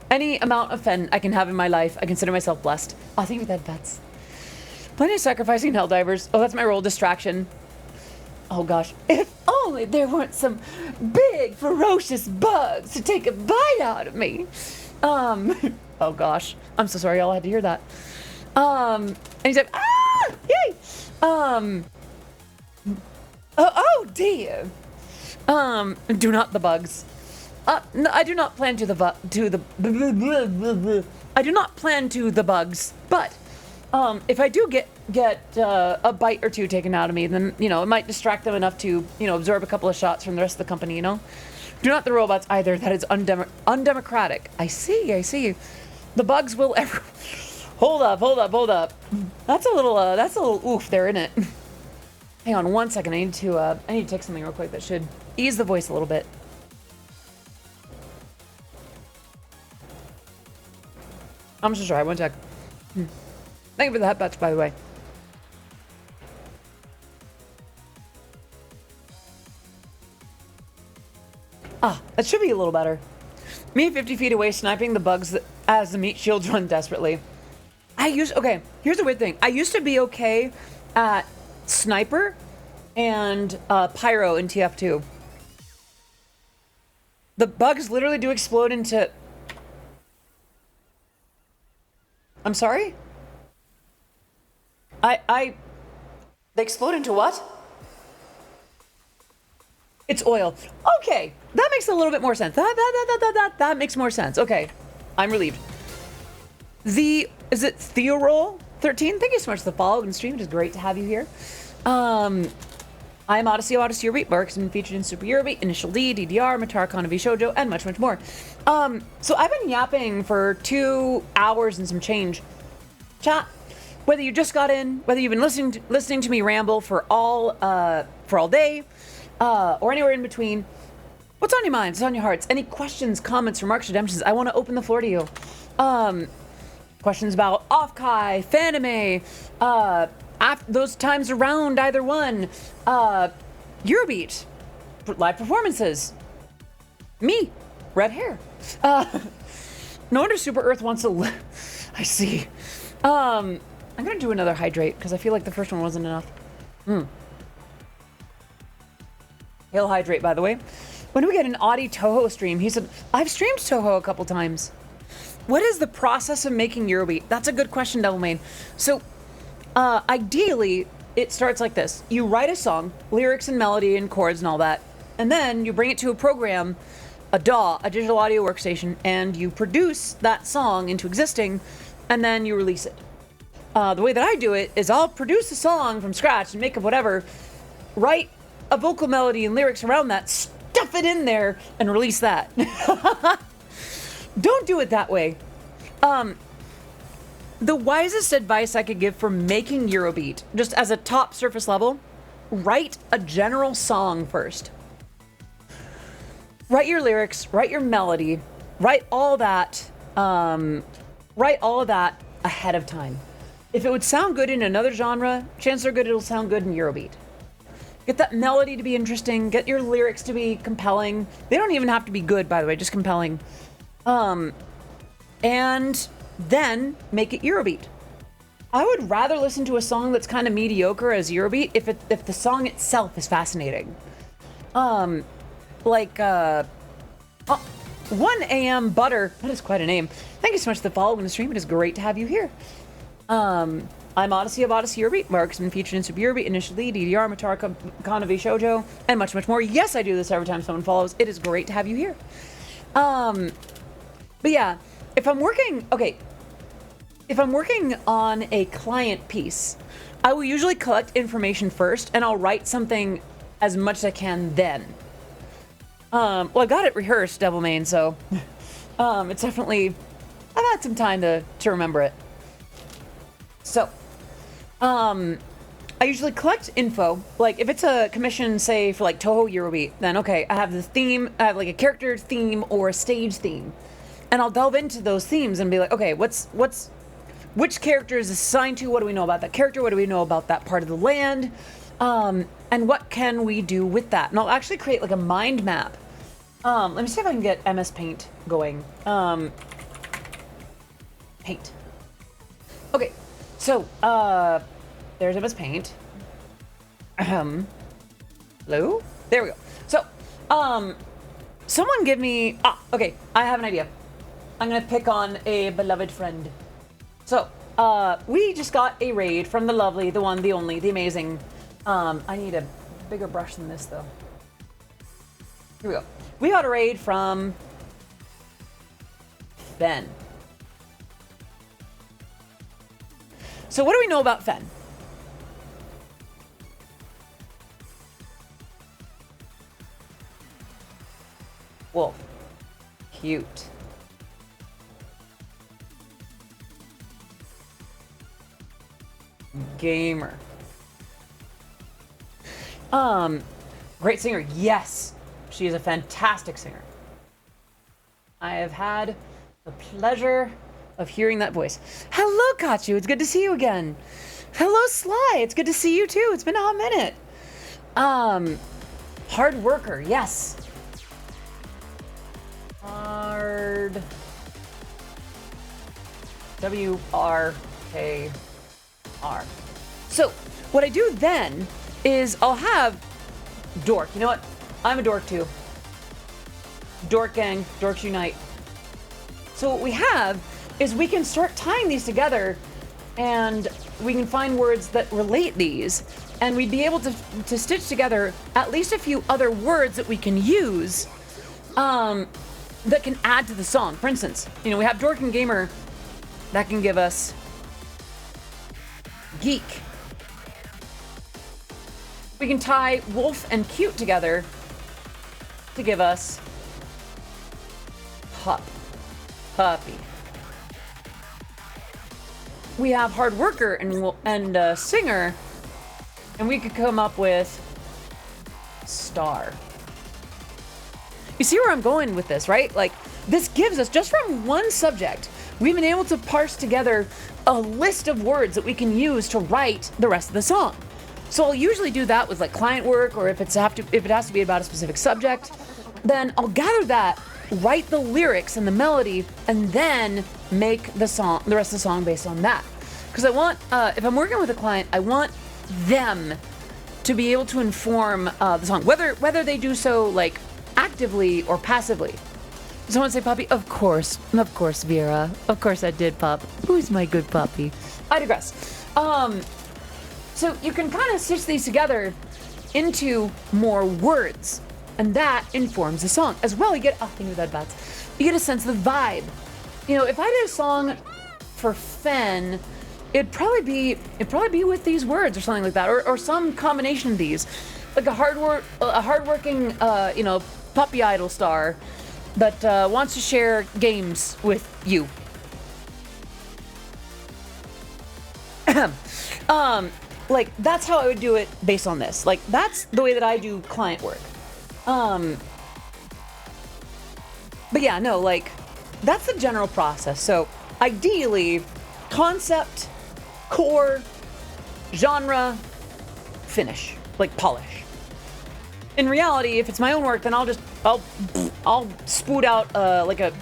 S1: any amount of Fen I can have in my life, I consider myself blessed. Oh, thank you for that, Bets. Plenty of sacrificing Helldivers. Oh, that's my role, distraction. Oh gosh, if only there weren't some big, ferocious bugs to take a bite out of me. Oh gosh, I'm so sorry y'all had to hear that. And he's like, yay! Oh dear. Do not the bugs. No, I do not plan I do not plan to the bugs, but if I do get a bite or two taken out of me, then, you know, it might distract them enough to, you know, absorb a couple of shots from the rest of the company, you know? Do not the robots either. That is undemocratic. I see. The bugs will ever... Hold up. That's a little oof there, isn't it? Hang on 1 second. I need to take something real quick that should ease the voice a little bit. I'm so sorry. 1 sec. Thank you for the headbutts, by the way. That should be a little better. Me 50 feet away sniping the bugs as the meat shields run desperately. Okay, here's the weird thing. I used to be okay at sniper and pyro in TF2. The bugs literally do explode into... I'm sorry? They explode into what? It's oil. Okay, that makes a little bit more sense. That makes more sense. Okay, I'm relieved. Is it Theoroll 13? Thank you so much for the follow and stream. It is great to have you here. I'm Odyssey Eurobeat. Mark's been featured in Super Eurobeat, Initial D, DDR, Matar V Shoujo, and much more. So I've been yapping for 2 hours and some change. Chat, whether you just got in, whether you've been listening to me ramble for all day, or anywhere in between, what's on your minds? What's on your hearts? Any questions, comments, remarks, redemptions? I want to open the floor to you. Questions about Off-Kai, Fanime, those times around either one, Eurobeat, live performances, me, red hair. No wonder Super Earth wants to I see. I'm gonna do another hydrate because I feel like the first one wasn't enough. He'll hydrate, by the way. When do we get an Audi Toho stream? He said, I've streamed Toho a couple times. What is the process of making Eurobeat? That's a good question, Devilmane. So, ideally, it starts like this. You write a song, lyrics and melody and chords and all that, and then you bring it to a program, a DAW, a digital audio workstation, and you produce that song into existing, and then you release it. The way that I do it is I'll produce a song from scratch and make up whatever, write a vocal melody and lyrics around that, stuff it in there, and release that. Don't do it that way. The wisest advice I could give for making Eurobeat, just as a top surface level, write a general song first. Write your lyrics, write your melody, write all that ahead of time. If it would sound good in another genre, chances are good it'll sound good in Eurobeat. Get that melody to be interesting, get your lyrics to be compelling. They don't even have to be good, by the way, just compelling. And then make it Eurobeat. I would rather listen to a song that's kind of mediocre as Eurobeat if the song itself is fascinating. 1 AM Butter, that is quite a name. Thank you so much for the follow and the stream. It is great to have you here. I'm Odyssey of Odyssey Eurobeat. Mark's been featured in Super Eurobeat, initially DDR, Matara, Kanavi Shoujo, and much, much more. Yes, I do this every time someone follows. It is great to have you here. But yeah, if I'm working on a client piece, I will usually collect information first, and I'll write something as much as I can then. Well, I got it rehearsed, Devil Main, so it's definitely, I've had some time to remember it. So, I usually collect info. Like, if it's a commission, say, for like Toho Eurobeat, then okay, I have the theme, I have like a character theme or a stage theme. And I'll delve into those themes and be like, okay, which character is assigned to? What do we know about that character? What do we know about that part of the land? And what can we do with that? And I'll actually create like a mind map. Let me see if I can get MS Paint going. Paint. Okay, so, there's MS Paint. Hello? There we go. So, someone give me, okay, I have an idea. I'm gonna pick on a beloved friend. So, we just got a raid from the lovely, the one, the only, the amazing, I need a bigger brush than this, though. Here we go. We got a raid from Fen. So what do we know about Fen? Wolf. Cute. Gamer. Great singer. Yes, she is a fantastic singer. I have had the pleasure of hearing that voice. Hello, Kachu. It's good to see you again. Hello, Sly. It's good to see you too. It's been a hot minute. Hard worker. Yes. Hard. WRKR. So, what I do then is I'll have Dork. You know what? I'm a dork too. Dork gang, dorks unite. So what we have is we can start tying these together and we can find words that relate these, and we'd be able to stitch together at least a few other words that we can use that can add to the song. For instance, you know, we have dork and gamer that can give us geek. We can tie wolf and cute together to give us puppy. We have hard worker and singer, and we could come up with star. You see where I'm going with this, right? Like, this gives us, just from one subject, we've been able to parse together a list of words that we can use to write the rest of the song. So I'll usually do that with like client work, or if it has to be about a specific subject, then I'll gather that, write the lyrics and the melody, and then make the rest of the song based on that. Because I want, if I'm working with a client, I want them to be able to inform the song, whether they do so like actively or passively. Someone say puppy? Of course, Vera. Of course I did, pup. Who's my good puppy? I digress. So you can kind of stitch these together into more words, and that informs the song as well. You get you get a sense of the vibe. You know, if I did a song for Fen, it'd probably be with these words or something like that, or some combination of these, like a hardworking you know, puppy idol star that wants to share games with you. Like, that's how I would do it based on this. Like, that's the way that I do client work. But yeah, no, like, that's the general process. So, ideally, concept, core, genre, finish, like polish. In reality, if it's my own work, then I'll spoot out like a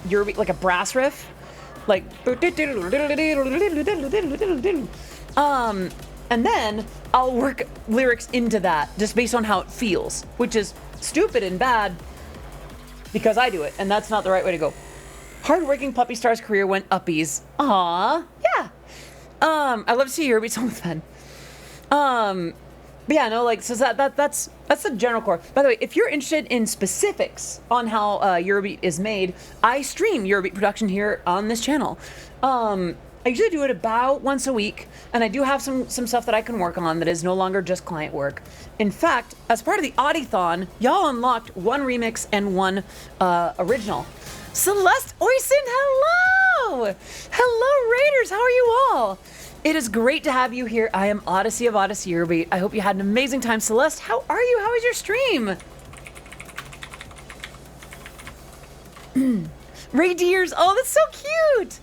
S1: brass riff, like, and then I'll work lyrics into that just based on how it feels, which is stupid and bad because I do it, and that's not the right way to go. Hardworking puppy star's career went uppies. Aww, yeah. I love to see Eurobeat song with Ben. But yeah, no, like, so that's the general core. By the way, if you're interested in specifics on how Eurobeat is made, I stream Eurobeat production here on this channel. I usually do it about once a week, and I do have some stuff that I can work on that is no longer just client work. In fact, as part of the Audithon, y'all unlocked one remix and one original. Celeste Oysen, hello! Hello, Raiders, how are you all? It is great to have you here. I am Odyssey of Odyssey Eurobeat. I hope you had an amazing time. Celeste, how are you? How was your stream? Ray Deers, oh, that's so cute!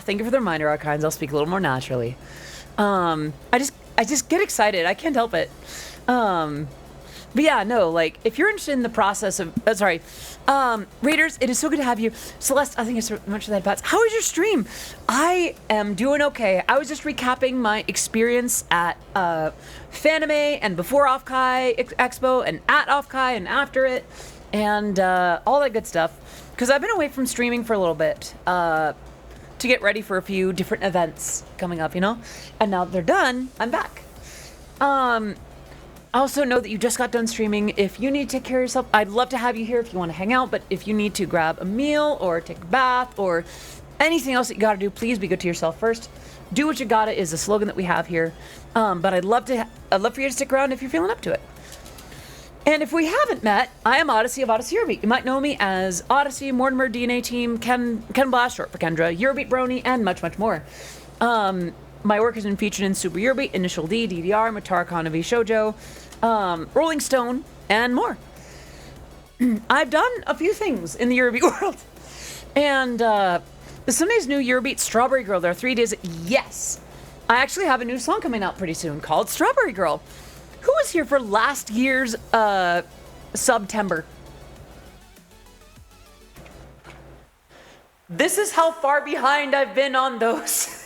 S1: Thank you for the reminder, Archives. I'll speak a little more naturally. I just get excited. I can't help it. But yeah, no, like, if you're interested in the process of, Raiders, it is so good to have you. Celeste, I think I mentioned that, Bats. How was your stream? I am doing okay. I was just recapping my experience at Fanime and before Offkai Expo and at Offkai and after it and all that good stuff. Because I've been away from streaming for a little bit to get ready for a few different events coming up, you know? And now that they're done, I'm back. I also know that you just got done streaming. If you need to take care of yourself, I'd love to have you here if you want to hang out. But if you need to grab a meal or take a bath or anything else that you got to do, please be good to yourself first. Do what you gotta is the slogan that we have here. But I'd love for you to stick around if you're feeling up to it. And if we haven't met, I am Odyssey of Odyssey Eurobeat. You might know me as Odyssey, Mortimer, DNA Team, Ken Blast, short for Kendra, Eurobeat Brony, and much, much more. My work has been featured in Super Eurobeat, Initial D, DDR, Matara Kanavi Shoujo, Rolling Stone, and more. I've done a few things in the Eurobeat world. And the Sunday's new Eurobeat Strawberry Girl, there are 3 days. Yes, I actually have a new song coming out pretty soon called Strawberry Girl. Who was here for last year's September? This is how far behind I've been on those.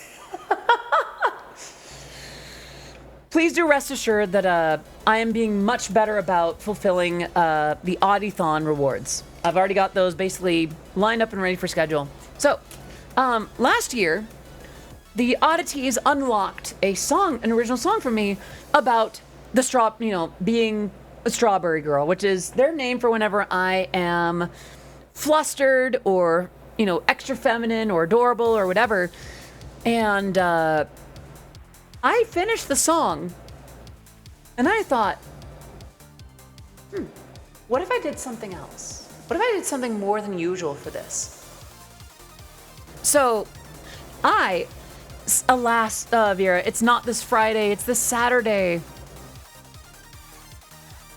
S1: Please do rest assured that I am being much better about fulfilling the Audithon rewards. I've already got those basically lined up and ready for schedule. So, last year, the Oddities unlocked an original song for me about being a strawberry girl, which is their name for whenever I am flustered or, extra feminine or adorable or whatever. And I finished the song and I thought, what if I did something else? What if I did something more than usual for this? So alas, Vera, it's not this Friday, it's this Saturday.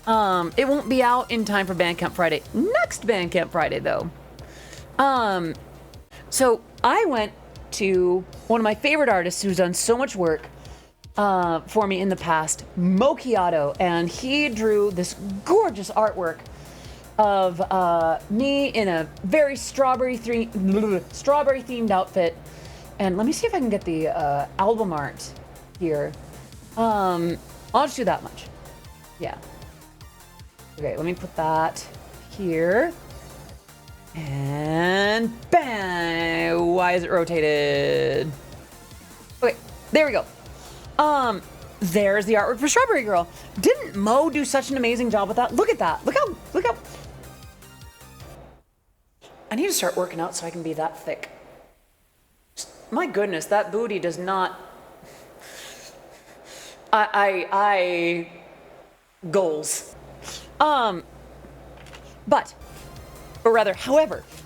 S1: It won't be out in time for Bandcamp Friday. Next Bandcamp Friday, though. So I went to one of my favorite artists who's done so much work for me in the past, Mokiato, and he drew this gorgeous artwork of me in a very strawberry-themed outfit. And let me see if I can get the album art here. I'll just do that much. Yeah. Okay, let me put that here. And bang! Why is it rotated? Okay, there we go. There's the artwork for Strawberry Girl. Didn't Mo do such an amazing job with that? Look at that. Look how. I need to start working out so I can be that thick. My goodness, that booty does not. Goals. However,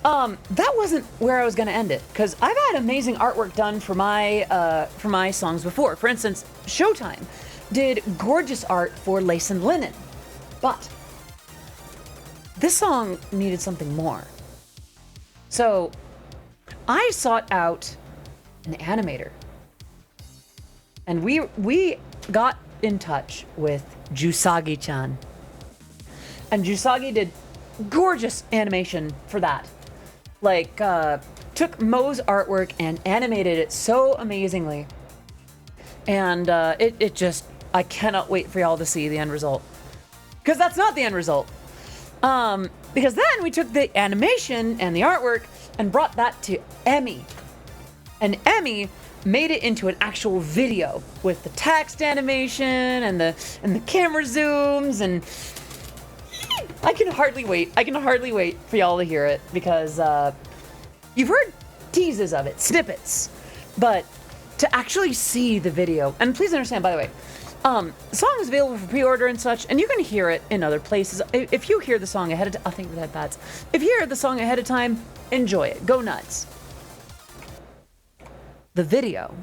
S1: that wasn't where I was going to end it, because I've had amazing artwork done for my songs before. For instance, Showtime did gorgeous art for Lace and Linen, but this song needed something more. So I sought out an animator, and we got in touch with Jusagi-chan. And Jusagi did gorgeous animation for that. Like, took Mo's artwork and animated it so amazingly. And it just, I cannot wait for y'all to see the end result. Because that's not the end result. Because then we took the animation and the artwork and brought that to Emmy. And Emmy made it into an actual video with the text animation and the camera zooms, and I can hardly wait. I can hardly wait for y'all to hear it, because you've heard teases of it, snippets, but to actually see the video, and please understand, by the way, the song is available for pre-order and such, and you can hear it in other places. If you hear the song ahead of time, I think we had pads. If you hear the song ahead of time, enjoy it. Go nuts. The video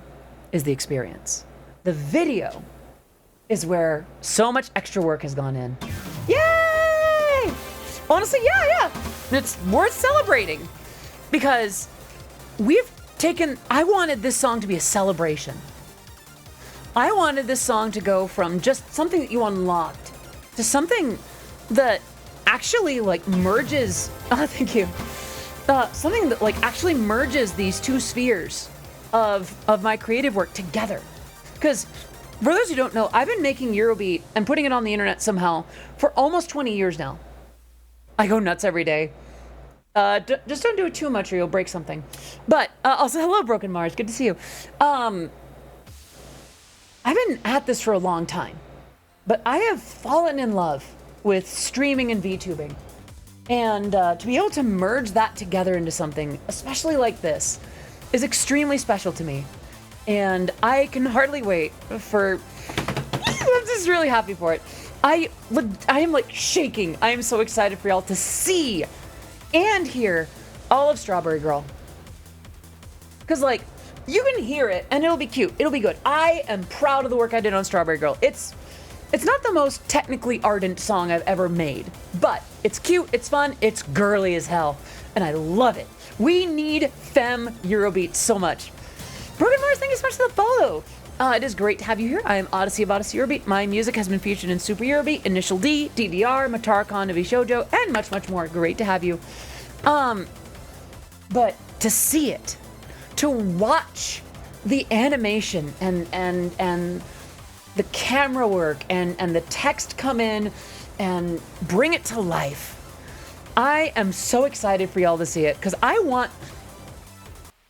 S1: is the experience. The video is where so much extra work has gone in. Yay! Honestly, yeah. It's worth celebrating, because I wanted this song to be a celebration. I wanted this song to go from just something that you unlocked to something that actually like merges. Oh, thank you. Something that like actually merges these two spheres of my creative work together. Because for those who don't know, I've been making Eurobeat and putting it on the internet somehow for almost 20 years now. I go nuts every day. Just don't do it too much or you'll break something. But also, hello, Broken Mars. Good to see you. I've been at this for a long time, but I have fallen in love with streaming and VTubing. And to be able to merge that together into something, especially like this, is extremely special to me. And I can hardly wait for... I'm just really happy for it. I am like shaking. I am so excited for y'all to see and hear all of Strawberry Girl. Because like, you can hear it and it'll be cute. It'll be good. I am proud of the work I did on Strawberry Girl. It's not the most technically ardent song I've ever made, but it's cute, it's fun, it's girly as hell, and I love it. We need femme Eurobeat so much. Broken Mars, thank you so much for the follow. It is great to have you here. I am Odyssey of Odyssey Eurobeat. My music has been featured in Super Eurobeat, Initial D, DDR, Matarcon, Navi Shoujo, and much, much more. Great to have you. But to see it, to watch the animation and the camera work and the text come in and bring it to life. I am so excited for y'all to see it, because I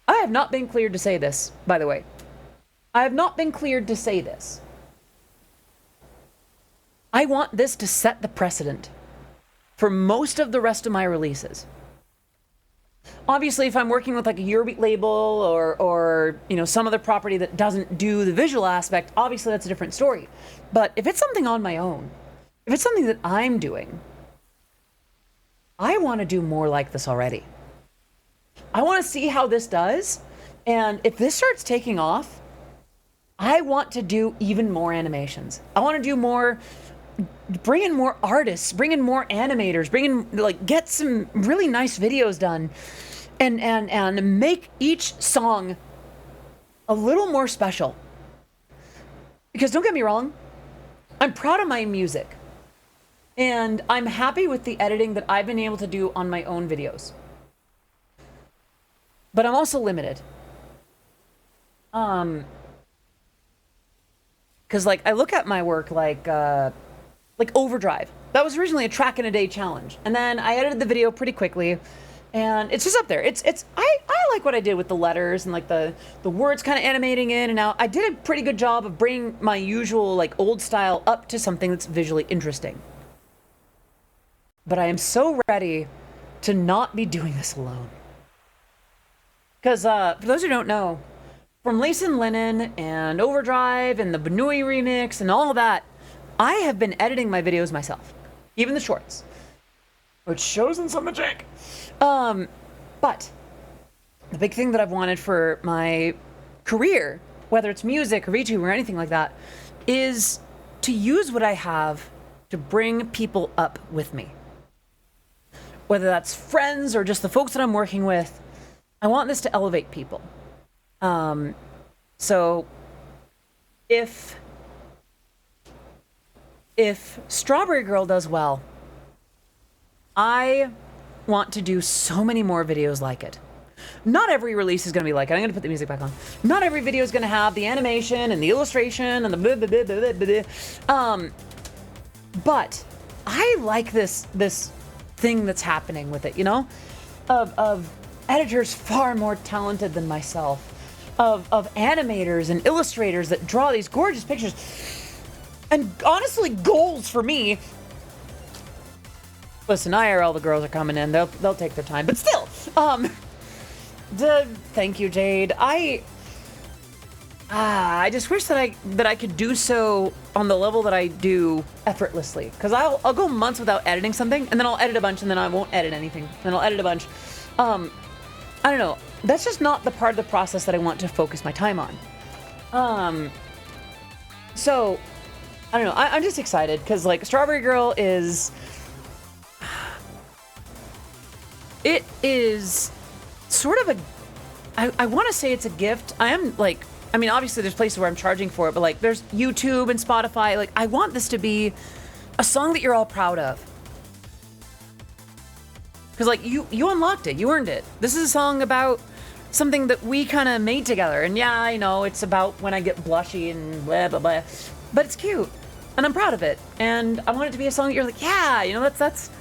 S1: have not been cleared to say this, by the way. I have not been cleared to say this. I want this to set the precedent for most of the rest of my releases. Obviously, if I'm working with like a Eurobeat label or you know, some other property that doesn't do the visual aspect, obviously that's a different story. But if it's something on my own, if it's something that I'm doing, I want to do more like this already. I want to see how this does, and if this starts taking off, I want to do even more animations. I want to do more, bring in more artists, bring in more animators, get some really nice videos done, and make each song a little more special. Because don't get me wrong, I'm proud of my music, and I'm happy with the editing that I've been able to do on my own videos. But I'm also limited. Because like I look at my work like Overdrive. That was originally a track in a day challenge, and then I edited the video pretty quickly, and it's just up there. I like what I did with the letters and like the words kind of animating in and out. I did a pretty good job of bringing my usual like old style up to something that's visually interesting. But I am so ready to not be doing this alone. Because for those who don't know, from Lace and Linen and Overdrive and the Benui remix and all of that, I have been editing my videos myself, even the shorts, which shows in some jank. But the big thing that I've wanted for my career, whether it's music or VTube or anything like that, is to use what I have to bring people up with me. Whether that's friends or just the folks that I'm working with, I want this to elevate people. So if Strawberry Girl does well, I want to do so many more videos like it. Not every release is going to be like it. I'm going to put the music back on. Not every video is going to have the animation and the illustration and the blah, blah, blah, blah, blah, blah. But I like this thing that's happening with it, you know? Of editors far more talented than myself, of animators and illustrators that draw these gorgeous pictures. And honestly, goals for me. Listen, IRL, the girls are coming in. They'll take their time, but still, thank you, Jade. I just wish that I could do so on the level that I do effortlessly. Because I'll go months without editing something, and then I'll edit a bunch, and then I won't edit anything. Then I'll edit a bunch. I don't know. That's just not the part of the process that I want to focus my time on. So, I don't know. I'm just excited, because, like, Strawberry Girl is... It is sort of I want to say it's a gift. I mean, obviously there's places where I'm charging for it, but like there's YouTube and Spotify. Like, I want this to be a song that you're all proud of. Because like you unlocked it, you earned it. This is a song about something that we kind of made together. And yeah, I know it's about when I get blushy and blah, blah, blah. But it's cute. And I'm proud of it. And I want it to be a song that you're like, yeah, you know, that's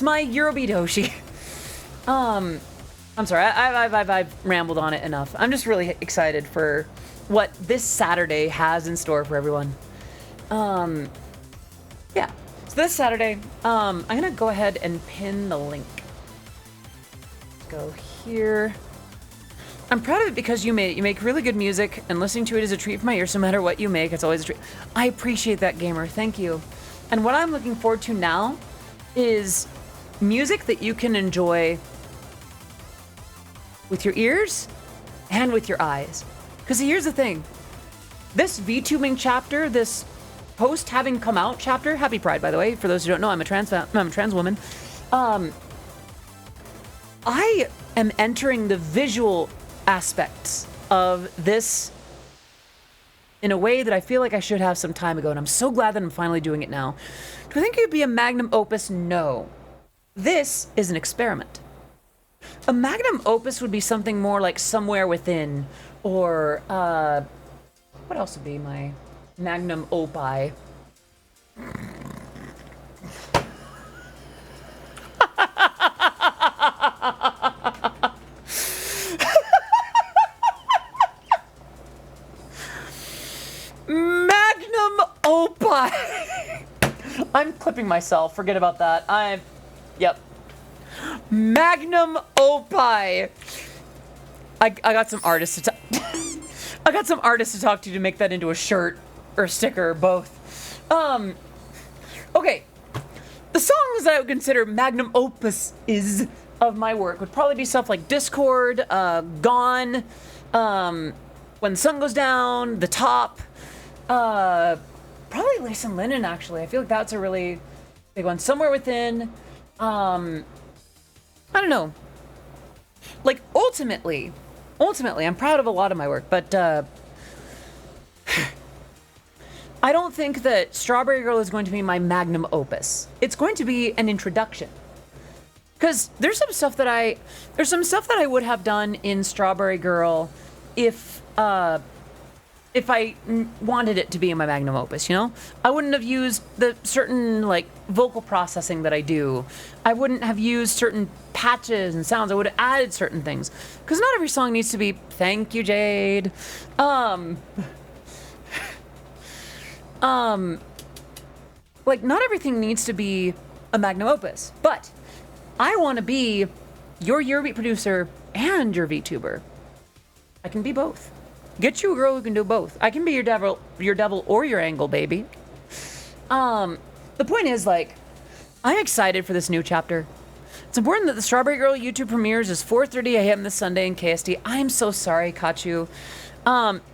S1: my Eurobeat Hoshi. I'm sorry, I've rambled on it enough. I'm just really excited for what this Saturday has in store for everyone. Yeah. So this Saturday, I'm gonna go ahead and pin the link. Let's go here. I'm proud of it because you make really good music, and listening to it is a treat for my ears. No matter what you make, it's always a treat. I appreciate that, gamer. Thank you. And what I'm looking forward to now is music that you can enjoy with your ears and with your eyes. Because here's the thing. This VTubing chapter, this post having come out chapter, happy Pride, by the way. For those who don't know, I'm a trans woman. I am entering the visual aspects of this in a way that I feel like I should have some time ago, and I'm so glad that I'm finally doing it now. Do I think it would be a magnum opus? No. This is an experiment. A magnum opus would be something more like Somewhere Within, or, what else would be my magnum opus? Magnum opus! I'm clipping myself, forget about that. Yep. Magnum opus. I got some artists to I got some artists to talk to make that into a shirt or a sticker or both. Okay. The songs that I would consider magnum opus is of my work would probably be stuff like Discord, Gone, When the Sun Goes Down, The Top, probably Listen Lennon, actually. I feel like that's a really big one. Somewhere Within, I don't know. Like, ultimately, I'm proud of a lot of my work, but, I don't think that Strawberry Girl is going to be my magnum opus. It's going to be an introduction. Because there's some stuff that I would have done in Strawberry Girl if I wanted it to be in my magnum opus, you know? I wouldn't have used the certain, like, vocal processing that I do. I wouldn't have used certain patches and sounds. I would have added certain things. Because not every song needs to be, thank you, Jade. Like, not everything needs to be a magnum opus. But I want to be your Eurobeat producer and your VTuber. I can be both. Get you a girl who can do both. I can be your devil or your angle, baby. The point is, like, I'm excited for this new chapter. It's important that the Strawberry Girl YouTube premieres is 4:30 a.m. this Sunday in KSD. I'm so sorry, Kachu.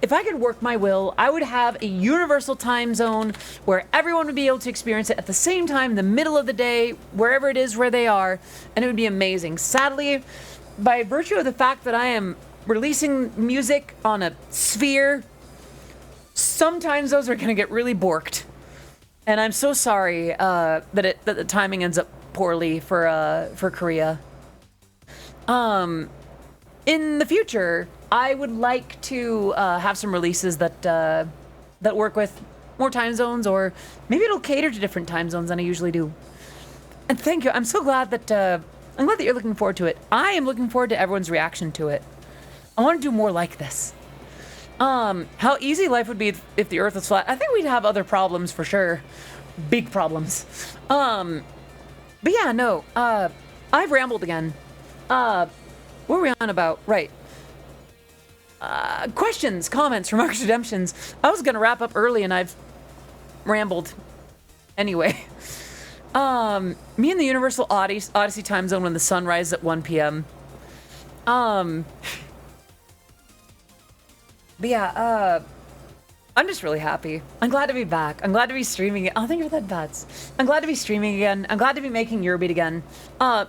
S1: If I could work my will, I would have a universal time zone where everyone would be able to experience it at the same time, in the middle of the day, wherever it is where they are, and it would be amazing. Sadly, by virtue of the fact that I am releasing music on a sphere, sometimes those are going to get really borked. And I'm so sorry that the timing ends up poorly for Korea. In the future, I would like to have some releases that work with more time zones, or maybe it'll cater to different time zones than I usually do. And thank you. I'm so glad that you're looking forward to it. I am looking forward to everyone's reaction to it. I want to do more like this. How easy life would be if the Earth was flat. I think we'd have other problems for sure. Big problems. But yeah, no. I've rambled again. What were we on about? Right. Questions, comments, remarks, redemptions. I was gonna wrap up early and I've rambled. Anyway. Me in the Universal Odyssey time zone when the sun rises at 1 p.m. But yeah, I'm just really happy. I'm glad to be back. I'm glad to be streaming it. Oh, thank you for that, Bats. I'm glad to be streaming again. I'm glad to be making Eurobeat again.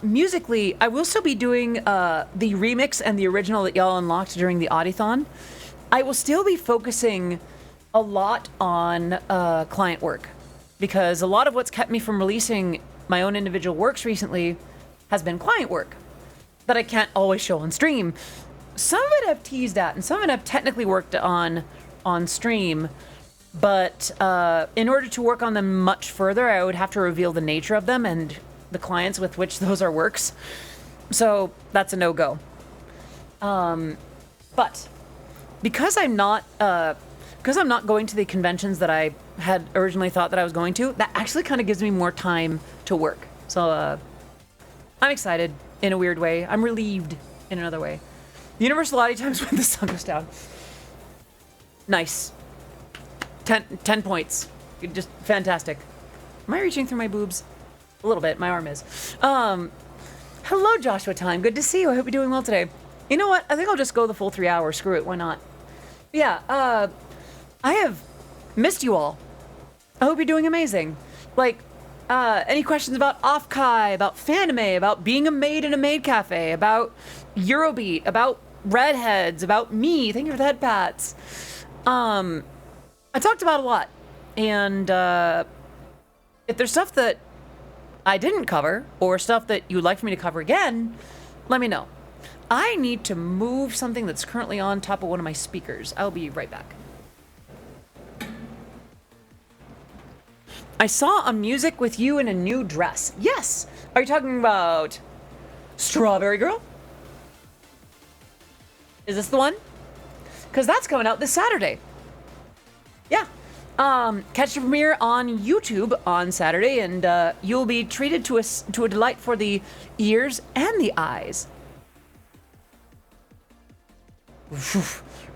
S1: Musically, I will still be doing the remix and the original that y'all unlocked during the Audithon. I will still be focusing a lot on client work because a lot of what's kept me from releasing my own individual works recently has been client work that I can't always show on stream. Some of it I've teased at, and some of it I've technically worked on stream, but in order to work on them much further, I would have to reveal the nature of them and the clients with which those are works. So that's a no-go. But because I'm not going to the conventions that I had originally thought that I was going to, that actually kind of gives me more time to work. So I'm excited in a weird way. I'm relieved in another way. The Universal Odyssey times when the sun goes down. Nice. 10 points. Just fantastic. Am I reaching through my boobs? A little bit. My arm is. Hello, Joshua Time. Good to see you. I hope you're doing well today. You know what? I think I'll just go the full 3 hours. Screw it. Why not? Yeah, I have missed you all. I hope you're doing amazing. Like, any questions about Offkai, about Fanime, about being a maid in a maid cafe, about Eurobeat, about redheads, about me. Thank you for the head pats. I talked about a lot. And if there's stuff that I didn't cover or stuff that you would like for me to cover again, let me know. I need to move something that's currently on top of one of my speakers. I'll be right back. I saw a music with you in a new dress. Yes. Are you talking about Strawberry Girl? Is this the one? Because that's coming out this Saturday. Yeah. Catch the premiere on YouTube on Saturday, and you'll be treated to a delight for the ears and the eyes.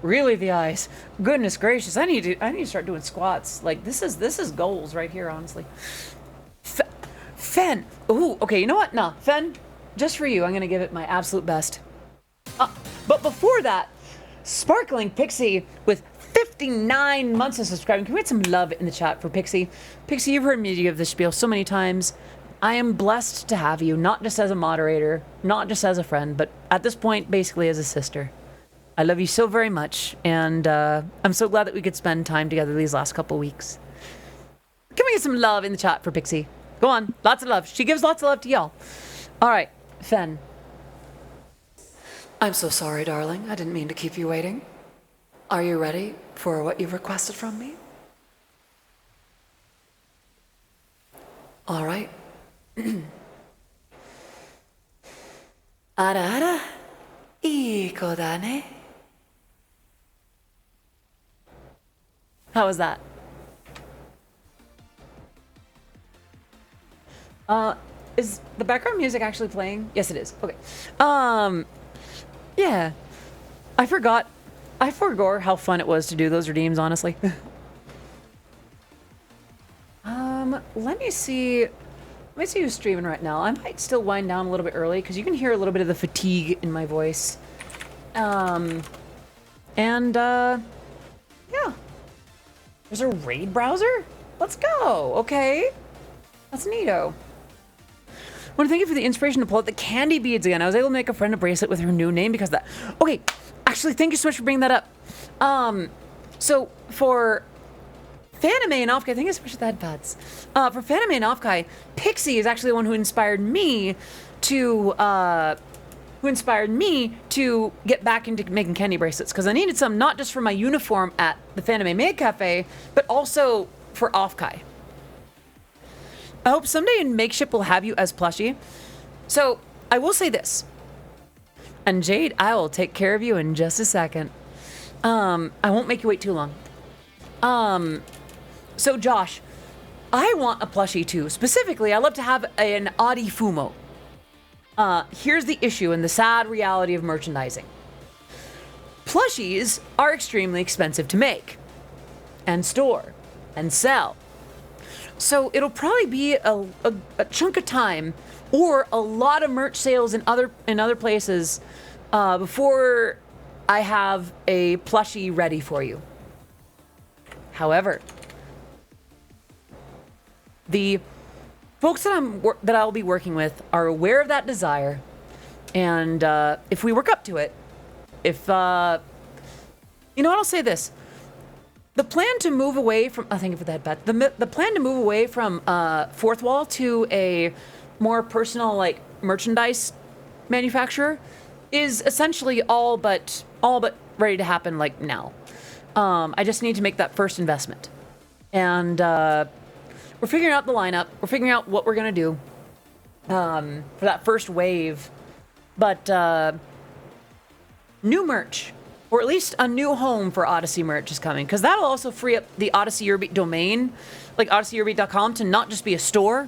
S1: Really, the eyes. Goodness gracious, I need to start doing squats. Like this is goals right here, honestly. Fen. Ooh, okay, you know what? Nah, Fen, just for you, I'm gonna give it my absolute best. But before that, Sparkling Pixie with 59 months of subscribing. Can we get some love in the chat for Pixie? Pixie, you've heard me give this spiel so many times. I am blessed to have you, not just as a moderator, not just as a friend, but at this point, basically as a sister. I love you so very much, and I'm so glad that we could spend time together these last couple weeks. Can we get some love in the chat for Pixie? Go on, lots of love. She gives lots of love to y'all. All right, Fen. I'm so sorry, darling. I didn't mean to keep you waiting. Are you ready for what you've requested from me? All right. Ara ara, iko da ne. How was that? Is the background music actually playing? Yes, it is. Okay. Yeah. I forgot how fun it was to do those redeems, honestly. Let me see who's streaming right now. I might still wind down a little bit early because you can hear a little bit of the fatigue in my voice. Yeah. There's a raid browser? Let's go. Okay. That's neato. I want to thank you for the inspiration to pull out the candy beads again. I was able to make a friend a bracelet with her new name because of that. Okay. Actually, thank you so much for bringing that up. So for Fanime and Offkai, I think especially the headpads. For Fanime and Offkai, Pixie is actually the one who inspired me to get back into making candy bracelets because I needed some not just for my uniform at the Fanime Maid Cafe, but also for Offkai. I hope someday in Makeship will have you as plushie. So I will say this, and Jade, I will take care of you in just a second. I won't make you wait too long. So Josh, I want a plushie too. Specifically, I love to have an Adi Fumo. Here's the issue and the sad reality of merchandising. Plushies are extremely expensive to make and store and sell. So it'll probably be a chunk of time or a lot of merch sales in other places before I have a plushie ready for you. However, the folks that I'll be working with are aware of that desire, and if we work up to it, if you know what, I'll say this: the plan to move away from thank you for that, Beth. The plan to move away from Fourth Wall to a more personal, like, merchandise manufacturer is essentially all but ready to happen, like, now. I just need to make that first investment, and we're figuring out the lineup. We're figuring out what we're gonna do for that first wave, but new merch, or at least a new home for Odyssey merch is coming, because that'll also free up the Odyssey Eurobeat domain, like odysseyeurobeat.com, to not just be a store,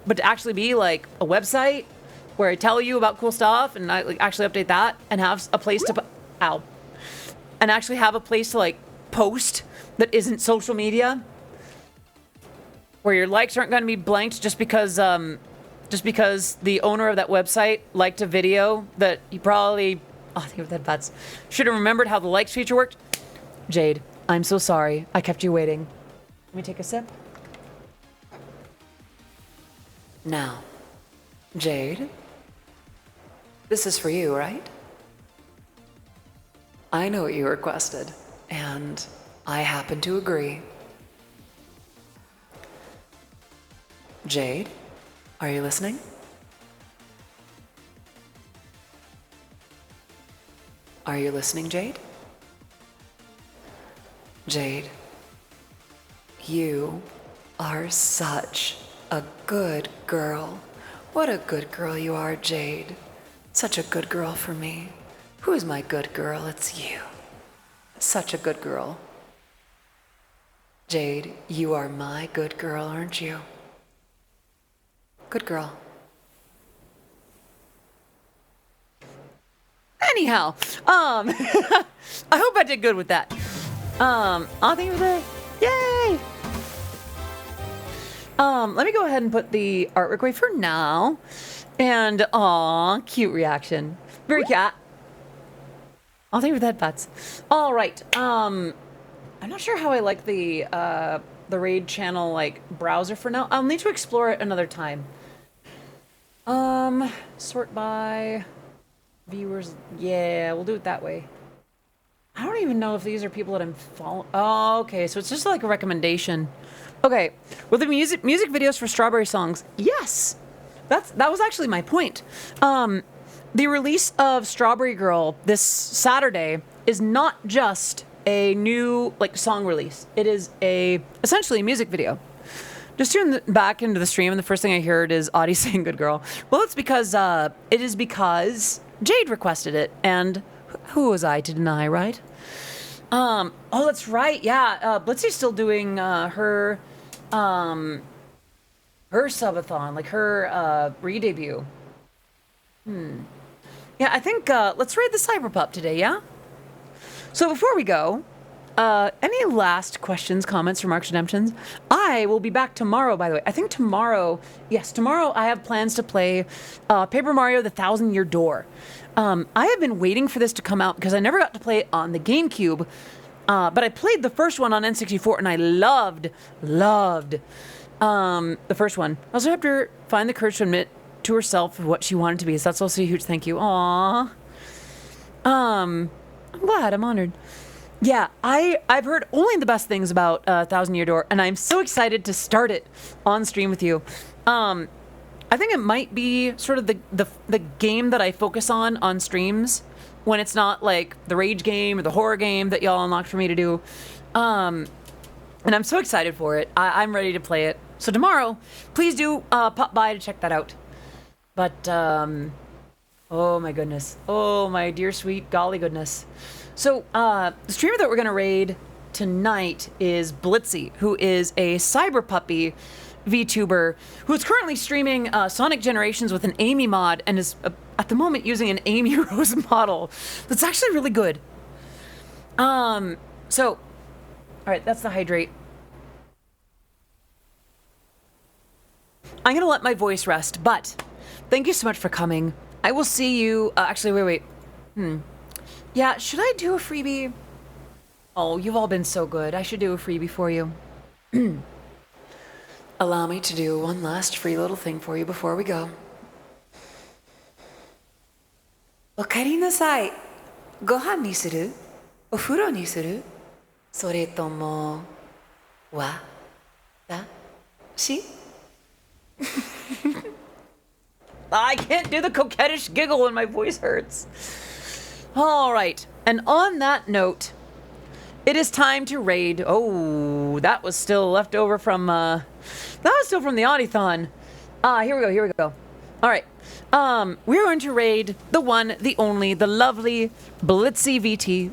S1: but to actually be like a website where I tell you about cool stuff and I like actually update that and have a place to and actually have a place to like post that isn't social media, where your likes aren't going to be blanked just because the owner of that website liked a video that you probably think of that butts should have remembered how the likes feature worked. Jade, I'm so sorry. I kept you waiting. Let me take a sip. Now, Jade, this is for you, right? I know what you requested, and I happen to agree. Jade, are you listening? Are you listening, Jade? Jade, you are such a good girl. What a good girl you are, Jade. Such a good girl for me. Who is my good girl? It's you. Such a good girl. Jade, you are my good girl, aren't you? Good girl. Anyhow, I hope I did good with that. I'll think of it. Yay! Let me go ahead and put the artwork away for now. And cute reaction. Very cat. I'll think of that, butts. All right. I'm not sure how I like the Raid channel like browser for now. I'll need to explore it another time. Sort by viewers. Yeah, we'll do it that way. I don't even know if these are people that I'm following. Oh, okay. So it's just like a recommendation. Okay. With the music videos for Strawberry Songs. Yes. That was actually my point. The release of Strawberry Girl this Saturday is not just a new like song release. It is essentially a music video. Just tune back into the stream, and the first thing I heard is Audie saying "Good girl." Well, it's because Jade requested it, and who was I to deny, right? Oh, that's right. Yeah, Blitzy's still doing her subathon, like her re-debut. Yeah, I think let's raid the Cyberpup today. Yeah. So before we go, any last questions, comments, remarks, redemptions? I will be back tomorrow, by the way. I think tomorrow I have plans to play Paper Mario: The Thousand-Year Door. I have been waiting for this to come out because I never got to play it on the GameCube, but I played the first one on N64 and I loved the first one. I also have to find the courage to admit to herself what she wanted to be, so that's also a huge thank you. Aww. I'm glad, I'm honored. Yeah, I've heard only the best things about Thousand Year Door, and I'm so excited to start it on stream with you. I think it might be sort of the game that I focus on streams when it's not like the rage game or the horror game that y'all unlocked for me to do. And I'm so excited for it. I'm ready to play it. So tomorrow, please do pop by to check that out. But Oh my goodness. Oh my dear sweet golly goodness. So the streamer that we're gonna raid tonight is Blitzy, who is a cyber puppy VTuber who is currently streaming Sonic Generations with an Amy mod and is at the moment using an Amy Rose model that's actually really good. So, all right, that's the hydrate. I'm gonna let my voice rest, but thank you so much for coming. I will see you. Actually, wait. Yeah, should I do a freebie? Oh, you've all been so good. I should do a freebie for you. Allow me to do one last free little thing for you before we go. おかえりなさい。ご飯にする？お風呂にする？それとも、わたし？ I can't do the coquettish giggle when my voice hurts. All right, and on that note, it is time to raid. Oh, that was still left over from the Audithon. Here we go. All right, we're going to raid the one, the only, the lovely Blitzy VT.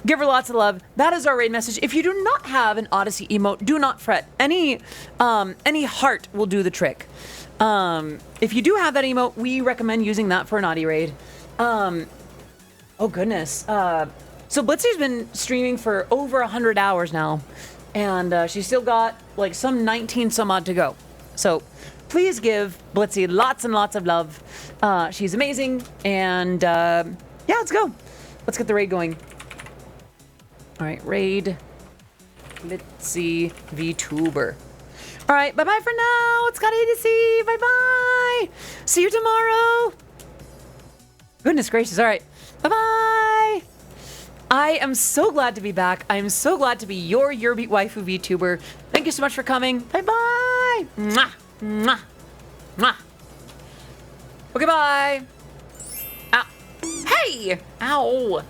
S1: Give her lots of love. That is our raid message. If you do not have an Odyssey emote, do not fret. Any heart will do the trick. If you do have that emote, we recommend using that for an Audi raid. Oh goodness. So Blitzy's been streaming for over 100 hours now, and she's still got like some 19 some odd to go. So please give Blitzy lots and lots of love. She's amazing, and yeah, let's go. Let's get the raid going. All right, raid Blitzy VTuber. All right, bye-bye for now. It's Scotty to see. Bye-bye. See you tomorrow. Goodness gracious. All right, bye-bye. I am so glad to be back. I am so glad to be your Yerbeat waifu VTuber. Thank you so much for coming. Bye-bye. Mwah, mwah, mwah. Okay, bye. Ow. Hey! Ow.